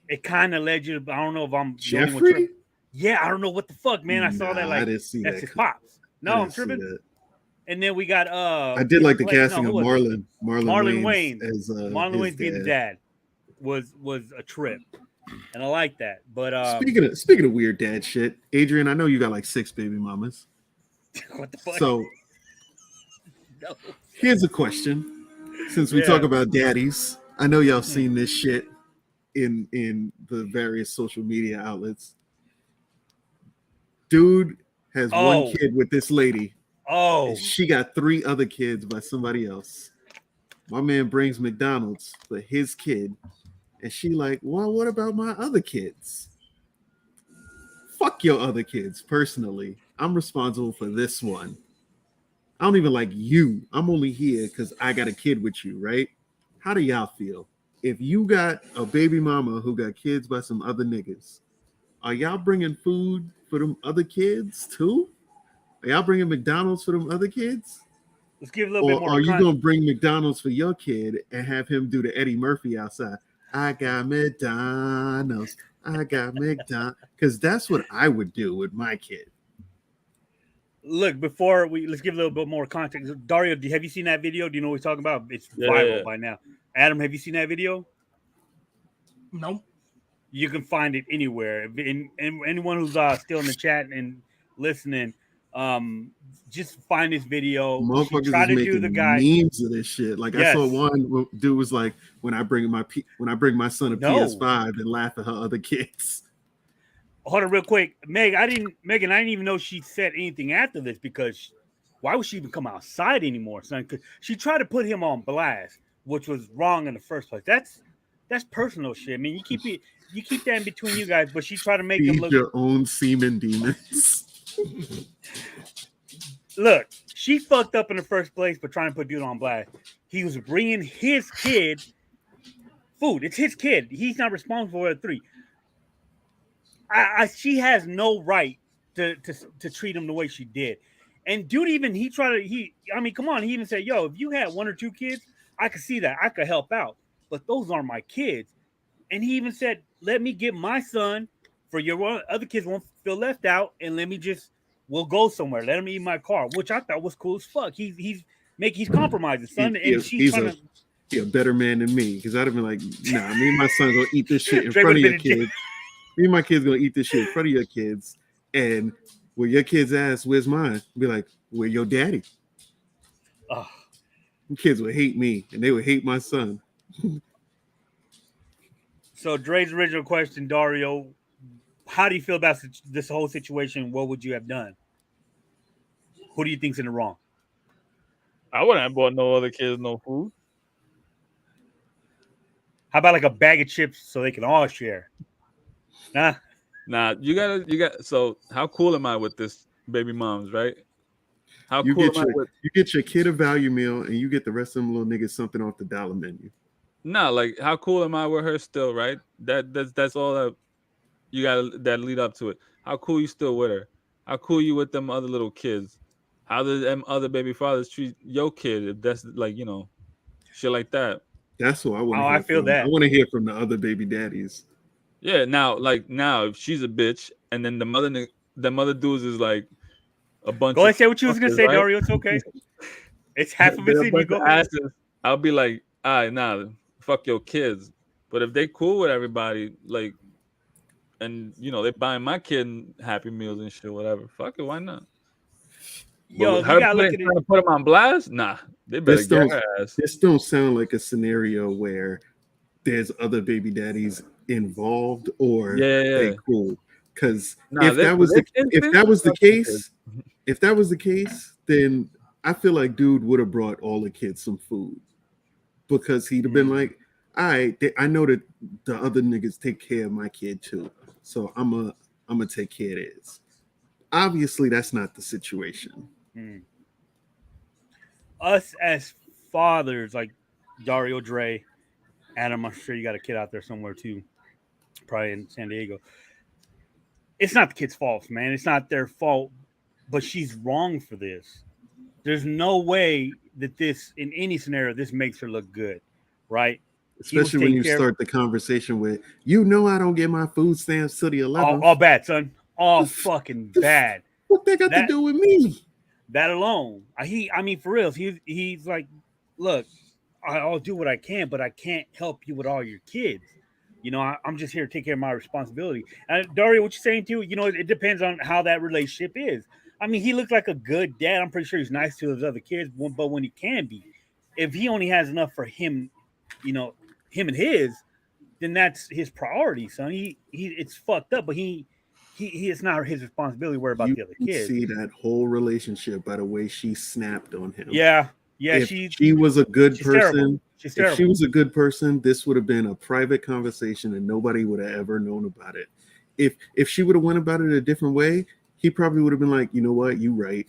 [SPEAKER 4] It kind of led you to, I don't know if I'm
[SPEAKER 2] Jeffrey.
[SPEAKER 4] Yeah, I don't know what the fuck, man. I saw that like
[SPEAKER 2] I didn't see
[SPEAKER 4] that's
[SPEAKER 2] that.
[SPEAKER 4] his pops. No, I'm tripping. And then we got
[SPEAKER 2] I did like the casting of Marlon
[SPEAKER 4] Wayans
[SPEAKER 2] as
[SPEAKER 4] Marlon Wayans being the dad was a trip, and I like that. But
[SPEAKER 2] speaking of weird dad shit, Adrian, I know you got like 6 baby mamas.
[SPEAKER 4] what the fuck?
[SPEAKER 2] So
[SPEAKER 4] No.
[SPEAKER 2] here's a question: since we talk about daddies, I know y'all seen this shit in the various social media outlets. Dude has one kid with this lady.
[SPEAKER 4] Oh,
[SPEAKER 2] She got 3 other kids by somebody else. My man brings McDonald's for his kid, and she like, well, what about my other kids? Fuck your other kids. Personally, I'm responsible for this one. I don't even like you. I'm only here because I got a kid with you, right? How do y'all feel? If you got a baby mama who got kids by some other niggas, are y'all bringing food for them other kids too? Are y'all bringing McDonald's for them other kids?
[SPEAKER 4] let's give a little bit more.
[SPEAKER 2] Or are you going to bring McDonald's for your kid and have him do the Eddie Murphy outside? I got McDonald's. I got McDonald's. Because that's what I would do with my kid.
[SPEAKER 4] Look, let's give a little bit more context. Dario, have you seen that video? Do you know what we're talking about? It's viral by now. Adam, have you seen that video?
[SPEAKER 3] Nope.
[SPEAKER 4] You can find it anywhere. And anyone who's still in the chat and listening, Just find this video. She
[SPEAKER 2] Motherfuckers
[SPEAKER 4] tried
[SPEAKER 2] is
[SPEAKER 4] to do
[SPEAKER 2] making
[SPEAKER 4] the guy.
[SPEAKER 2] memes of this shit. Like I saw
[SPEAKER 4] Yes.
[SPEAKER 2] one dude was like, when I bring my son a
[SPEAKER 4] No.
[SPEAKER 2] PS5 and laugh at her other kids.
[SPEAKER 4] Hold on, real quick, Megan. I didn't even know she said anything after this because why would she even come outside anymore, son? Because she tried to put him on blast, which was wrong in the first place. That's personal shit. I mean, you keep that in between you guys, but she tried to make him
[SPEAKER 2] Feed
[SPEAKER 4] look.
[SPEAKER 2] your own semen demons.
[SPEAKER 4] Look, she fucked up in the first place for trying to put dude on blast. He was bringing his kid food. It's his kid. He's not responsible for the 3. She has no right to treat him the way she did. And dude, I mean, come on, he even said, yo, if you had 1 or 2 kids, I could see that. I could help out. But those aren't my kids. And he even said, let me get my son for your other kids won't feel left out, and we'll go somewhere. Let him eat my car, which I thought was cool as fuck. He's compromising, son. And she's trying to.
[SPEAKER 2] He a better man than me, because I'd have been like, nah, me and my son gonna eat this shit in front of your kids. Me and my kids gonna eat this shit in front of your kids, and when your kids ask, "Where's mine?" Be like, "Where your daddy?"
[SPEAKER 4] Oh.
[SPEAKER 2] Kids would hate me, and they would hate my son.
[SPEAKER 4] So Dre's original question, Dario, how do you feel about this whole situation? What would you have done? Who do you think's in the wrong?
[SPEAKER 1] I wouldn't have bought no other kids no food.
[SPEAKER 4] How about like a bag of chips so they can all share? Nah,
[SPEAKER 1] you got. So how cool am I with this baby moms, right? How
[SPEAKER 2] you
[SPEAKER 1] cool
[SPEAKER 2] get you get your kid a value meal, and you get the rest of them little niggas something off the dollar menu.
[SPEAKER 1] No, like how cool am I with her still, right? That's all that you got that lead up to it. How cool you still with her? How cool you with them other little kids? How do them other baby fathers treat your kid? If that's like shit like that.
[SPEAKER 2] That's what I want to hear.
[SPEAKER 4] I feel
[SPEAKER 2] from.
[SPEAKER 4] that.
[SPEAKER 2] I want to hear from the other baby daddies.
[SPEAKER 1] Yeah, now if she's a bitch and then the mother dudes is like a bunch.
[SPEAKER 4] Go
[SPEAKER 1] of
[SPEAKER 4] ahead, say what you was gonna say,
[SPEAKER 1] right?
[SPEAKER 4] Dario. It's okay. It's half of
[SPEAKER 1] They're
[SPEAKER 4] it's
[SPEAKER 1] a
[SPEAKER 4] in you.
[SPEAKER 1] bunch
[SPEAKER 4] Go
[SPEAKER 1] of
[SPEAKER 4] ahead.
[SPEAKER 1] asses. I'll be like, all right, nah, fuck your kids. But if they cool with everybody, like, and they buying my kid Happy Meals and shit, whatever. Fuck it, why not? But
[SPEAKER 4] Yo,
[SPEAKER 1] with
[SPEAKER 4] you
[SPEAKER 1] her
[SPEAKER 4] gotta look
[SPEAKER 1] trying
[SPEAKER 4] at it.
[SPEAKER 1] to put them on blast, nah, they better get her ass.
[SPEAKER 2] This don't sound like a scenario where there's other baby daddies involved or they cool. Because if that was the case, then I feel like dude would have brought all the kids some food, because he'd have been like, all right, I know that the other niggas take care of my kid too, so I'm gonna take care of this. Obviously, that's not the situation.
[SPEAKER 4] Us as fathers, like Dario, Dre, Adam, I'm sure you got a kid out there somewhere too, probably in San Diego. It's not the kid's fault, man. It's not their fault, but she's wrong for this. There's no way that this, in any scenario, this makes her look good, right?
[SPEAKER 2] Especially when you start the conversation with, I don't get my food stamps till the 11th.
[SPEAKER 4] All bad, son. All fucking bad.
[SPEAKER 2] What they got to do with me?
[SPEAKER 4] That alone. I mean, for real, he's like, look, I'll do what I can, but I can't help you with all your kids. I'm just here to take care of my responsibility. And Dario, what you're saying too, it depends on how that relationship is. I mean, he looks like a good dad. I'm pretty sure he's nice to his other kids, but when he can be, if he only has enough for him, him and his, then that's his priority, son. It's fucked up, but it's not his responsibility to worry about the other kids.
[SPEAKER 2] See that whole relationship by the way she snapped on him.
[SPEAKER 4] Yeah.
[SPEAKER 2] If she was a good person,
[SPEAKER 4] if
[SPEAKER 2] she was a good person, this would have been a private conversation and nobody would have ever known about it. If she would have went about it a different way, he probably would have been like, you know what, you right.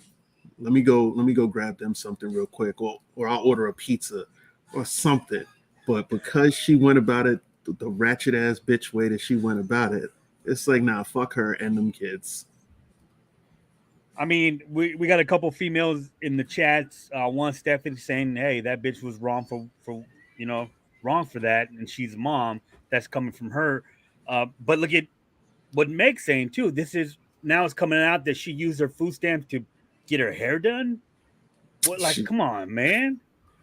[SPEAKER 2] Let me go grab them something real quick, or I'll order a pizza or something. But because she went about it the ratchet ass bitch way that she went about it, it's like, nah, fuck her and them kids.
[SPEAKER 4] I mean, we got a couple females in the chats. One, Stephanie, saying, "Hey, that bitch was wrong for wrong for that, and she's a mom." That's coming from her. But look at what Meg's saying too. Now it's coming out that she used her food stamps to get her hair done. What? Like, come on, man.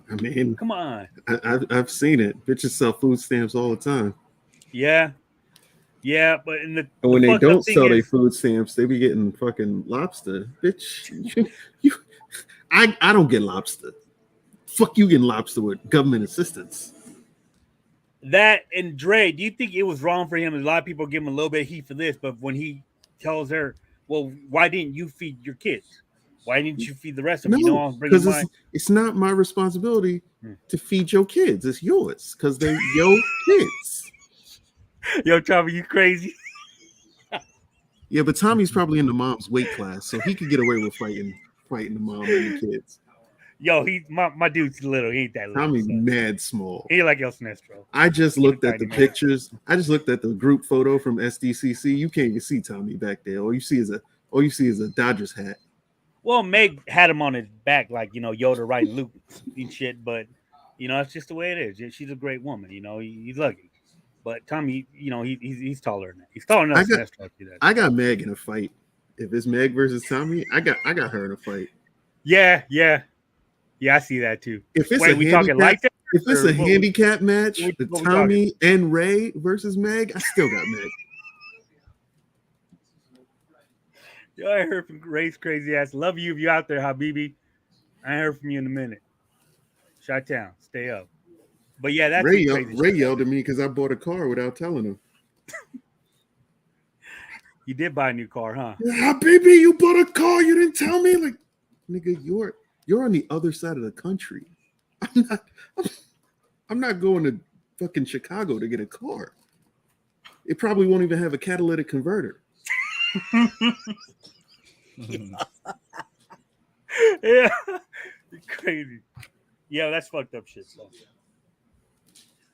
[SPEAKER 2] I mean,
[SPEAKER 4] come on.
[SPEAKER 2] I've seen it. Bitches sell food stamps all the time.
[SPEAKER 4] Yeah. Yeah, but in
[SPEAKER 2] And
[SPEAKER 4] the
[SPEAKER 2] when they
[SPEAKER 4] fucked up
[SPEAKER 2] don't
[SPEAKER 4] thing
[SPEAKER 2] sell their
[SPEAKER 4] is,
[SPEAKER 2] food stamps, they be getting fucking lobster. Bitch, you, I don't get lobster. Fuck you getting lobster with government assistance.
[SPEAKER 4] that and Dre, do you think it was wrong for him? A lot of people give him a little bit of heat for this, but when he tells her, "Well, why didn't you feed your kids? Why didn't you feed the rest of them? You know,
[SPEAKER 2] No,
[SPEAKER 4] I'm bringing
[SPEAKER 2] because
[SPEAKER 4] my."
[SPEAKER 2] it's not my responsibility
[SPEAKER 4] Hmm.
[SPEAKER 2] to feed your kids. It's yours because they your kids.
[SPEAKER 4] Yo, Tommy, you crazy?
[SPEAKER 2] Yeah, but Tommy's probably in the mom's weight class, so he could get away with fighting the mom and the kids.
[SPEAKER 4] Yo, he my dude's little. He ain't that little.
[SPEAKER 2] Tommy
[SPEAKER 4] Son.
[SPEAKER 2] mad small.
[SPEAKER 4] He like El Sinestro.
[SPEAKER 2] I just
[SPEAKER 4] He's a
[SPEAKER 2] looked at
[SPEAKER 4] tiny
[SPEAKER 2] the
[SPEAKER 4] man.
[SPEAKER 2] pictures. I just looked at the group photo from SDCC. You can't even see Tommy back there. All you see is a Dodgers hat.
[SPEAKER 4] Well, Meg had him on his back, like Yoda riding Luke and shit. But it's just the way it is. She's a great woman. He's lucky. But Tommy, he's taller than that. He's taller than El Sinestro.
[SPEAKER 2] I got Meg in a fight. If it's Meg versus Tommy, I got her in a fight.
[SPEAKER 4] Yeah. I see that too.
[SPEAKER 2] If it's
[SPEAKER 4] Wait, we talking lightsaber?
[SPEAKER 2] If it's a handicap match,
[SPEAKER 4] what
[SPEAKER 2] Tommy and Ray versus Meg, I still got Meg.
[SPEAKER 4] Yo, I heard from Ray's crazy ass. Love you if you out there, Habibi. I ain't heard from you in a minute. Shot town, stay up. But yeah, that's
[SPEAKER 2] Ray
[SPEAKER 4] crazy.
[SPEAKER 2] Yelled at me because I bought a car without telling him.
[SPEAKER 4] You did buy a new car, huh?
[SPEAKER 2] Yeah, baby, you bought a car. You didn't tell me. Like, nigga, you're on the other side of the country. I'm not going to fucking Chicago to get a car. It probably won't even have a catalytic converter.
[SPEAKER 4] Yeah, you're crazy. Yeah, that's fucked up shit. So.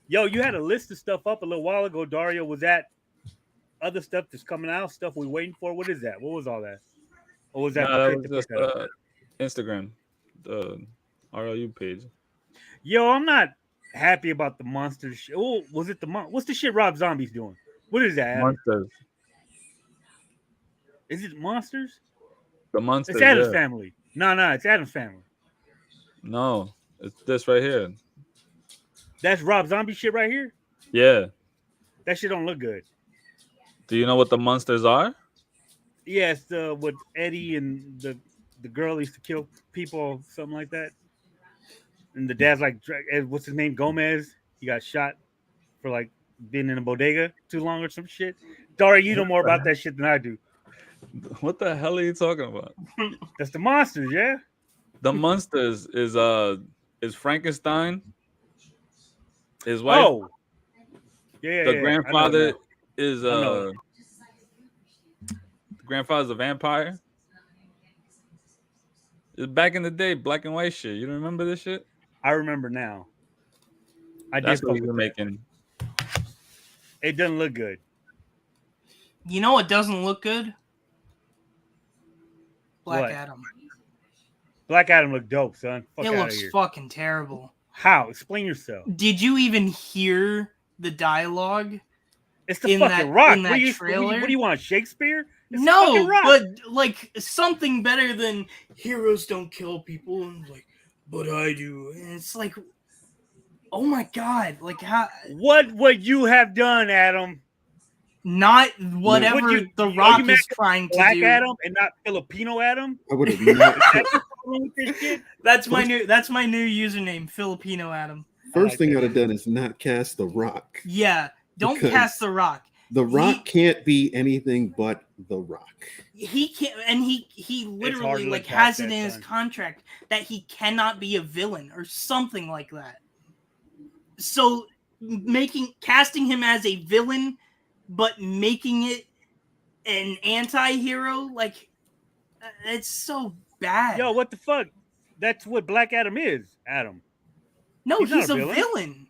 [SPEAKER 4] Yo, you had a list of stuff up a little while ago, Dario. Was that other stuff that's coming out? Stuff we're waiting for? What is that? What was all that? Or was that?
[SPEAKER 1] That was just Instagram, the RLU page.
[SPEAKER 4] Yo, I'm not happy about the monster shit. Oh, was it what's the shit Rob Zombie's doing? What is that? Adam?
[SPEAKER 1] Monsters.
[SPEAKER 4] Is it Monsters?
[SPEAKER 1] The Monsters.
[SPEAKER 4] It's Adam's Family. No, it's Adam's Family.
[SPEAKER 1] No, it's this right here.
[SPEAKER 4] That's Rob Zombie shit right here?
[SPEAKER 1] Yeah.
[SPEAKER 4] That shit don't look good.
[SPEAKER 1] Do you know what the Monsters are?
[SPEAKER 4] Yeah, it's with Eddie and the girl used to kill people, something like that. And the dad's like, what's his name? Gomez. He got shot for like being in a bodega too long or some shit. Dari, you know more about that shit than I do.
[SPEAKER 1] What the hell are you talking about?
[SPEAKER 4] That's the Monsters, yeah.
[SPEAKER 1] The Monsters is Frankenstein. His wife.
[SPEAKER 4] Oh, yeah.
[SPEAKER 1] The grandfather is the grandfather's a vampire. It's back in the day, black and white shit. You don't remember this shit?
[SPEAKER 4] I remember now.
[SPEAKER 1] That's what you're making.
[SPEAKER 4] It doesn't look good.
[SPEAKER 3] You know what doesn't look good? Black Adam.
[SPEAKER 4] Black Adam looked dope, son.
[SPEAKER 3] It looks fucking terrible.
[SPEAKER 4] How? Explain yourself.
[SPEAKER 3] Did you even hear the dialogue?
[SPEAKER 4] It's the fucking Rock.
[SPEAKER 3] In that trailer?
[SPEAKER 4] What do you want, Shakespeare? It's
[SPEAKER 3] no, but like something better than heroes don't kill people. And like, but I do. And it's like, oh my god, like how?
[SPEAKER 4] What would you have done, Adam?
[SPEAKER 3] Not whatever the Rock is trying to
[SPEAKER 4] Black
[SPEAKER 3] do.
[SPEAKER 4] Adam and not Filipino Adam.
[SPEAKER 2] I would have not.
[SPEAKER 3] That's my new username, Filipino Adam.
[SPEAKER 2] First thing I'd have done is not cast the Rock.
[SPEAKER 3] Yeah, don't cast the Rock.
[SPEAKER 2] The Rock can't be anything but the Rock.
[SPEAKER 3] He can't, and he literally like has it in his contract that he cannot be a villain or something like that. So casting him as a villain, but making it an anti-hero, like it's so bad.
[SPEAKER 4] Yo, what the fuck? That's what Black Adam is, Adam.
[SPEAKER 3] No, he's a villain.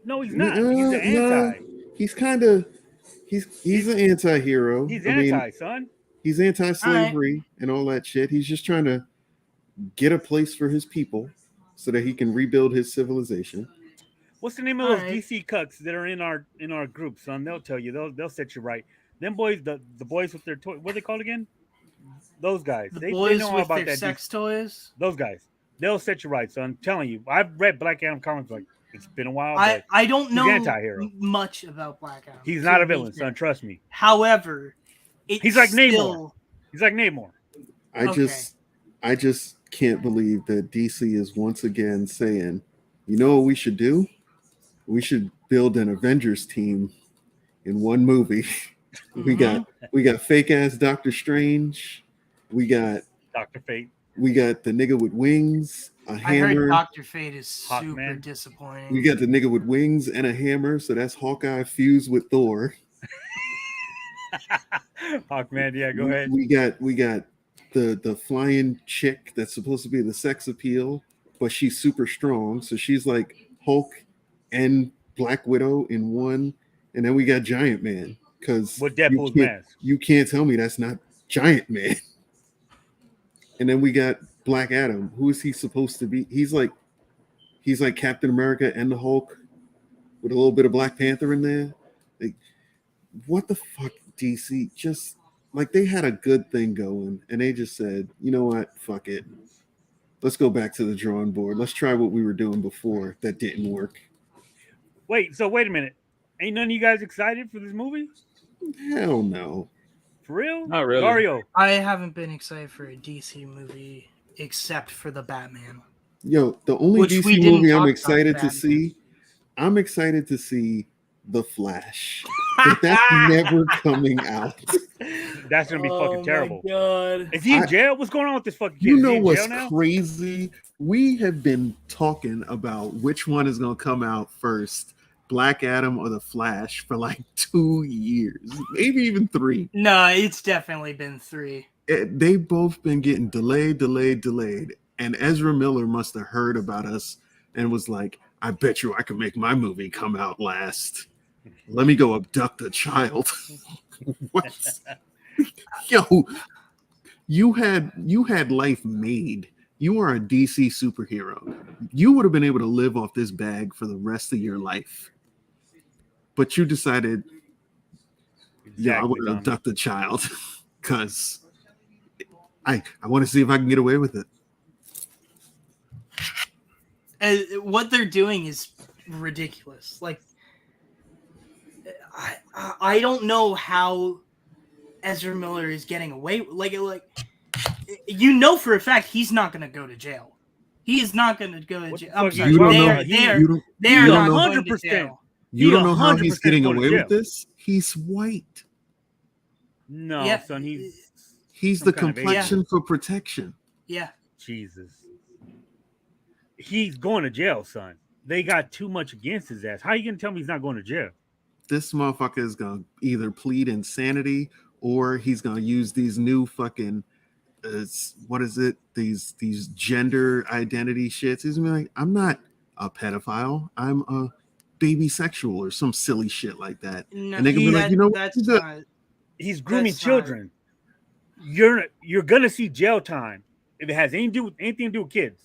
[SPEAKER 4] No, he's not. He's an anti.
[SPEAKER 2] He's kind of he's an anti-hero.
[SPEAKER 4] He's son.
[SPEAKER 2] He's anti-slavery and all that shit. He's just trying to get a place for his people so that he can rebuild his civilization.
[SPEAKER 4] What's the name of those DC cucks that are in our group, son? They'll tell you. They'll set you right. Them boys, the boys with their toy. What are they called again? Those guys.
[SPEAKER 3] They know all about
[SPEAKER 4] their
[SPEAKER 3] sex toys.
[SPEAKER 4] Those guys. They'll set you right, son. I'm telling you. I've read Black Adam comics like It's been a while,
[SPEAKER 3] I
[SPEAKER 4] but
[SPEAKER 3] I don't
[SPEAKER 4] he's
[SPEAKER 3] know
[SPEAKER 4] anti-hero.
[SPEAKER 3] much about Black Adam.
[SPEAKER 4] He's
[SPEAKER 3] to
[SPEAKER 4] not a
[SPEAKER 3] be
[SPEAKER 4] villain,
[SPEAKER 3] fair.
[SPEAKER 4] son. Trust me.
[SPEAKER 3] However, it's
[SPEAKER 4] He's like Namor.
[SPEAKER 3] still,
[SPEAKER 4] He's like Namor.
[SPEAKER 2] I just can't believe that DC is once again saying, you know what we should do? We should build an Avengers team in one movie.
[SPEAKER 3] Mhm.
[SPEAKER 2] we got fake ass Doctor Strange. We got
[SPEAKER 4] Dr. Fate.
[SPEAKER 2] the nigga with wings, a
[SPEAKER 3] I heard
[SPEAKER 2] hammer.
[SPEAKER 3] Dr. Fate is super
[SPEAKER 4] Hawkman.
[SPEAKER 3] disappointing.
[SPEAKER 2] We got the nigga with wings and a hammer, so that's Hawkeye fused with Thor.
[SPEAKER 4] Hawkman, yeah, go ahead.
[SPEAKER 2] We got the flying chick that's supposed to be the sex appeal, but she's super strong, so she's like Hulk and Black Widow in one. And then we got Giant Man, because
[SPEAKER 4] With Deadpool's mask.
[SPEAKER 2] you can't tell me that's not Giant Man. And then we got Black Adam. Who is he supposed to be? He's like Captain America and the Hulk with a little bit of Black Panther in there. Like, what the fuck, DC? Just like, they had a good thing going and they just said, you know what? Fuck it. Let's go back to the drawing board. Let's try what we were doing before that didn't work.
[SPEAKER 4] Wait a minute. Ain't none of you guys excited for this movie?
[SPEAKER 2] Hell no.
[SPEAKER 4] For real?
[SPEAKER 1] Not really.
[SPEAKER 4] Dario.
[SPEAKER 3] I haven't been excited for a DC movie except for the Batman.
[SPEAKER 2] Yo, the only
[SPEAKER 3] Which we
[SPEAKER 2] DC
[SPEAKER 3] didn't
[SPEAKER 2] movie
[SPEAKER 3] talk
[SPEAKER 2] I'm
[SPEAKER 3] about
[SPEAKER 2] excited to
[SPEAKER 3] Batman.
[SPEAKER 2] see, I'm excited to see The Flash. But that's never coming out.
[SPEAKER 4] That's gonna be fucking terrible.
[SPEAKER 3] Oh my god.
[SPEAKER 4] Is he in jail? What's going on with this fucking kid?
[SPEAKER 2] You
[SPEAKER 4] Is he
[SPEAKER 2] know
[SPEAKER 4] in
[SPEAKER 2] what's
[SPEAKER 4] jail now?
[SPEAKER 2] crazy? We have been talking about which one is going to come out first, Black Adam or The Flash, for like 2 years, maybe even 3.
[SPEAKER 3] No, it's definitely been 3.
[SPEAKER 2] They've both been getting delayed. And Ezra Miller must have heard about us and was like, I bet you I can make my movie come out last. Let me go abduct a child. What? Yo, you had life made. You are a DC superhero. You would have been able to live off this bag for the rest of your life. But you decided, I want to abduct a child because I want to see if I can get away with it.
[SPEAKER 3] What they're doing is ridiculous. Like, I don't know how Ezra Miller is getting away. Like you know for a fact he's not going to go to jail. He is not going to go to jail. I'm sorry.
[SPEAKER 2] You don't know.
[SPEAKER 3] They are not
[SPEAKER 4] know.
[SPEAKER 3] going to jail.
[SPEAKER 2] You don't know how he's
[SPEAKER 4] 100%
[SPEAKER 2] getting
[SPEAKER 4] going to
[SPEAKER 2] away
[SPEAKER 4] jail.
[SPEAKER 2] with this? He's white.
[SPEAKER 4] No,
[SPEAKER 3] Yeah.
[SPEAKER 4] son,
[SPEAKER 2] He's
[SPEAKER 4] some
[SPEAKER 2] the
[SPEAKER 4] kind of
[SPEAKER 2] complexion for protection.
[SPEAKER 3] Yeah.
[SPEAKER 4] Jesus. He's going to jail, son. They got too much against his ass. How you gonna tell me he's not going to jail?
[SPEAKER 2] This motherfucker is gonna either plead insanity or he's gonna use these new fucking what is it? These gender identity shits. He's gonna be like, I'm not a pedophile. I'm a baby sexual or some silly shit like that.
[SPEAKER 3] No,
[SPEAKER 2] and they can be like, you know what?
[SPEAKER 3] that's not.
[SPEAKER 4] He's grooming
[SPEAKER 3] That's
[SPEAKER 4] children. You're gonna see jail time if it has anything to do with kids.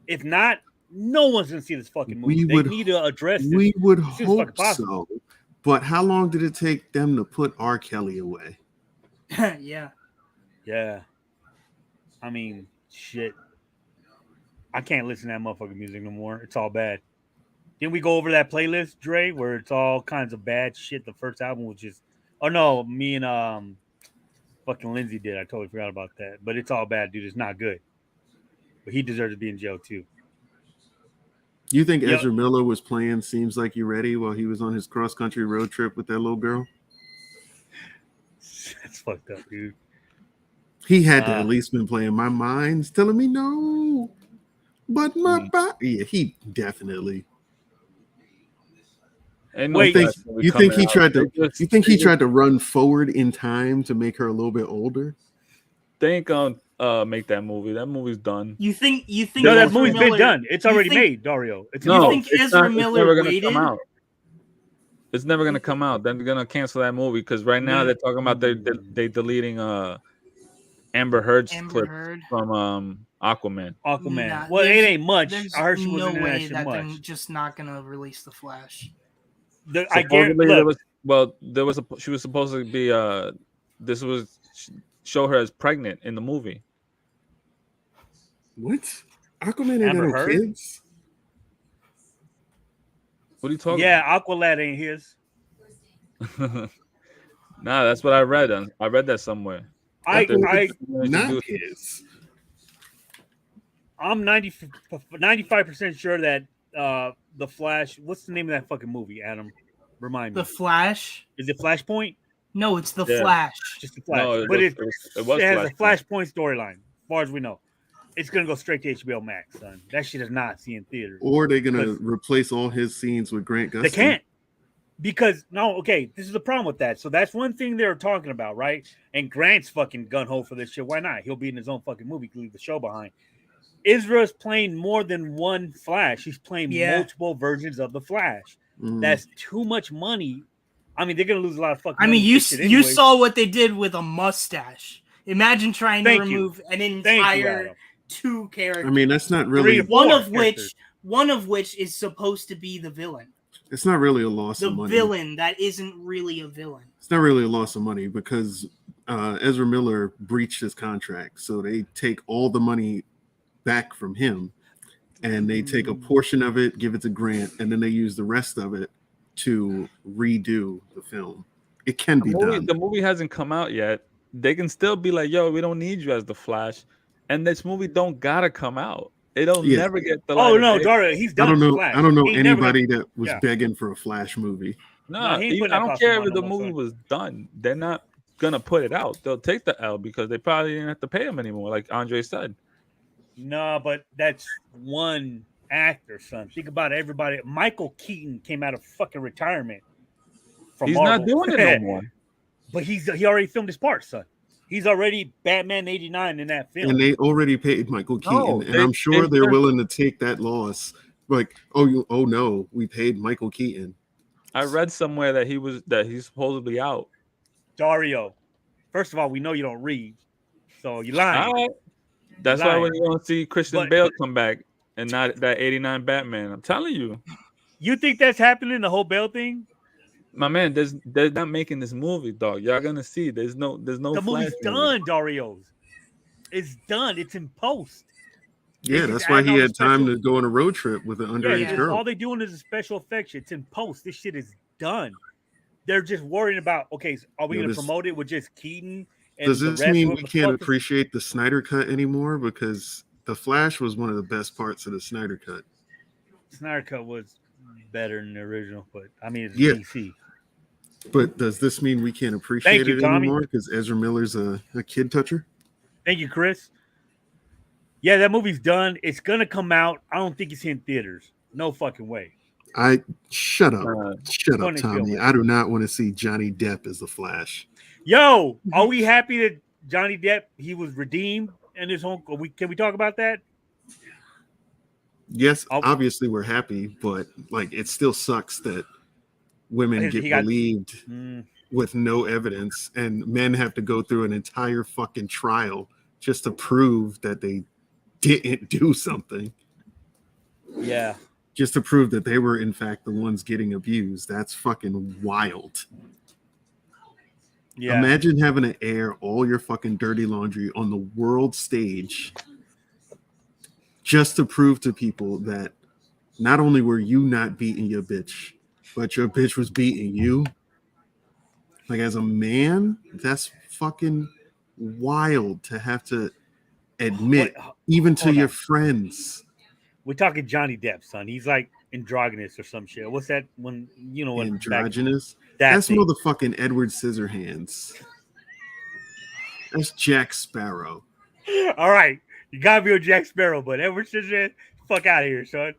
[SPEAKER 4] If not, no one's gonna see this fucking movie. They need to address this.
[SPEAKER 2] We would
[SPEAKER 4] as soon as fucking
[SPEAKER 2] hope
[SPEAKER 4] possible.
[SPEAKER 2] so. But how long did it take them to put R. Kelly away?
[SPEAKER 3] Yeah.
[SPEAKER 4] Yeah. I mean, shit. I can't listen to that motherfucking music no more. It's all bad. Didn't we go over that playlist, Dre, where it's all kinds of bad shit? The first album was just, oh no, me and fucking Lindsay did. I totally forgot about that. But it's all bad, dude. It's not good. But he deserves to be in jail too.
[SPEAKER 2] You think Ezra Miller was playing Seems Like You're Ready while he was on his cross-country road trip with that little girl?
[SPEAKER 4] That's fucked up, dude.
[SPEAKER 2] He had to at least been playing My Mind's Telling Me No, but my body. Yeah, he definitely.
[SPEAKER 4] Wait,
[SPEAKER 2] you think he tried to run forward in time to make her a little bit older?
[SPEAKER 1] They ain't gonna make that movie. That movie's done.
[SPEAKER 3] You think
[SPEAKER 4] no, that movie's been done. It's already made, Dario.
[SPEAKER 3] You think Ezra Miller waited?
[SPEAKER 1] Come out. It's never gonna come out. They're gonna cancel that movie because right now they're talking about they deleting Amber Heard's clip from Aquaman.
[SPEAKER 4] Nah, well, it ain't much. I heard she wasn't in that shit much.
[SPEAKER 3] They're just not gonna release the Flash.
[SPEAKER 1] She was supposed to be this was show her as pregnant in the movie.
[SPEAKER 2] What? Aquaman ain't no kids?
[SPEAKER 1] What are you talking
[SPEAKER 4] Yeah, Aqualad ain't his.
[SPEAKER 1] about? Nah, that's what I read. I read that somewhere.
[SPEAKER 4] I
[SPEAKER 1] That
[SPEAKER 4] I
[SPEAKER 2] Not his.
[SPEAKER 4] I'm 95% sure that the Flash. What's the name of that fucking movie? Adam, remind me.
[SPEAKER 3] The Flash?
[SPEAKER 4] Is it Flashpoint?
[SPEAKER 3] No, it's the
[SPEAKER 1] Yeah.
[SPEAKER 3] Flash.
[SPEAKER 4] Just the Flash,
[SPEAKER 1] No,
[SPEAKER 4] but it
[SPEAKER 1] was
[SPEAKER 4] has a
[SPEAKER 1] Flashpoint.
[SPEAKER 4] Flashpoint storyline, as far as we know. It's gonna go straight to HBO Max, son. That shit is not seeing theaters.
[SPEAKER 2] Or they're gonna
[SPEAKER 4] 'Cause
[SPEAKER 2] replace all his scenes with Grant Gustin.
[SPEAKER 4] They can't. Because no, okay, this is the problem with that. So that's one thing they were talking about, right? And Grant's fucking gun ho for this shit. Why not? He'll be in his own fucking movie, leave the show behind. Israel's playing more than one Flash. He's playing multiple versions of the Flash. That's too much money. I mean, they're gonna lose a lot of fucking.
[SPEAKER 3] I mean,
[SPEAKER 4] money
[SPEAKER 3] you saw what they did with a mustache. Imagine trying to
[SPEAKER 4] Thank
[SPEAKER 3] remove
[SPEAKER 4] you.
[SPEAKER 3] an
[SPEAKER 4] Thank you,
[SPEAKER 3] entire
[SPEAKER 4] Adam.
[SPEAKER 3] 2 characters.
[SPEAKER 2] I mean, that's not really.
[SPEAKER 3] one of
[SPEAKER 4] characters.
[SPEAKER 3] which is supposed to be the villain.
[SPEAKER 2] It's not really a loss
[SPEAKER 3] The
[SPEAKER 2] of money.
[SPEAKER 3] villain that isn't really a villain.
[SPEAKER 2] It's not really a loss of money because Ezra Miller breached his contract, so they take all the money back from him, and they take a portion of it, give it to Grant, and then they use the rest of it to redo the film. It can be done.
[SPEAKER 1] The movie hasn't come out yet. They can still be like, "Yo, we don't need you as the Flash," and this movie don't gotta come out. It'll never get the.
[SPEAKER 4] Oh no, Daria, he's done.
[SPEAKER 2] I don't know.
[SPEAKER 4] Flash.
[SPEAKER 2] I don't know
[SPEAKER 4] He
[SPEAKER 2] anybody that was begging for a Flash movie.
[SPEAKER 1] No,
[SPEAKER 4] No, he ain't putting
[SPEAKER 1] I
[SPEAKER 4] that
[SPEAKER 1] don't
[SPEAKER 4] costume
[SPEAKER 1] care
[SPEAKER 4] on
[SPEAKER 1] if
[SPEAKER 4] no
[SPEAKER 1] the
[SPEAKER 4] more,
[SPEAKER 1] movie
[SPEAKER 4] son.
[SPEAKER 1] was done. They're not gonna put it out. They'll take the L because they probably didn't have to pay him anymore, like Andre said.
[SPEAKER 4] No, but that's one actor, son. Think about it, everybody. Michael Keaton came out of fucking retirement from
[SPEAKER 1] He's
[SPEAKER 4] Marvel.
[SPEAKER 1] not doing it no more.
[SPEAKER 4] But he already filmed his part, son. He's already Batman 89 in that film.
[SPEAKER 2] And they already paid Michael Keaton,
[SPEAKER 1] No,
[SPEAKER 2] and I'm sure they're willing to take that loss. Like, oh no, we paid Michael Keaton.
[SPEAKER 1] I read somewhere that he's supposedly out.
[SPEAKER 4] Dario, first of all, we know you don't read, so you're lying.
[SPEAKER 1] All right. That's why when you don't see Christian Bale come back and not that 89 Batman, I'm telling you.
[SPEAKER 4] You think that's happening, the whole Bale thing?
[SPEAKER 1] My man, they're not making this movie, dog. Y'all gonna see. There's no.
[SPEAKER 4] The
[SPEAKER 1] Flash
[SPEAKER 4] movie's done, Dario's. It's done. It's in post.
[SPEAKER 2] Yeah, that's why he had time to go on a road trip with an underage girl.
[SPEAKER 4] All they're doing is a special effects. It's in post. This shit is done. They're just worrying about, okay, so are we going to promote it with just Keaton? And
[SPEAKER 2] does this mean we can't appreciate the Snyder Cut anymore? Because The Flash was one of the best parts of the Snyder Cut.
[SPEAKER 4] Snyder Cut was better than the original, but I mean, it's DC.
[SPEAKER 2] But does this mean we can't appreciate it anymore because Ezra Miller's a kid toucher?
[SPEAKER 4] Thank you, Chris. Yeah, that movie's done. It's gonna come out. I don't think it's in theaters. No fucking way.
[SPEAKER 2] Shut up, Tommy. I do not want to see Johnny Depp as the Flash.
[SPEAKER 4] Yo, are we happy that Johnny Depp he was redeemed in his home? Can we talk about that?
[SPEAKER 2] Yes, obviously we're happy, but like it still sucks that women get believed with no evidence, and men have to go through an entire fucking trial just to prove that they didn't do something.
[SPEAKER 4] Yeah.
[SPEAKER 2] Just to prove that they were in fact the ones getting abused. That's fucking wild. Yeah. Imagine having to air all your fucking dirty laundry on the world stage just to prove to people that not only were you not beating your bitch, but your bitch was beating you. Like, as a man, that's fucking wild to have to admit, even to your friends.
[SPEAKER 4] We're talking Johnny Depp, son. He's like androgynous or some shit. What's that when you know what
[SPEAKER 2] androgynous? That's motherfucking Edward Scissorhands. That's Jack Sparrow.
[SPEAKER 4] All right. You gotta be a Jack Sparrow, but Edward Scissorhands, fuck out of here, son.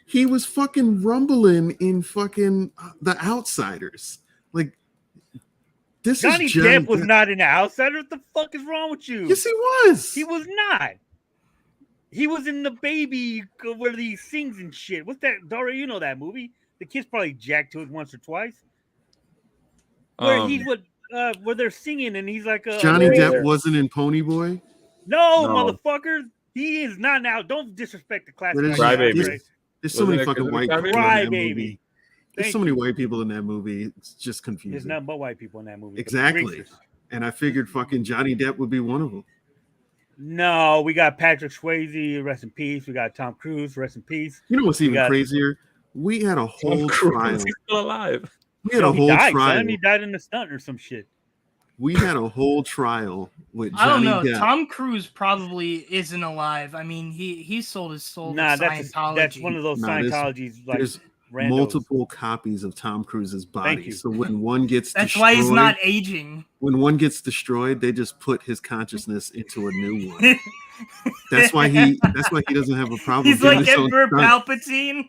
[SPEAKER 2] He was fucking rumbling in fucking The Outsiders. Like, this
[SPEAKER 4] Johnny
[SPEAKER 2] is Johnny
[SPEAKER 4] Depp was not in The Outsider. What the fuck is wrong with you?
[SPEAKER 2] Yes, he was.
[SPEAKER 4] He was not. He was in The Baby where he sings and shit. What's that? Dora, you know that movie? The kid's probably jacked to it once or twice. Where he would, where they're singing and he's like,
[SPEAKER 2] Johnny Depp wasn't in Pony Boy.
[SPEAKER 4] No, motherfucker, he is not now. Don't disrespect the classic.
[SPEAKER 2] There's so many fucking white people in that movie. There's so many white people in that movie. It's just confusing.
[SPEAKER 4] There's nothing but white people in that movie.
[SPEAKER 2] Exactly. And I figured fucking Johnny Depp would be one of them.
[SPEAKER 4] No, we got Patrick Swayze, rest in peace. We got Tom Cruise, rest in peace.
[SPEAKER 2] You know what's even crazier? We had a
[SPEAKER 1] Tom
[SPEAKER 2] whole
[SPEAKER 1] Cruise,
[SPEAKER 2] trial.
[SPEAKER 1] he's still alive.
[SPEAKER 2] We had
[SPEAKER 4] Yo,
[SPEAKER 2] a
[SPEAKER 4] he
[SPEAKER 2] whole
[SPEAKER 4] died,
[SPEAKER 2] trial.
[SPEAKER 4] son. He died in a stunt or some shit.
[SPEAKER 2] We had a whole trial with
[SPEAKER 3] I don't
[SPEAKER 2] Johnny
[SPEAKER 3] know.
[SPEAKER 2] Depp.
[SPEAKER 3] Tom Cruise probably isn't alive. I mean, he sold his soul to
[SPEAKER 4] Nah,
[SPEAKER 3] Scientology.
[SPEAKER 4] that's one of those
[SPEAKER 2] Nah,
[SPEAKER 4] Scientologies like
[SPEAKER 2] There's
[SPEAKER 4] randos.
[SPEAKER 2] multiple copies of Tom Cruise's body.
[SPEAKER 4] you.
[SPEAKER 2] So when one gets
[SPEAKER 3] That's
[SPEAKER 2] destroyed,
[SPEAKER 3] why he's not aging.
[SPEAKER 2] when one gets destroyed, they just put his consciousness into a new one. That's why he doesn't have a problem.
[SPEAKER 3] He's
[SPEAKER 2] doing
[SPEAKER 3] like
[SPEAKER 2] his own
[SPEAKER 3] Emperor
[SPEAKER 2] stunts.
[SPEAKER 3] Palpatine.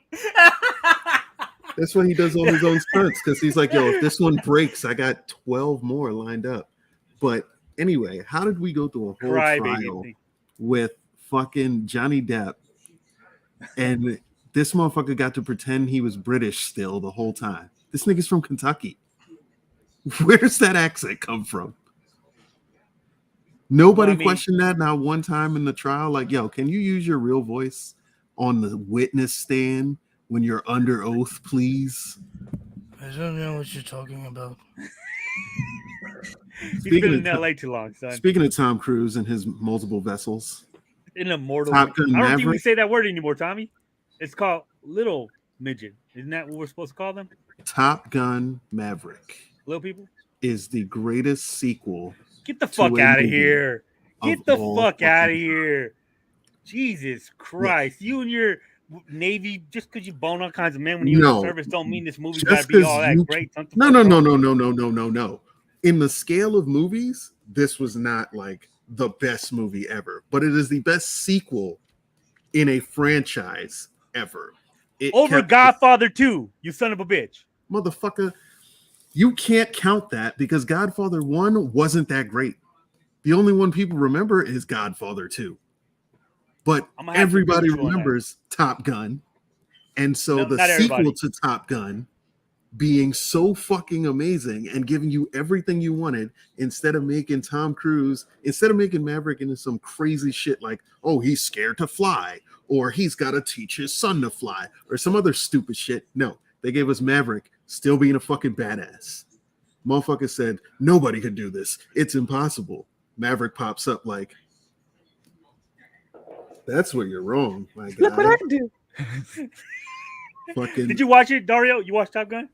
[SPEAKER 2] That's why he does all his own stunts, because he's like, yo, if this one breaks, I got 12 more lined up. But anyway, how did we go through a whole trial with fucking Johnny Depp, and this motherfucker got to pretend he was British still the whole time? This nigga's from Kentucky. Where does that accent come from? Nobody questioned that not one time in the trial. Like, yo, can you use your real voice on the witness stand when you're under oath, please?
[SPEAKER 3] I don't know what you're talking about.
[SPEAKER 4] He's been in LA too long, son.
[SPEAKER 2] Speaking of Tom Cruise and his multiple vessels,
[SPEAKER 4] An immortal.
[SPEAKER 2] Top Gun
[SPEAKER 4] I don't think we
[SPEAKER 2] Maverick.
[SPEAKER 4] say that word anymore, Tommy. It's called little midget. Isn't that what we're supposed to call them?
[SPEAKER 2] Top Gun Maverick
[SPEAKER 4] Little people?
[SPEAKER 2] is the greatest sequel.
[SPEAKER 4] Get the fuck out of
[SPEAKER 2] movie
[SPEAKER 4] here. Get
[SPEAKER 2] of
[SPEAKER 4] the
[SPEAKER 2] all
[SPEAKER 4] fuck out of
[SPEAKER 2] fucking
[SPEAKER 4] here. Jesus Christ. You and your Navy, just because you bone all kinds of men when you were in service, don't mean this movie's got to be all that great.
[SPEAKER 2] No. In the scale of movies, this was not like the best movie ever, but it is the best sequel in a franchise ever.
[SPEAKER 4] Over Godfather 2, you son of a bitch.
[SPEAKER 2] Motherfucker, you can't count that because Godfather 1 wasn't that great. The only one people remember is Godfather 2. But everybody remembers Top Gun. And so the sequel to Top Gun being so fucking amazing and giving you everything you wanted, instead of making Maverick into some crazy shit like, oh, he's scared to fly, or he's got to teach his son to fly, or some other stupid shit. No, they gave us Maverick still being a fucking badass. Motherfucker said, nobody could do this. It's impossible. Maverick pops up like, that's where you're wrong, my guy.
[SPEAKER 4] Look what I do.
[SPEAKER 2] Fucking.
[SPEAKER 4] Did you watch it, Dario? You watched Top Gun?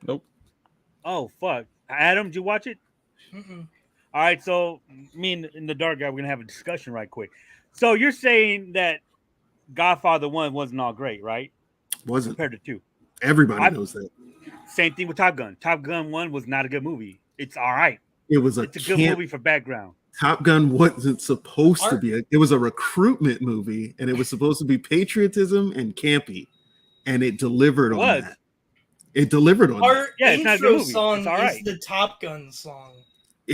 [SPEAKER 1] Nope.
[SPEAKER 4] Oh, fuck. Adam, did you watch it?
[SPEAKER 3] Mm-mm.
[SPEAKER 4] All right, so me and the dark guy, we're going to have a discussion right quick. So you're saying that Godfather 1 wasn't all great, right?
[SPEAKER 2] Wasn't.
[SPEAKER 4] Compared to 2.
[SPEAKER 2] Everybody knows that.
[SPEAKER 4] Same thing with Top Gun. Top Gun 1 was not a good movie. It's all right.
[SPEAKER 2] It's
[SPEAKER 4] a good movie for background.
[SPEAKER 2] Top Gun wasn't supposed to be. It was a recruitment movie, and it was supposed to be patriotism and campy, and it delivered on that. It delivered on that.
[SPEAKER 3] Our intro song is the Top Gun song.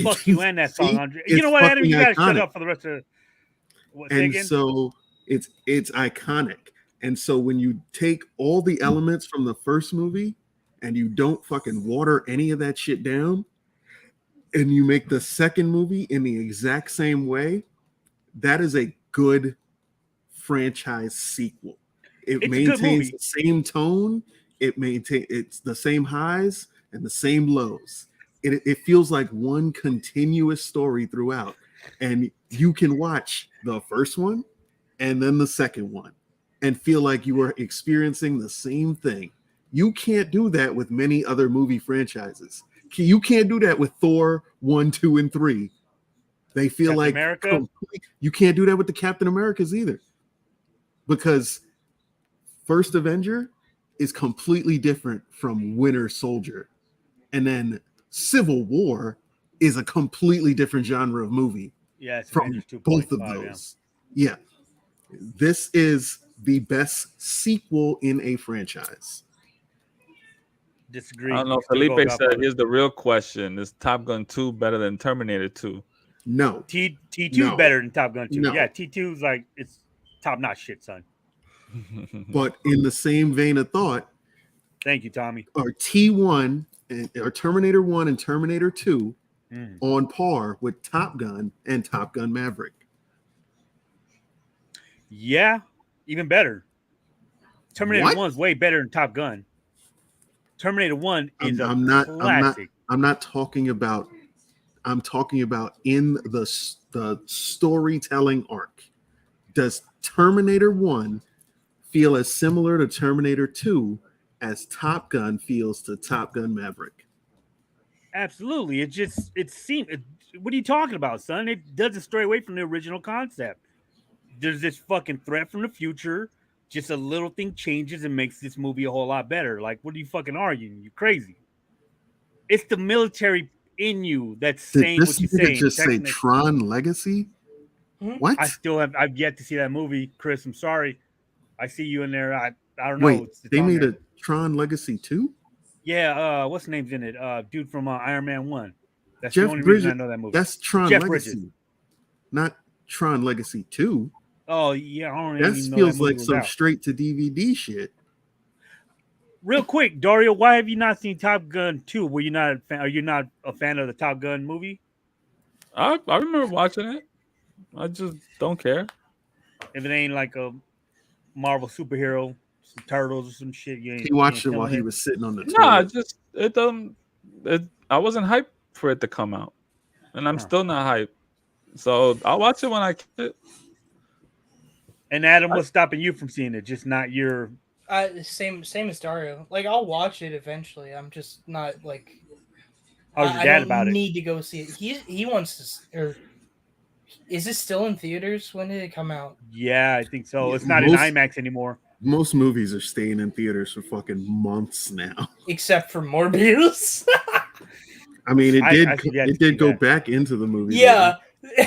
[SPEAKER 4] Fuck you and that song, Andre. You know what, Adam? You gotta shut up for the rest of
[SPEAKER 2] and so it's iconic. And so when you take all the elements from the first movie and you don't fucking water any of that shit down, and you make the second movie in the exact same way, that is a good franchise sequel. It maintains the same tone. It's the same highs and the same lows. It feels like one continuous story throughout, and you can watch the first one and then the second one and feel like you are experiencing the same thing. You can't do that with many other movie franchises. You can't do that with Thor 1, 2, and 3. They feel
[SPEAKER 4] Captain
[SPEAKER 2] like
[SPEAKER 4] America?
[SPEAKER 2] You can't do that with the Captain Americas either, because First Avenger is completely different from Winter Soldier, and then Civil War is a completely different genre of movie.
[SPEAKER 4] Yeah, it's
[SPEAKER 2] from both of those. Yeah, this is the best sequel in a franchise.
[SPEAKER 4] Disagree.
[SPEAKER 1] I don't know. Felipe said, here's the real question. Is Top Gun 2 better than Terminator 2?
[SPEAKER 2] No.
[SPEAKER 4] T2 better than Top Gun 2.
[SPEAKER 2] No.
[SPEAKER 4] Yeah, T2's like, it's top-notch shit, son.
[SPEAKER 2] But in the same vein of thought,
[SPEAKER 4] thank you, Tommy.
[SPEAKER 2] Are T1 or Terminator 1 and Terminator 2 on par with Top Gun and Top Gun Maverick?
[SPEAKER 4] Yeah, even better. Terminator 1 is way better than Top Gun. Terminator 1 is classic.
[SPEAKER 2] I'm not talking about. I'm talking about in the storytelling arc. Does Terminator 1 feel as similar to Terminator 2 as Top Gun feels to Top Gun Maverick.
[SPEAKER 4] Absolutely. It seemed. What are you talking about, son? It doesn't stray away from the original concept. There's this fucking threat from the future. Just a little thing changes and makes this movie a whole lot better. Like, what are you fucking arguing? You crazy? It's the military in you that's
[SPEAKER 2] Did
[SPEAKER 4] saying
[SPEAKER 2] this
[SPEAKER 4] what you're
[SPEAKER 2] nigga
[SPEAKER 4] saying.
[SPEAKER 2] just say
[SPEAKER 4] Protecting it.
[SPEAKER 2] Tron Legacy?
[SPEAKER 3] Hmm?
[SPEAKER 2] What?
[SPEAKER 4] I've yet to see that movie, Chris. I'm sorry. I see you in there. I don't know.
[SPEAKER 2] Wait,
[SPEAKER 4] It's
[SPEAKER 2] they
[SPEAKER 4] on
[SPEAKER 2] made
[SPEAKER 4] there.
[SPEAKER 2] a Tron Legacy 2?
[SPEAKER 4] Yeah, what's the name's in it? Dude from Iron Man 1. That's the
[SPEAKER 2] Jeff
[SPEAKER 4] only reason I
[SPEAKER 2] Bridges.
[SPEAKER 4] know that movie.
[SPEAKER 2] That's Tron
[SPEAKER 4] Jeff
[SPEAKER 2] Legacy,
[SPEAKER 4] Bridges.
[SPEAKER 2] not Tron Legacy 2.
[SPEAKER 4] Oh yeah, I don't
[SPEAKER 2] That
[SPEAKER 4] even know that
[SPEAKER 2] feels
[SPEAKER 4] movie
[SPEAKER 2] like
[SPEAKER 4] was
[SPEAKER 2] some
[SPEAKER 4] out.
[SPEAKER 2] straight to DVD shit.
[SPEAKER 4] Real quick, Dario, why have you not seen Top Gun 2? Were you not a fan? Are you not a fan of the Top Gun movie?
[SPEAKER 1] I remember watching it. I just don't care.
[SPEAKER 4] If it ain't like a Marvel superhero, some turtles or some shit, you
[SPEAKER 2] He
[SPEAKER 4] ain't
[SPEAKER 2] watched it while
[SPEAKER 4] feeling
[SPEAKER 2] he
[SPEAKER 4] it?
[SPEAKER 2] was sitting on the
[SPEAKER 1] Nah,
[SPEAKER 2] toilet.
[SPEAKER 1] I wasn't hyped for it to come out, and I'm
[SPEAKER 4] Huh.
[SPEAKER 1] still not hyped. So I'll watch it when I get it.
[SPEAKER 4] And Adam, what's stopping you from seeing it? Just not your.
[SPEAKER 3] Same as Dario. Like I'll watch it eventually. I'm just not like
[SPEAKER 4] How's your
[SPEAKER 3] I
[SPEAKER 4] dad
[SPEAKER 3] don't
[SPEAKER 4] about it?
[SPEAKER 3] need to go see it. He wants to. Or is this still in theaters? When did it come out?
[SPEAKER 4] Yeah, I think so.
[SPEAKER 2] Yeah,
[SPEAKER 4] It's not in
[SPEAKER 2] most-
[SPEAKER 4] IMAX anymore.
[SPEAKER 2] Most movies are staying in theaters for fucking months now.
[SPEAKER 3] Except for Morbius.
[SPEAKER 2] I mean,
[SPEAKER 4] I should have
[SPEAKER 2] it
[SPEAKER 4] to see
[SPEAKER 2] did go
[SPEAKER 4] that.
[SPEAKER 2] back into the movie.
[SPEAKER 3] Yeah,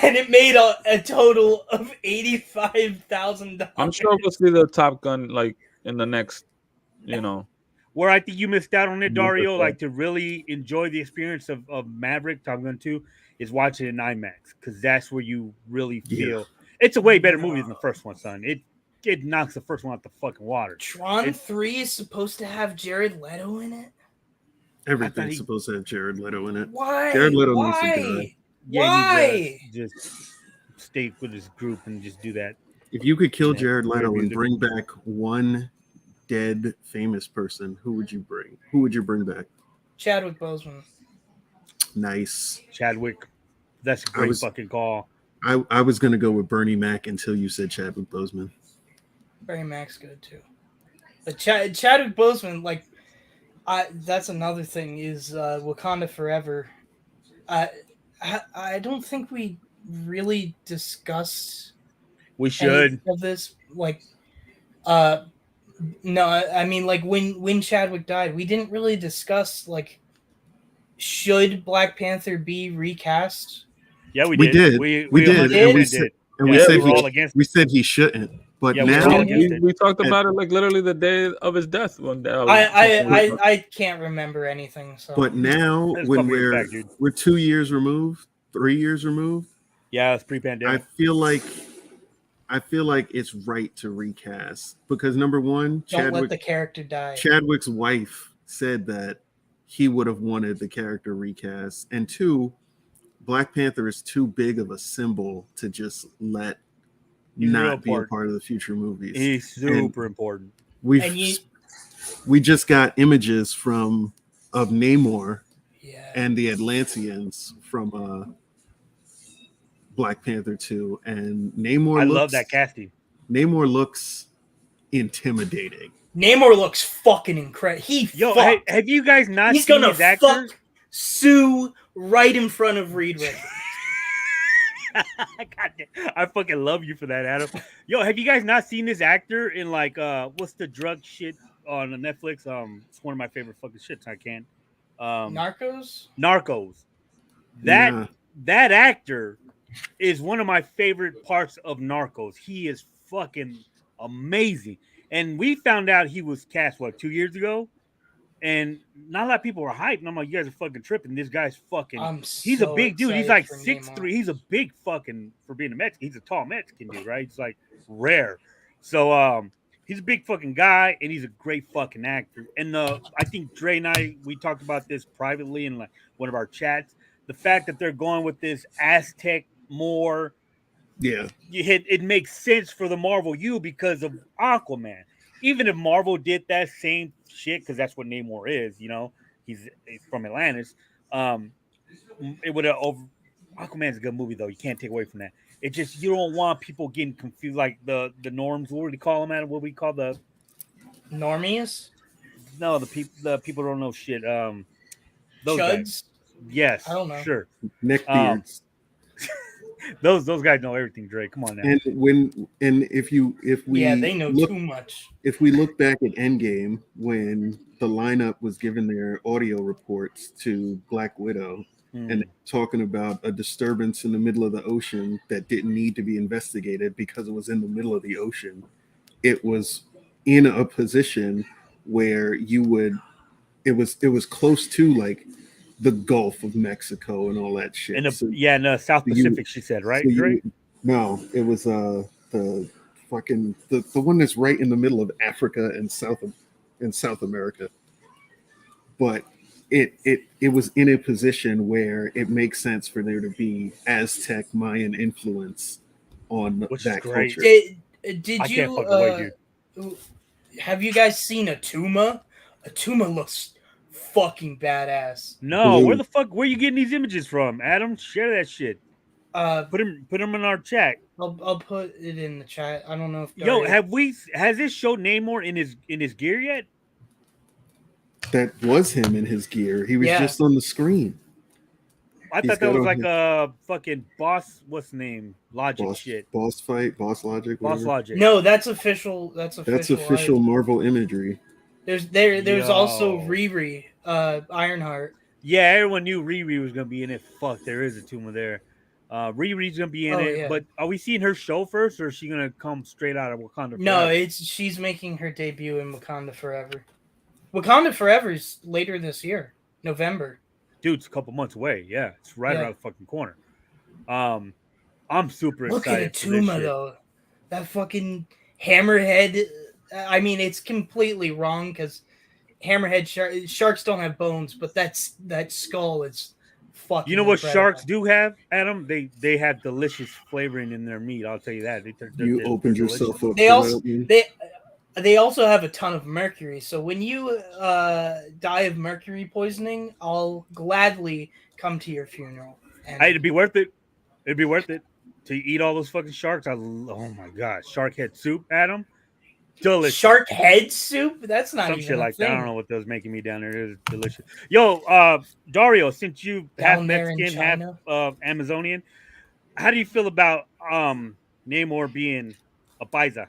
[SPEAKER 3] and it made a total of $85,000.
[SPEAKER 1] I'm sure we'll see the Top Gun like in the next, you know.
[SPEAKER 4] Where I think you missed out on it,
[SPEAKER 1] Month or
[SPEAKER 4] Dario,
[SPEAKER 1] so.
[SPEAKER 4] like to really enjoy the experience of Maverick, Top Gun 2, is watching it in IMAX because that's where you really feel it's a way better movie than the first one, son. It knocks the first one out the fucking water.
[SPEAKER 3] Tron 3 is supposed to have Jared Leto in it?
[SPEAKER 2] Everything's supposed to have Jared Leto in it.
[SPEAKER 3] Why?
[SPEAKER 2] Jared Leto needs to
[SPEAKER 3] Why?
[SPEAKER 2] die.
[SPEAKER 4] Yeah, he
[SPEAKER 3] Why?
[SPEAKER 4] needs to just stay with his group and just do that.
[SPEAKER 2] If you could kill
[SPEAKER 4] Yeah,
[SPEAKER 2] Jared Leto and
[SPEAKER 4] music.
[SPEAKER 2] bring back one dead famous person, who would you bring? Who would you bring back?
[SPEAKER 3] Chadwick Boseman.
[SPEAKER 2] Nice.
[SPEAKER 4] Chadwick. That's a great fucking call.
[SPEAKER 2] I was gonna go with Bernie Mac until you said Chadwick Boseman.
[SPEAKER 3] Bernie Mac's good too. But Chadwick Boseman, like, that's another thing is Wakanda Forever. I don't think we really discussed
[SPEAKER 4] We should.
[SPEAKER 3] of this. Like, no, I mean, like when Chadwick died, we didn't really discuss like should Black Panther be recast.
[SPEAKER 4] Yeah, we
[SPEAKER 2] We
[SPEAKER 4] did.
[SPEAKER 2] did.
[SPEAKER 4] We
[SPEAKER 2] We did.
[SPEAKER 4] 100%
[SPEAKER 2] And we
[SPEAKER 4] did.
[SPEAKER 2] said, and
[SPEAKER 4] Yeah,
[SPEAKER 2] we said
[SPEAKER 4] were all against
[SPEAKER 2] we said he shouldn't. But
[SPEAKER 4] Yeah, we were
[SPEAKER 2] now
[SPEAKER 4] all against it.
[SPEAKER 1] We talked about it like literally the day of his death. One day.
[SPEAKER 3] I can't remember anything. So,
[SPEAKER 2] but now
[SPEAKER 4] That's
[SPEAKER 2] when
[SPEAKER 4] probably a fact, dude.
[SPEAKER 2] we're 2 years removed, 3 years removed,
[SPEAKER 4] Yeah, it's
[SPEAKER 2] I
[SPEAKER 4] pre-pandemic.
[SPEAKER 2] feel like it's right to recast because number one,
[SPEAKER 3] don't let the character die.
[SPEAKER 2] Chadwick's wife said that he would have wanted the character recast, and two, Black Panther is too big of a symbol to just let
[SPEAKER 4] He's real
[SPEAKER 2] not be a
[SPEAKER 4] important.
[SPEAKER 2] part of the future movies.
[SPEAKER 4] He's super important.
[SPEAKER 2] We just got images of Namor
[SPEAKER 3] Yeah.
[SPEAKER 2] and the Atlanteans from Black Panther 2, and Namor.
[SPEAKER 4] I love that casting.
[SPEAKER 2] Namor looks intimidating.
[SPEAKER 3] Namor looks fucking incredible.
[SPEAKER 4] Have you guys not
[SPEAKER 3] He's
[SPEAKER 4] seen
[SPEAKER 3] gonna
[SPEAKER 4] these actors?
[SPEAKER 3] fuck Sue right in front of Reed Richards.
[SPEAKER 4] God damn, I fucking love you for that, Adam. Yo, have you guys not seen this actor in like what's the drug shit on Netflix? It's one of my favorite fucking shits. I can't.
[SPEAKER 3] Narcos.
[SPEAKER 4] That actor is one of my favorite parts of Narcos. He is fucking amazing. And we found out he was cast 2 years ago, and not a lot of people were hyped. And I'm like, you guys are fucking tripping. This guy's fucking. He's a big dude. He's like 6'3". He's a big fucking for being a Mexican. He's a tall Mexican dude, right? He's like rare. So he's a big fucking guy, and he's a great fucking actor. And I think Dre and we talked about this privately in like one of our chats. The fact that they're going with this Aztec more.
[SPEAKER 2] Yeah,
[SPEAKER 4] it makes sense for the Marvel U because of Aquaman. Even if Marvel did that same shit, because that's what Namor is, you know, he's from Atlantis. It would have Aquaman's a good movie though. You can't take away from that. It just you don't want people getting confused like the norms. What would we call them? What we call the
[SPEAKER 3] normies?
[SPEAKER 4] No, the people don't know shit. Those guys.
[SPEAKER 3] Chuds?
[SPEAKER 4] Yes,
[SPEAKER 3] I don't know.
[SPEAKER 4] sure.
[SPEAKER 2] Neckbeards.
[SPEAKER 4] Those guys know everything, Dre. Come on now.
[SPEAKER 2] And if we
[SPEAKER 3] Yeah, they know
[SPEAKER 2] look
[SPEAKER 3] too much.
[SPEAKER 2] if we look back at Endgame when the lineup was given their audio reports to Black Widow and talking about a disturbance in the middle of the ocean that didn't need to be investigated because it was in the middle of the ocean, it was in a position where it was close to like the Gulf of Mexico and all that shit.
[SPEAKER 4] In the South Pacific, she said, right, Dre?
[SPEAKER 2] No, it was the fucking the one that's right in the middle of Africa and South America. But it was in a position where it makes sense for there to be Aztec Mayan influence on that culture.
[SPEAKER 3] Did
[SPEAKER 4] I
[SPEAKER 3] you
[SPEAKER 4] can't fucking wait, dude.
[SPEAKER 3] Have you guys seen a Tuma? A Tuma looks fucking badass.
[SPEAKER 4] No, where are you getting these images from, Adam? Share that shit. Put them in our chat.
[SPEAKER 3] I'll put it in the chat. I don't know if
[SPEAKER 4] has this showed Namor in his gear yet?
[SPEAKER 2] That was him in his gear. He was just on the screen.
[SPEAKER 4] I thought that was like a fucking boss. What's the name? Logic shit.
[SPEAKER 2] Boss fight. Boss Logic.
[SPEAKER 4] Boss Logic.
[SPEAKER 3] No, that's official. That's
[SPEAKER 2] official Marvel imagery.
[SPEAKER 3] There's also Riri, Ironheart.
[SPEAKER 4] Yeah, everyone knew Riri was gonna be in it. Fuck, there is a Tuma there. Riri's gonna be in it. Yeah. But are we seeing her show first, or is she gonna come straight out of Wakanda Forever?
[SPEAKER 3] No, she's making her debut in Wakanda Forever. Wakanda Forever is later this year, November.
[SPEAKER 4] Dude, it's a couple months away. Yeah, it's right around the fucking corner. I'm super excited.
[SPEAKER 3] Look at Tuma though. That fucking hammerhead. I mean, it's completely wrong because hammerhead sharks don't have bones, but that skull is fucking.
[SPEAKER 4] You know what sharks do have, Adam? They have delicious flavoring in their meat. I'll tell you that.
[SPEAKER 2] You opened yourself up.
[SPEAKER 3] They also have a ton of mercury. So when you die of mercury poisoning, I'll gladly come to your funeral.
[SPEAKER 4] It'd be worth it. It'd be worth it to eat all those fucking sharks. Oh my god, shark head soup, Adam. Delicious.
[SPEAKER 3] Shark head soup? That's not
[SPEAKER 4] some
[SPEAKER 3] even
[SPEAKER 4] shit
[SPEAKER 3] a
[SPEAKER 4] like
[SPEAKER 3] thing.
[SPEAKER 4] that. I don't know what those making me down there. It is delicious. Yo, Dario, since you half Mexican, half Amazonian, how do you feel about Namor being a paisa?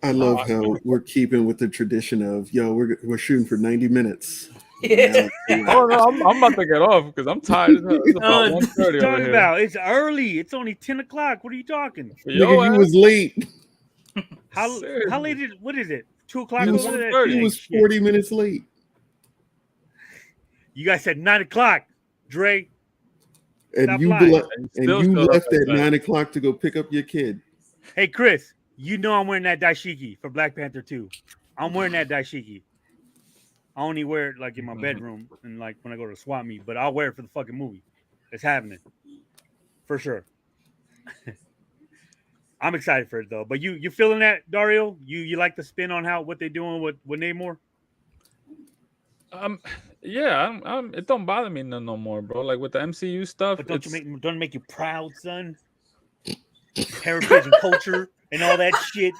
[SPEAKER 2] I love how we're keeping with the tradition of we're shooting for 90 minutes.
[SPEAKER 3] Yeah.
[SPEAKER 1] Oh no, I'm about to get off because I'm tired. It's about 1:30
[SPEAKER 4] talking about it's early. It's only 10 o'clock. What are you talking?
[SPEAKER 2] Nigga, you was late.
[SPEAKER 4] How late is what is it? 2 o'clock?
[SPEAKER 2] He was 40 minutes late.
[SPEAKER 4] You guys said 9 o'clock, Dre.
[SPEAKER 2] And you left at 9 o'clock to go pick up your kid.
[SPEAKER 4] Hey Chris, you know I'm wearing that dashiki for Black Panther 2. I'm wearing that dashiki. I only wear it like in my bedroom and like when I go to swap meet, but I'll wear it for the fucking movie. It's happening. For sure. I'm excited for it though. But you feeling that, Dario? You like the spin on what they're doing with Namor?
[SPEAKER 1] Yeah, it don't bother me no more, bro. Like with the MCU stuff.
[SPEAKER 4] But don't it make you proud, son? Heritage and culture and all that shit.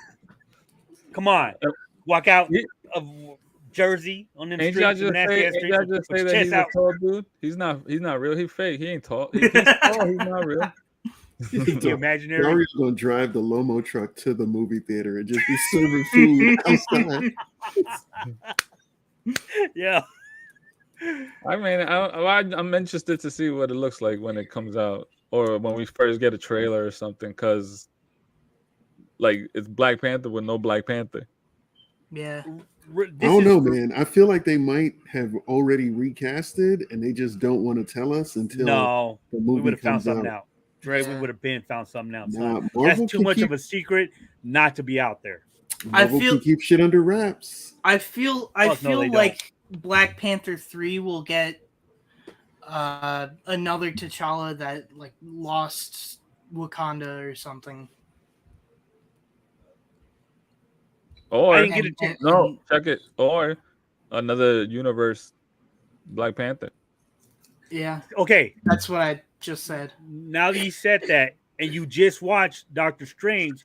[SPEAKER 4] Come on. Walk out of Jersey on them streets.
[SPEAKER 1] Just say that he's a tall dude? He's not real. He's fake. He ain't tall. He's tall. He's not real.
[SPEAKER 4] Imaginary.
[SPEAKER 2] Dario's gonna drive the Lomo truck to the movie theater and just be serving food outside.
[SPEAKER 4] Yeah.
[SPEAKER 1] I mean, I'm interested to see what it looks like when it comes out, or when we first get a trailer or something, because like it's Black Panther with no Black Panther.
[SPEAKER 3] Yeah.
[SPEAKER 2] I don't know, man. I feel like they might have already recasted, and they just don't want to tell us until the movie
[SPEAKER 4] we would have found
[SPEAKER 2] comes
[SPEAKER 4] something
[SPEAKER 2] out.
[SPEAKER 4] Dre, we would have found something else.
[SPEAKER 2] Nah,
[SPEAKER 4] that's too much of a secret not to be out there.
[SPEAKER 2] Marvel can keep shit under wraps.
[SPEAKER 3] I feel like Black Panther 3 will get another T'Challa that like lost Wakanda or something.
[SPEAKER 1] Or check it. Or another universe Black Panther.
[SPEAKER 3] Yeah.
[SPEAKER 4] Okay.
[SPEAKER 3] That's what I just said.
[SPEAKER 4] Now that you said that, and you just watched Doctor Strange,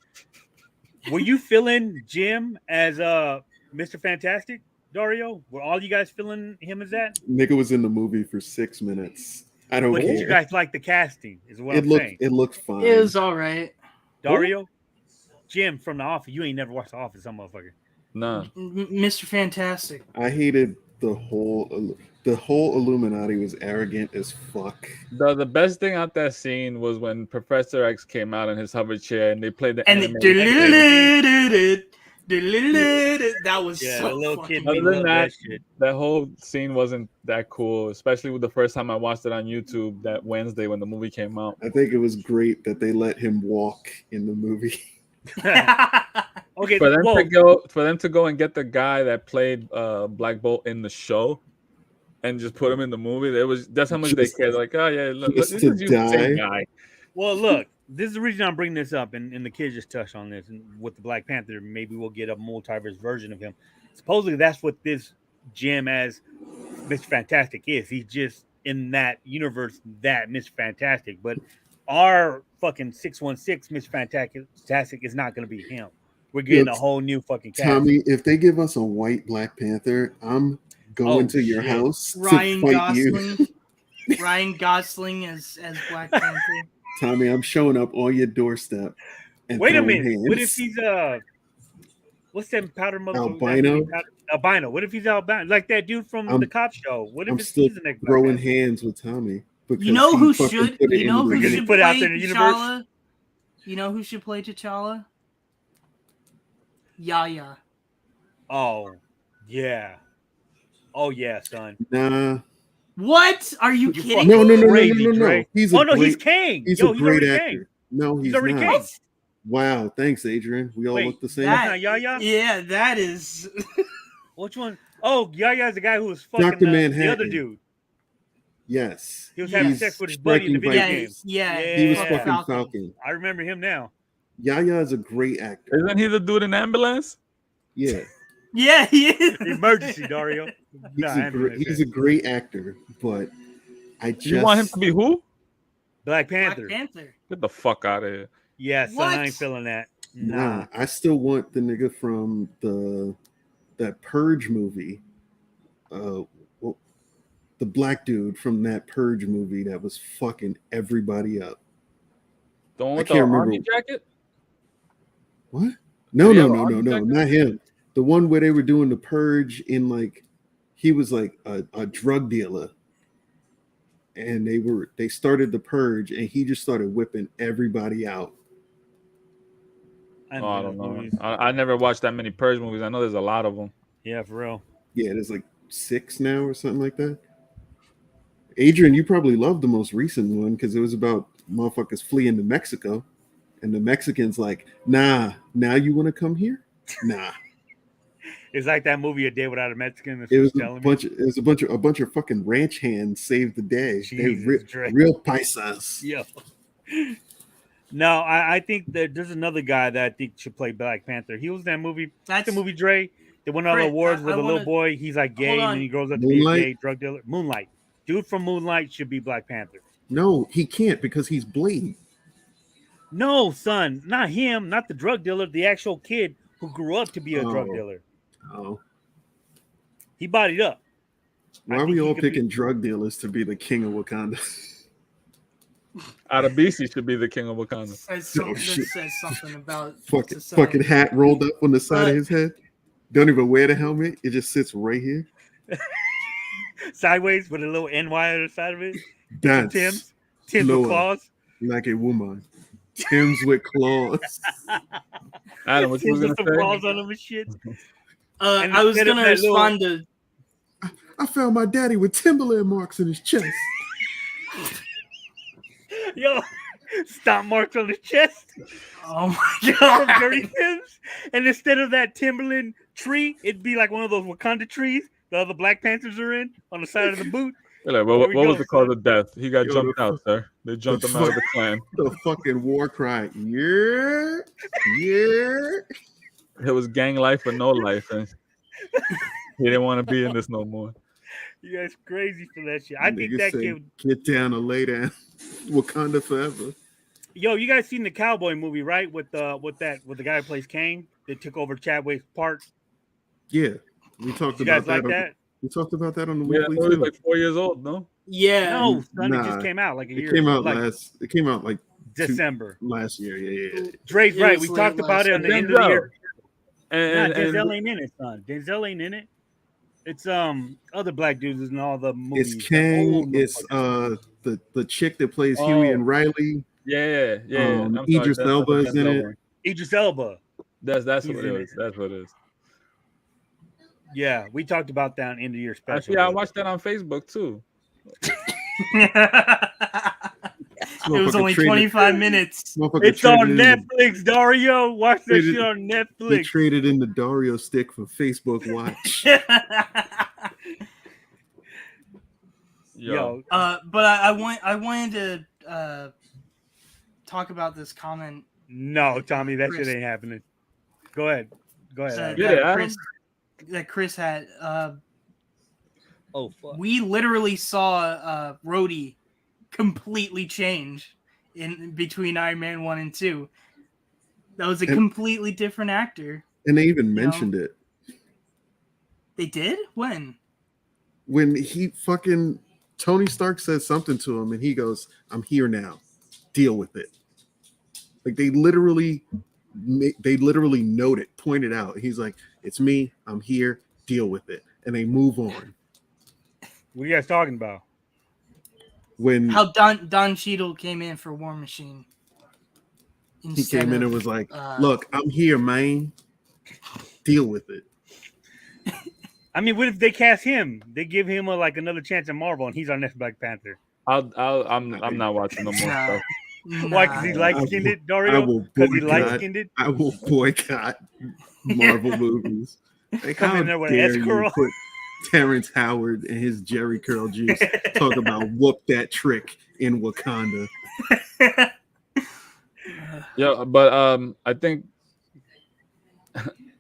[SPEAKER 4] were you feeling Jim as Mr. Fantastic? Dario? Were all you guys feeling him as that?
[SPEAKER 2] Nigga was in the movie for 6 minutes. I don't
[SPEAKER 4] But did you
[SPEAKER 2] care.
[SPEAKER 4] guys like the casting? Is what
[SPEAKER 2] It
[SPEAKER 4] I'm
[SPEAKER 2] looked
[SPEAKER 4] saying.
[SPEAKER 2] it looked fine.
[SPEAKER 3] It was all right.
[SPEAKER 4] Dario, Jim from The Office. You ain't never watched The Office, some motherfucker.
[SPEAKER 1] Nah.
[SPEAKER 3] Mr. Fantastic.
[SPEAKER 2] I hated the whole Illuminati was arrogant as fuck.
[SPEAKER 1] The best thing out that scene was when Professor X came out in his hover chair and they played the
[SPEAKER 3] And
[SPEAKER 1] animated
[SPEAKER 3] that was
[SPEAKER 4] Yeah,
[SPEAKER 3] so
[SPEAKER 4] the little kid
[SPEAKER 3] fucking
[SPEAKER 4] me
[SPEAKER 1] Other than
[SPEAKER 4] love
[SPEAKER 1] that,
[SPEAKER 4] that shit.
[SPEAKER 1] that whole scene wasn't that cool, especially with the first time I watched it on YouTube that Wednesday when the movie came out.
[SPEAKER 2] I think it was great that they let him walk in the movie.
[SPEAKER 4] Okay,
[SPEAKER 1] For them
[SPEAKER 4] whoa.
[SPEAKER 1] to go and get the guy that played Black Bolt in the show and just put him in the movie, that's how much they
[SPEAKER 2] Just-
[SPEAKER 1] cared. Like, oh yeah, look,
[SPEAKER 2] just
[SPEAKER 1] this
[SPEAKER 2] to
[SPEAKER 1] is you the same
[SPEAKER 2] die.
[SPEAKER 1] guy.
[SPEAKER 4] Well, look, this is the reason I'm bringing this up, and the kids just touched on this. And with the Black Panther, maybe we'll get a multiverse version of him. Supposedly, that's what this Jim as Mr. Fantastic is. He's just in that universe, that Mr. Fantastic. But our fucking 616 Mr. Fantastic is not going to be him. We're getting a whole new fucking cast.
[SPEAKER 2] Tommy, if they give us a white Black Panther, I'm going to your house
[SPEAKER 3] Ryan
[SPEAKER 2] to fight
[SPEAKER 3] Gosling.
[SPEAKER 2] you.
[SPEAKER 3] Ryan Gosling as Black Panther.
[SPEAKER 2] Tommy, I'm showing up on your doorstep. And
[SPEAKER 4] Wait a
[SPEAKER 2] throwing
[SPEAKER 4] minute.
[SPEAKER 2] hands.
[SPEAKER 4] What if he's what's that powder motherfucker?
[SPEAKER 2] Albino?
[SPEAKER 4] Albino. What if he's albino? Like that dude from the cop show. What if
[SPEAKER 2] I'm
[SPEAKER 4] it's
[SPEAKER 2] still
[SPEAKER 4] he's the next Black
[SPEAKER 2] throwing
[SPEAKER 4] Panther?
[SPEAKER 2] hands with Tommy.
[SPEAKER 3] You know who should?
[SPEAKER 4] Because he put it out there in the universe?
[SPEAKER 3] T'Challa? You know who should play T'Challa? Yaya.
[SPEAKER 4] Oh, yeah. Oh, yeah, son.
[SPEAKER 2] Nah.
[SPEAKER 3] What? Are you kidding
[SPEAKER 2] No,
[SPEAKER 3] me?
[SPEAKER 2] no. He's
[SPEAKER 4] he's king.
[SPEAKER 2] He's
[SPEAKER 4] Yo,
[SPEAKER 2] a
[SPEAKER 4] he's
[SPEAKER 2] great
[SPEAKER 4] already
[SPEAKER 2] actor.
[SPEAKER 4] king.
[SPEAKER 2] No, he's
[SPEAKER 4] already
[SPEAKER 2] not.
[SPEAKER 4] king.
[SPEAKER 2] Wow, thanks, Adrian. We all look the same.
[SPEAKER 4] That's not Yaya?
[SPEAKER 3] Yeah, that is.
[SPEAKER 4] Which one? Oh, Yaya's the guy who was fucking
[SPEAKER 2] Dr.
[SPEAKER 4] the
[SPEAKER 2] Manhattan.
[SPEAKER 4] other dude.
[SPEAKER 2] Yes.
[SPEAKER 4] He was having sex with his buddy in the video game.
[SPEAKER 3] Yeah,
[SPEAKER 2] he was fucking Falcon.
[SPEAKER 4] I remember him now.
[SPEAKER 2] Yaya is a great actor.
[SPEAKER 1] Isn't he the dude in ambulance?
[SPEAKER 2] Yeah.
[SPEAKER 3] Yeah, he is.
[SPEAKER 4] Emergency, Dario.
[SPEAKER 2] He's a great actor, but I just...
[SPEAKER 1] You want him to be who?
[SPEAKER 4] Black Panther.
[SPEAKER 3] Black Panther.
[SPEAKER 1] Get the fuck out of here.
[SPEAKER 4] Yeah, son, I ain't feeling that.
[SPEAKER 2] Nah, I still want the nigga from that Purge movie. The black dude from that Purge movie that was fucking everybody up.
[SPEAKER 1] The one with the army jacket?
[SPEAKER 2] What? No, not him. The one where they were doing the Purge in like, he was like a drug dealer. And they started the Purge and he just started whipping everybody out.
[SPEAKER 1] I don't know. I never watched that many Purge movies. I know there's a lot of them.
[SPEAKER 4] Yeah, for real.
[SPEAKER 2] Yeah, there's like 6 now or something like that. Adrian, you probably loved the most recent one because it was about motherfuckers fleeing to Mexico. And the Mexicans like, nah, now you want to come here? Nah.
[SPEAKER 4] It's like that movie A Day Without a Mexican.
[SPEAKER 2] It was a bunch of fucking ranch hands saved the day. They're real paisas.
[SPEAKER 4] Yeah. No, I think that there's another guy that I think should play Black Panther. He was in that movie. That's the movie Dre. They won all the awards with a little boy. He's like gay and then he grows up to be a gay drug dealer. Moonlight. Dude from Moonlight should be Black Panther.
[SPEAKER 2] No, he can't because he's Blade.
[SPEAKER 4] No, son, not him, not the drug dealer, the actual kid who grew up to be a drug dealer.
[SPEAKER 2] Oh.
[SPEAKER 4] He bodied up.
[SPEAKER 2] Why are we all picking drug dealers to be the king of Wakanda?
[SPEAKER 1] Adabisi should be the king of Wakanda.
[SPEAKER 3] Says something about
[SPEAKER 2] fucking hat rolled up on the side of his head. Don't even wear the helmet. It just sits right here.
[SPEAKER 4] Sideways with a little NY on the side of it.
[SPEAKER 2] That's
[SPEAKER 4] Tim's with claws.
[SPEAKER 2] Like a woman. Tim's with claws.
[SPEAKER 1] Adam, what you was gonna say?
[SPEAKER 4] Claws on him and shit.
[SPEAKER 3] I was gonna respond to.
[SPEAKER 2] I found my daddy with Timberland marks in his chest.
[SPEAKER 4] Yo, stomp marks on his chest.
[SPEAKER 3] Oh my god!
[SPEAKER 4] Dirty Timbs. And instead of that Timberland tree, it'd be like one of those Wakanda trees the other Black Panthers are in on the side of the boot.
[SPEAKER 1] Like, what was the cause of death? He got jumped out, sir. They jumped him out of the clan.
[SPEAKER 2] The fucking war cry. Yeah.
[SPEAKER 1] It was gang life or no life. And he didn't want to be in this no more.
[SPEAKER 4] You guys crazy for that shit. I think that kid.
[SPEAKER 2] Get down or lay down. Wakanda forever.
[SPEAKER 4] Yo, you guys seen the Cowboy movie, right? With the guy who plays Kane that took over Chadwick's part.
[SPEAKER 2] Yeah. We talked
[SPEAKER 4] You guys
[SPEAKER 2] about
[SPEAKER 4] like
[SPEAKER 2] that.
[SPEAKER 4] that?
[SPEAKER 2] We talked about that on the
[SPEAKER 1] Yeah,
[SPEAKER 2] weekly
[SPEAKER 1] it was
[SPEAKER 2] too.
[SPEAKER 1] like 4 years old, no?
[SPEAKER 3] Yeah.
[SPEAKER 4] No, son, it just
[SPEAKER 2] Nah,
[SPEAKER 4] came out like a
[SPEAKER 2] It
[SPEAKER 4] year.
[SPEAKER 2] came out
[SPEAKER 4] like
[SPEAKER 2] last. It came out like
[SPEAKER 4] December.
[SPEAKER 2] last year. Yeah.
[SPEAKER 4] Dre's
[SPEAKER 3] It
[SPEAKER 4] right.
[SPEAKER 3] was
[SPEAKER 4] We
[SPEAKER 3] late
[SPEAKER 4] talked about
[SPEAKER 3] last
[SPEAKER 4] it on the
[SPEAKER 3] year.
[SPEAKER 4] end of the year. Nah,
[SPEAKER 1] And
[SPEAKER 4] Denzel ain't in it, son. Denzel ain't in it. It's other black dudes in all the movies.
[SPEAKER 2] It's
[SPEAKER 4] The
[SPEAKER 2] Kang.
[SPEAKER 4] old
[SPEAKER 2] It's
[SPEAKER 4] motherfuckers.
[SPEAKER 2] the chick that plays Huey
[SPEAKER 4] Oh,
[SPEAKER 2] and Riley.
[SPEAKER 1] yeah. I'm sorry,
[SPEAKER 2] Idris
[SPEAKER 1] that's
[SPEAKER 2] Elba
[SPEAKER 1] the
[SPEAKER 2] is in
[SPEAKER 1] Denzel
[SPEAKER 2] it.
[SPEAKER 1] one.
[SPEAKER 4] Idris Elba.
[SPEAKER 1] That's
[SPEAKER 4] He's
[SPEAKER 1] what it
[SPEAKER 4] in it.
[SPEAKER 1] is. That's what it is.
[SPEAKER 4] Yeah, we talked about that on end of year special.
[SPEAKER 1] Actually, I watched that on Facebook too.
[SPEAKER 3] It was only 25 minutes.
[SPEAKER 4] It's on Netflix, Dario. Watch that shit on
[SPEAKER 2] They
[SPEAKER 4] Netflix.
[SPEAKER 2] traded in the Dario stick for Facebook Watch.
[SPEAKER 4] Yo.
[SPEAKER 3] But I wanted to talk about this comment.
[SPEAKER 4] No, Tommy, that
[SPEAKER 3] Chris.
[SPEAKER 4] shit ain't happening. Go ahead. Adam.
[SPEAKER 1] Get it, Adam.
[SPEAKER 3] That Chris had.
[SPEAKER 4] Oh fuck.
[SPEAKER 3] We literally saw Rhodey completely change in between Iron Man 1 and 2. That was a completely different actor.
[SPEAKER 2] And they even mentioned it.
[SPEAKER 3] They did? When
[SPEAKER 2] he fucking Tony Stark says something to him and he goes, "I'm here now. Deal with it." Like they literally note it, point it out. He's like, "It's me. I'm here. Deal with it." And they move on.
[SPEAKER 4] What are you guys talking about?
[SPEAKER 3] How Don Cheadle came in for War Machine.
[SPEAKER 2] He came in and was like, "Look, I'm here, man. Deal with it."
[SPEAKER 4] I mean, what if they cast him? They give him another chance at Marvel, and he's our next Black Panther.
[SPEAKER 1] I'm not watching no more stuff.
[SPEAKER 4] Why? Because he light skinned it, Dario? Because he light skinned it.
[SPEAKER 2] I will boycott Marvel movies. Like,
[SPEAKER 4] Come in there with an S-curl.
[SPEAKER 2] Put Terrence Howard and his Jerry curl juice talk about whoop that trick in Wakanda.
[SPEAKER 1] Yeah, but I think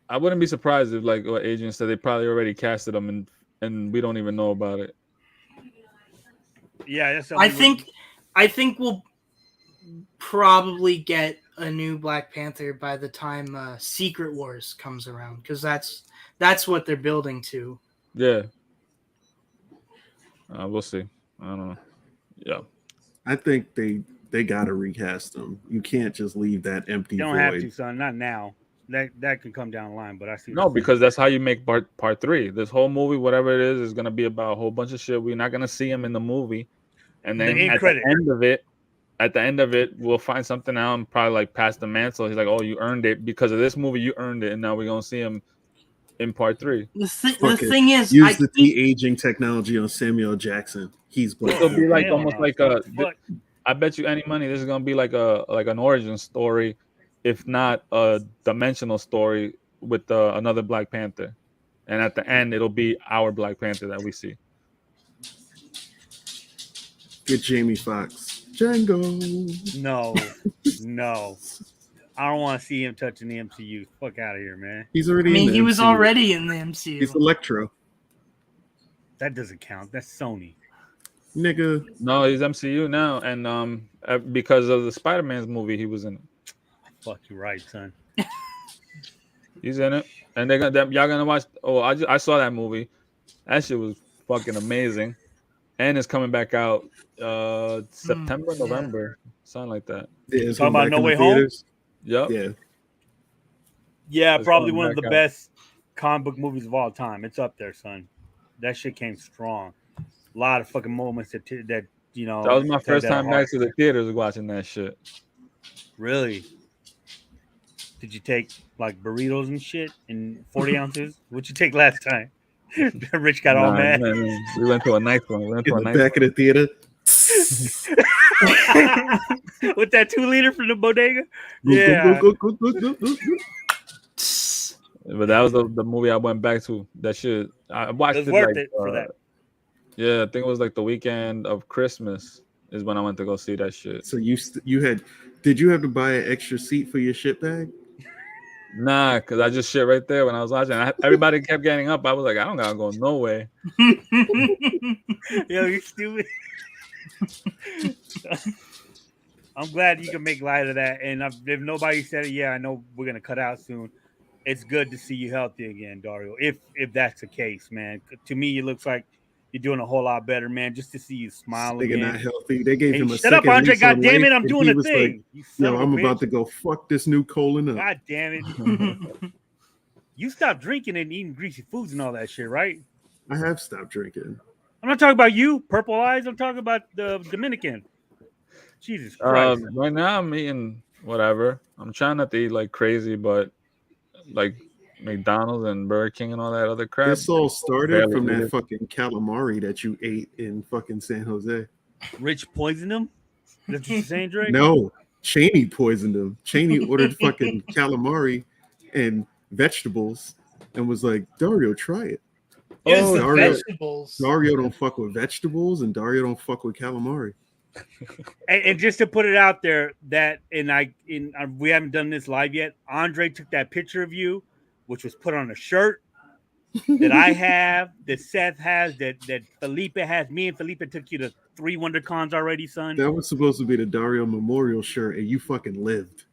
[SPEAKER 1] I wouldn't be surprised if, like what Adrian said, they probably already casted him and we don't even know about it.
[SPEAKER 4] Yeah, that's.
[SPEAKER 3] I think we'll probably get a new Black Panther by the time Secret Wars comes around, because that's what they're building to.
[SPEAKER 1] Yeah. We'll see. I don't know. Yeah.
[SPEAKER 2] I think they gotta recast him. You can't just leave that empty
[SPEAKER 4] You don't
[SPEAKER 2] void.
[SPEAKER 4] have to, son. Not now. That can come down the line, but I see.
[SPEAKER 1] No, because that's how you make part 3. This whole movie, whatever it is gonna be about a whole bunch of shit. We're not gonna see him in the movie, and then at the end of it, we'll find something out and probably like pass the mantle. He's like, "Oh, you earned it because of this movie. You earned it," and now we're gonna see him in part 3.
[SPEAKER 3] The thing is,
[SPEAKER 2] use the de-aging technology on Samuel Jackson. He's Black.
[SPEAKER 1] It'll be like
[SPEAKER 4] Hell
[SPEAKER 1] almost
[SPEAKER 4] no.
[SPEAKER 1] like I bet you any money this is gonna be like an origin story, if not a dimensional story with another Black Panther, and at the end it'll be our Black Panther that we see.
[SPEAKER 2] Get Jamie Foxx. Django.
[SPEAKER 4] No. I don't want to see him touching the MCU. Fuck out of here, man.
[SPEAKER 2] He's already.
[SPEAKER 3] he was already in the MCU.
[SPEAKER 2] He's Electro.
[SPEAKER 4] That doesn't count. That's Sony.
[SPEAKER 2] Nigga.
[SPEAKER 1] No, he's MCU now, and because of the Spider-Man's movie, he was in it.
[SPEAKER 4] Fuck, you right, son.
[SPEAKER 1] He's in it, and y'all gonna watch. Oh, I saw that movie. That shit was fucking amazing, and it's coming back out September, November, something like that.
[SPEAKER 2] Yeah,
[SPEAKER 4] talking about No Way Home.
[SPEAKER 1] Yep.
[SPEAKER 4] Yeah,
[SPEAKER 1] It's
[SPEAKER 4] probably
[SPEAKER 1] coming
[SPEAKER 4] one of the
[SPEAKER 1] back out.
[SPEAKER 4] best comic book movies of all time. It's up there, son. That shit came strong. A lot of fucking moments that you know.
[SPEAKER 1] That was my first time
[SPEAKER 4] hard.
[SPEAKER 1] back to the theaters watching that shit.
[SPEAKER 4] Really? Did you take like burritos and shit in 40 ounces? What'd you take last time? Rich got all mad.
[SPEAKER 1] Man. We went to a nice one.
[SPEAKER 2] In the back of the theater.
[SPEAKER 4] With that 2-liter from the bodega?
[SPEAKER 1] Yeah. But that was the movie I went back to. That shit. I watched
[SPEAKER 4] It was
[SPEAKER 1] it
[SPEAKER 4] worth
[SPEAKER 1] like,
[SPEAKER 4] it for that.
[SPEAKER 1] Yeah, I think it was like the weekend of Christmas is when I went to go see that shit.
[SPEAKER 2] So did you have to buy an extra seat for your shit bag?
[SPEAKER 1] Nah, because I just shit right there when I was watching. Everybody kept getting up. I was like, I don't gotta go no way.
[SPEAKER 4] Yo, you stupid. I'm glad you can make light of that. And if nobody said it, yeah, I know we're gonna cut out soon. it's good to see you healthy again, Dario. If that's the case, man. To me, it looks like you're doing a whole lot better, man. Just to see you smile
[SPEAKER 2] Nigga not
[SPEAKER 4] again.
[SPEAKER 2] healthy. They gave
[SPEAKER 4] Hey,
[SPEAKER 2] him a
[SPEAKER 4] shut up,
[SPEAKER 2] second
[SPEAKER 4] Andre.
[SPEAKER 2] lease on
[SPEAKER 4] God damn
[SPEAKER 2] life,
[SPEAKER 4] it, I'm
[SPEAKER 2] and
[SPEAKER 4] doing
[SPEAKER 2] he
[SPEAKER 4] a
[SPEAKER 2] was like,
[SPEAKER 4] thing. You son
[SPEAKER 2] "Yo,
[SPEAKER 4] of a
[SPEAKER 2] I'm
[SPEAKER 4] bitch.
[SPEAKER 2] about to go fuck this new colon up."
[SPEAKER 4] God damn it. You stopped drinking and eating greasy foods and all that shit, right?
[SPEAKER 2] I have stopped drinking.
[SPEAKER 4] I'm not talking about you, Purple Eyes. I'm talking about the Dominican. Jesus Christ.
[SPEAKER 1] Right now I'm eating whatever. I'm trying not to eat like crazy, but like McDonald's and Burger King and all that other crap.
[SPEAKER 2] This all started
[SPEAKER 1] barely
[SPEAKER 2] from
[SPEAKER 1] eat
[SPEAKER 2] that
[SPEAKER 1] it.
[SPEAKER 2] fucking calamari that you ate in fucking San Jose.
[SPEAKER 4] Rich poisoned him? That's what you're saying, Drake?
[SPEAKER 2] No, Cheney poisoned him. Cheney ordered fucking calamari and vegetables and was like, "Dario, try it."
[SPEAKER 3] It was the
[SPEAKER 2] Dario-
[SPEAKER 3] vegetables.
[SPEAKER 2] Dario don't fuck with vegetables, and Dario don't fuck with calamari.
[SPEAKER 4] And just to put it out there, that we haven't done this live yet. Andre took that picture of you, which was put on a shirt that I have, that Seth has, that Felipe has. Me and Felipe took you to 3 WonderCons already, son.
[SPEAKER 2] That was supposed to be the Dario memorial shirt, and you fucking lived.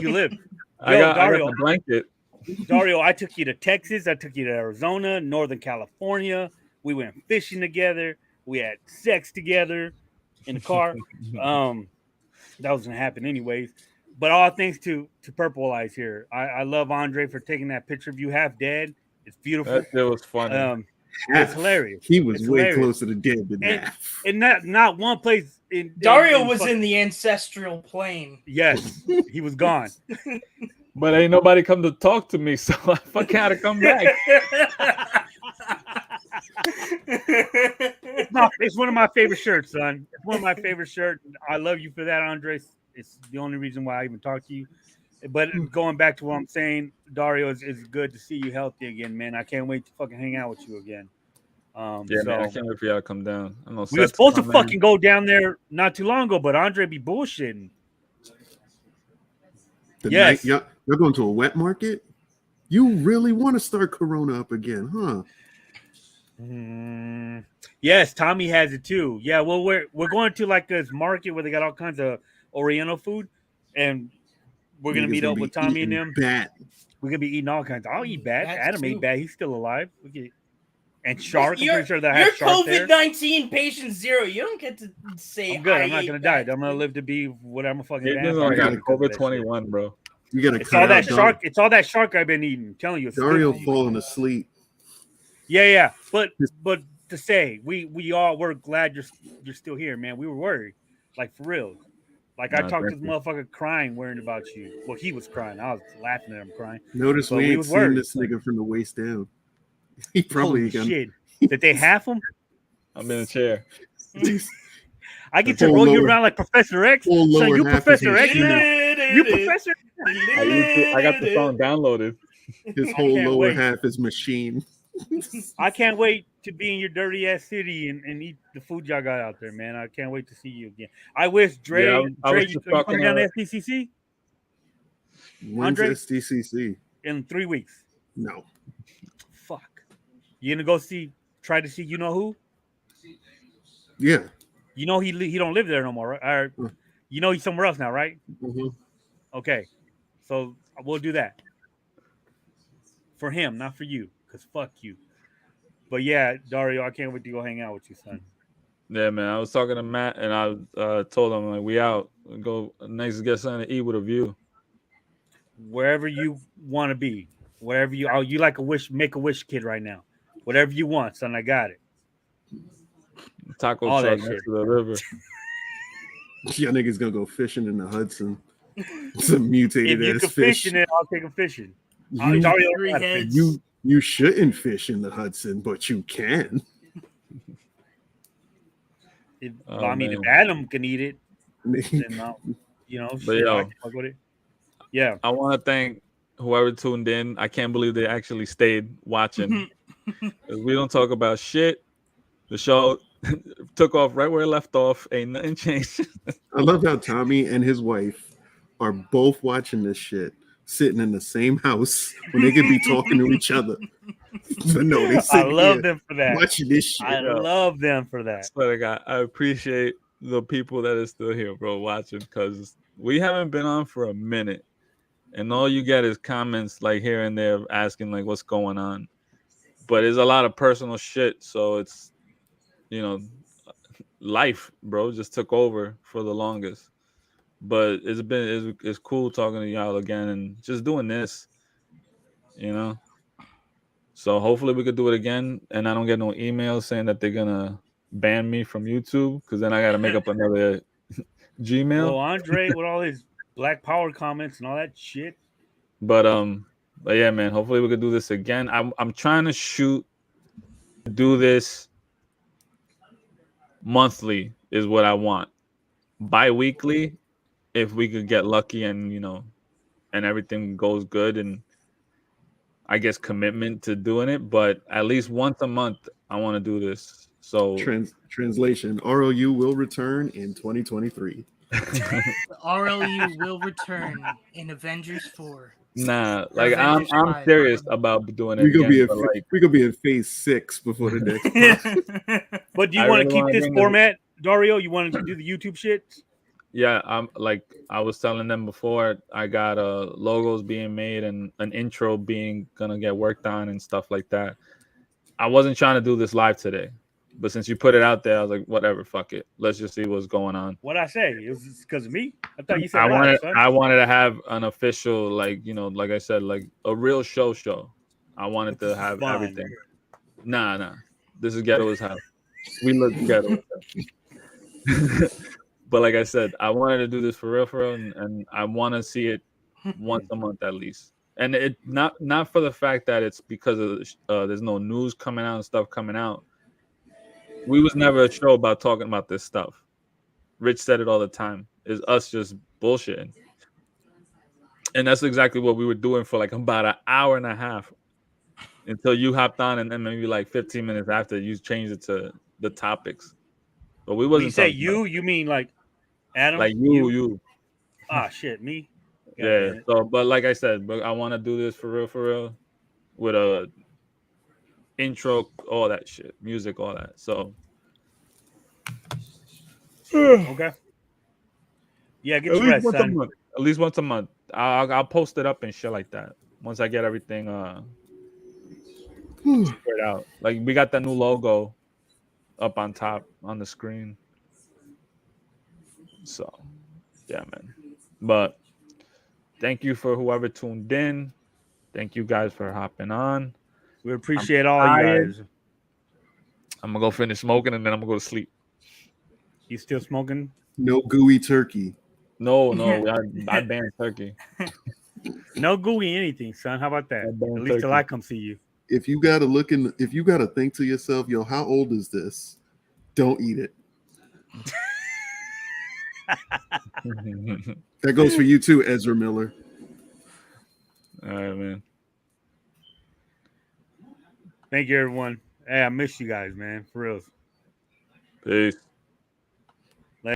[SPEAKER 4] You live.
[SPEAKER 1] I got
[SPEAKER 4] Dario,
[SPEAKER 1] the blanket.
[SPEAKER 4] Dario, I took you to Texas. I took you to Arizona, Northern California. We went fishing together. We had sex together in the car. That was gonna happen anyways. But all thanks to Purple Eyes here. I love Andre for taking that picture of you half dead. It's beautiful.
[SPEAKER 1] That shit was funny.
[SPEAKER 4] It's hilarious.
[SPEAKER 2] He was
[SPEAKER 4] It's
[SPEAKER 2] way
[SPEAKER 4] hilarious.
[SPEAKER 2] closer to dead than
[SPEAKER 4] And-
[SPEAKER 2] that.
[SPEAKER 4] And not one place in
[SPEAKER 3] Dario was
[SPEAKER 4] fucking-
[SPEAKER 3] in the ancestral plane.
[SPEAKER 4] Yes, he was gone.
[SPEAKER 1] But ain't nobody come to talk to me, so I fucking had to come back.
[SPEAKER 4] It's one of my favorite shirts, son. It's one of my favorite shirts. I love you for that, Andre. It's the only reason why I even talk to you. But going back to what I'm saying, Dario, is good to see you healthy again, man. I can't wait to fucking hang out with you again.
[SPEAKER 1] Yeah, man, I can't wait for y'all to come down. I know
[SPEAKER 4] We were
[SPEAKER 1] Seth's
[SPEAKER 4] supposed to
[SPEAKER 1] coming.
[SPEAKER 4] fucking go down there not too long ago, but Andre be bullshitting. Yes.
[SPEAKER 2] You're going to a wet market? You really want to start Corona up again, huh?
[SPEAKER 4] Yes, Tommy has it too. Yeah, well, we're going to like this market where they got all kinds of Oriental food, and we're gonna
[SPEAKER 2] Niggas
[SPEAKER 4] meet up
[SPEAKER 2] be
[SPEAKER 4] with Tommy and
[SPEAKER 2] eating
[SPEAKER 4] them.
[SPEAKER 2] bat.
[SPEAKER 4] We're gonna be eating all kinds. I'll eat bat.
[SPEAKER 3] Bats
[SPEAKER 4] Adam
[SPEAKER 3] too.
[SPEAKER 4] ate bat. He's still alive. And shark. I'm
[SPEAKER 3] You're,
[SPEAKER 4] pretty sure that
[SPEAKER 3] you're
[SPEAKER 4] has shark there.
[SPEAKER 3] COVID-19 patient 0. You don't get to say
[SPEAKER 4] I'm good. I'm
[SPEAKER 3] I
[SPEAKER 4] not
[SPEAKER 3] ate
[SPEAKER 4] gonna die.
[SPEAKER 3] that.
[SPEAKER 4] I'm gonna live to be whatever fucking
[SPEAKER 1] It's
[SPEAKER 4] vampire.
[SPEAKER 1] only got
[SPEAKER 2] gotta
[SPEAKER 1] COVID 21, bro.
[SPEAKER 2] You gotta
[SPEAKER 4] It's
[SPEAKER 2] cut
[SPEAKER 4] all that
[SPEAKER 2] out
[SPEAKER 4] shark. It's all that shark I've been eating. I'm telling you. It's
[SPEAKER 2] Dario
[SPEAKER 4] good.
[SPEAKER 2] falling asleep.
[SPEAKER 4] Yeah. But to say we're glad you're still here, man. We were worried, like for real. Like I
[SPEAKER 1] Nah,
[SPEAKER 4] talked to
[SPEAKER 1] thank
[SPEAKER 4] this motherfucker crying, worrying about you. Well, he was crying. I was laughing at him crying.
[SPEAKER 2] Notice
[SPEAKER 4] But
[SPEAKER 2] we
[SPEAKER 4] we
[SPEAKER 2] ain't
[SPEAKER 4] was
[SPEAKER 2] seen
[SPEAKER 4] worried.
[SPEAKER 2] this nigga from the waist down. He probably
[SPEAKER 4] Holy
[SPEAKER 2] got
[SPEAKER 4] shit! Did they have him?
[SPEAKER 1] I'm in a chair.
[SPEAKER 4] I get
[SPEAKER 2] The
[SPEAKER 4] to
[SPEAKER 2] whole
[SPEAKER 4] roll you
[SPEAKER 2] lower-
[SPEAKER 4] around like Professor X.
[SPEAKER 2] whole
[SPEAKER 4] So
[SPEAKER 2] lower
[SPEAKER 4] you
[SPEAKER 2] half
[SPEAKER 4] Professor
[SPEAKER 2] is
[SPEAKER 4] X
[SPEAKER 2] his
[SPEAKER 4] now? You Professor?
[SPEAKER 1] I got the song downloaded.
[SPEAKER 2] His whole
[SPEAKER 4] can't
[SPEAKER 2] lower
[SPEAKER 4] wait.
[SPEAKER 2] half is machine.
[SPEAKER 4] I can't wait to be in your dirty ass city and eat the food y'all got out there, man. I can't wait to see you again. I wish Dre,
[SPEAKER 1] Yeah, I was
[SPEAKER 4] you
[SPEAKER 1] just
[SPEAKER 4] coming
[SPEAKER 1] talking
[SPEAKER 4] down
[SPEAKER 1] to-
[SPEAKER 4] to SDCC
[SPEAKER 2] When's
[SPEAKER 4] Andre?
[SPEAKER 2] SDCC?
[SPEAKER 4] in 3 weeks.
[SPEAKER 2] No.
[SPEAKER 4] Fuck. You gonna go try to see you know who?
[SPEAKER 2] Yeah.
[SPEAKER 4] You know he don't live there no more, right? Or,
[SPEAKER 2] Mm.
[SPEAKER 4] you know he's somewhere else now, right?
[SPEAKER 2] Mhm.
[SPEAKER 4] Okay, so we'll do that for him, not for you, because fuck you. But yeah, Dario, I can't wait to go hang out with you, son.
[SPEAKER 1] Yeah, man. I was talking to Matt, and I told him like we out. Go next, get something to eat with a view.
[SPEAKER 4] Wherever you want to be, wherever you like make a wish kid right now. Whatever you want, son, I got it.
[SPEAKER 1] Taco
[SPEAKER 4] All
[SPEAKER 1] truck
[SPEAKER 4] that
[SPEAKER 1] next
[SPEAKER 4] shit.
[SPEAKER 1] to the river.
[SPEAKER 2] Y'all niggas gonna go fishing in the Hudson. Some mutated
[SPEAKER 4] If you
[SPEAKER 2] ass
[SPEAKER 4] can
[SPEAKER 2] fish.
[SPEAKER 4] fish in it, I'll take him fishing.
[SPEAKER 2] You,
[SPEAKER 4] Dario,
[SPEAKER 3] Three
[SPEAKER 4] gotta
[SPEAKER 3] heads.
[SPEAKER 4] fish.
[SPEAKER 2] you shouldn't fish in the Hudson, but you can.
[SPEAKER 1] Oh,
[SPEAKER 4] I mean,
[SPEAKER 1] man.
[SPEAKER 4] if Adam can eat it, then I'll,
[SPEAKER 1] But
[SPEAKER 4] shit,
[SPEAKER 1] yo.
[SPEAKER 4] I can fuck with it. Yeah.
[SPEAKER 1] I want to thank whoever tuned in. I can't believe they actually stayed watching. 'Cause we don't talk about shit. The show took off right where it left off. Ain't nothing changed.
[SPEAKER 2] I love how Tommy and his wife are both watching this shit, sitting in the same house when they could be talking to each other. But no, they
[SPEAKER 4] I
[SPEAKER 2] sitting
[SPEAKER 4] love
[SPEAKER 2] here
[SPEAKER 4] them for that.
[SPEAKER 2] watching this shit.
[SPEAKER 4] I love them for that.
[SPEAKER 1] Swear to God, I appreciate the people that are still here, bro, watching, because we haven't been on for a minute. and all you get is comments like here and there asking like what's going on. But it's a lot of personal shit, so it's you know life, bro, just took over for the longest. But it's cool talking to y'all again and just doing this, you know. So hopefully we could do it again, and I don't get no emails saying that they're gonna ban me from YouTube because then I got to make up another Gmail.
[SPEAKER 4] Well, Andre with all his Black Power comments and all that shit.
[SPEAKER 1] But yeah, man. Hopefully we could do this again. I'm trying to do this monthly is what I want. Bi-weekly, if we could get lucky and and everything goes good and I guess commitment to doing it, but at least once a month I want to do this. So
[SPEAKER 2] Translation: RLU will return in 2023.
[SPEAKER 3] The RLU will return in Avengers 4.
[SPEAKER 1] nah,
[SPEAKER 3] Or
[SPEAKER 1] like
[SPEAKER 3] Avengers
[SPEAKER 1] I'm
[SPEAKER 3] 5.
[SPEAKER 1] serious about doing it
[SPEAKER 2] We gonna
[SPEAKER 1] again.
[SPEAKER 2] be
[SPEAKER 1] But like,
[SPEAKER 2] we gonna be in phase 6 before the next part.
[SPEAKER 4] But do you
[SPEAKER 1] I
[SPEAKER 4] want to
[SPEAKER 1] really
[SPEAKER 4] keep
[SPEAKER 1] wanna
[SPEAKER 4] this
[SPEAKER 1] bring this-
[SPEAKER 4] format, Dario? You want to do the YouTube shit?
[SPEAKER 1] yeah, I'm like I was telling them before. I got logos being made and an intro gonna get worked on and stuff like that. I wasn't trying to do this live today, but since you put it out there, I was like, whatever, fuck it. Let's just see what's going on.
[SPEAKER 4] What'd I say? It was because of me? I thought you said live, son.
[SPEAKER 1] I wanted to have an official, like like I said, like a real show. I wanted to have
[SPEAKER 4] Fun.
[SPEAKER 1] everything. Nah. This is ghetto as hell. We look ghetto as hell. But like I said, I wanted to do this for real, and I want to see it once a month at least. And it not for the fact that it's because of there's no news coming out and stuff coming out. We was never a show about talking about this stuff. Rich said it all the time. Is us just bullshitting. And that's exactly what we were doing for like about an hour and a half until you hopped on, and then maybe like 15 minutes after you changed it to the topics. But we
[SPEAKER 4] When you
[SPEAKER 1] wasn't
[SPEAKER 4] say
[SPEAKER 1] talking about
[SPEAKER 4] you mean like Adam?
[SPEAKER 1] like you.
[SPEAKER 4] Ah, shit, me. God
[SPEAKER 1] Yeah.
[SPEAKER 4] damn it.
[SPEAKER 1] So, but like I said, but I want to do this for real, with a intro, all that shit, music, all that. So,
[SPEAKER 4] Okay. Yeah, get
[SPEAKER 1] at
[SPEAKER 4] your
[SPEAKER 1] least
[SPEAKER 4] rest,
[SPEAKER 1] once a
[SPEAKER 4] son.
[SPEAKER 1] month. At least once a month. I'll post it up and shit like that. Once I get everything figured out. Like we got that new logo up on top on the screen. So yeah, man. But thank you for whoever tuned in. Thank you guys for hopping on.
[SPEAKER 4] We appreciate all you
[SPEAKER 1] tired.
[SPEAKER 4] guys.
[SPEAKER 1] I'm gonna go finish smoking and then I'm gonna go to sleep.
[SPEAKER 4] You still smoking?
[SPEAKER 2] No gooey turkey.
[SPEAKER 1] No, I banned turkey.
[SPEAKER 4] No gooey anything, son. How about that?
[SPEAKER 1] I banned
[SPEAKER 4] At least till
[SPEAKER 1] turkey.
[SPEAKER 4] I come see you.
[SPEAKER 2] If you gotta think to yourself, yo, how old is this? Don't eat it. That goes for you too, Ezra Miller.
[SPEAKER 1] All right, man.
[SPEAKER 4] Thank you, everyone. Hey, I miss you guys, man. For real.
[SPEAKER 1] Peace.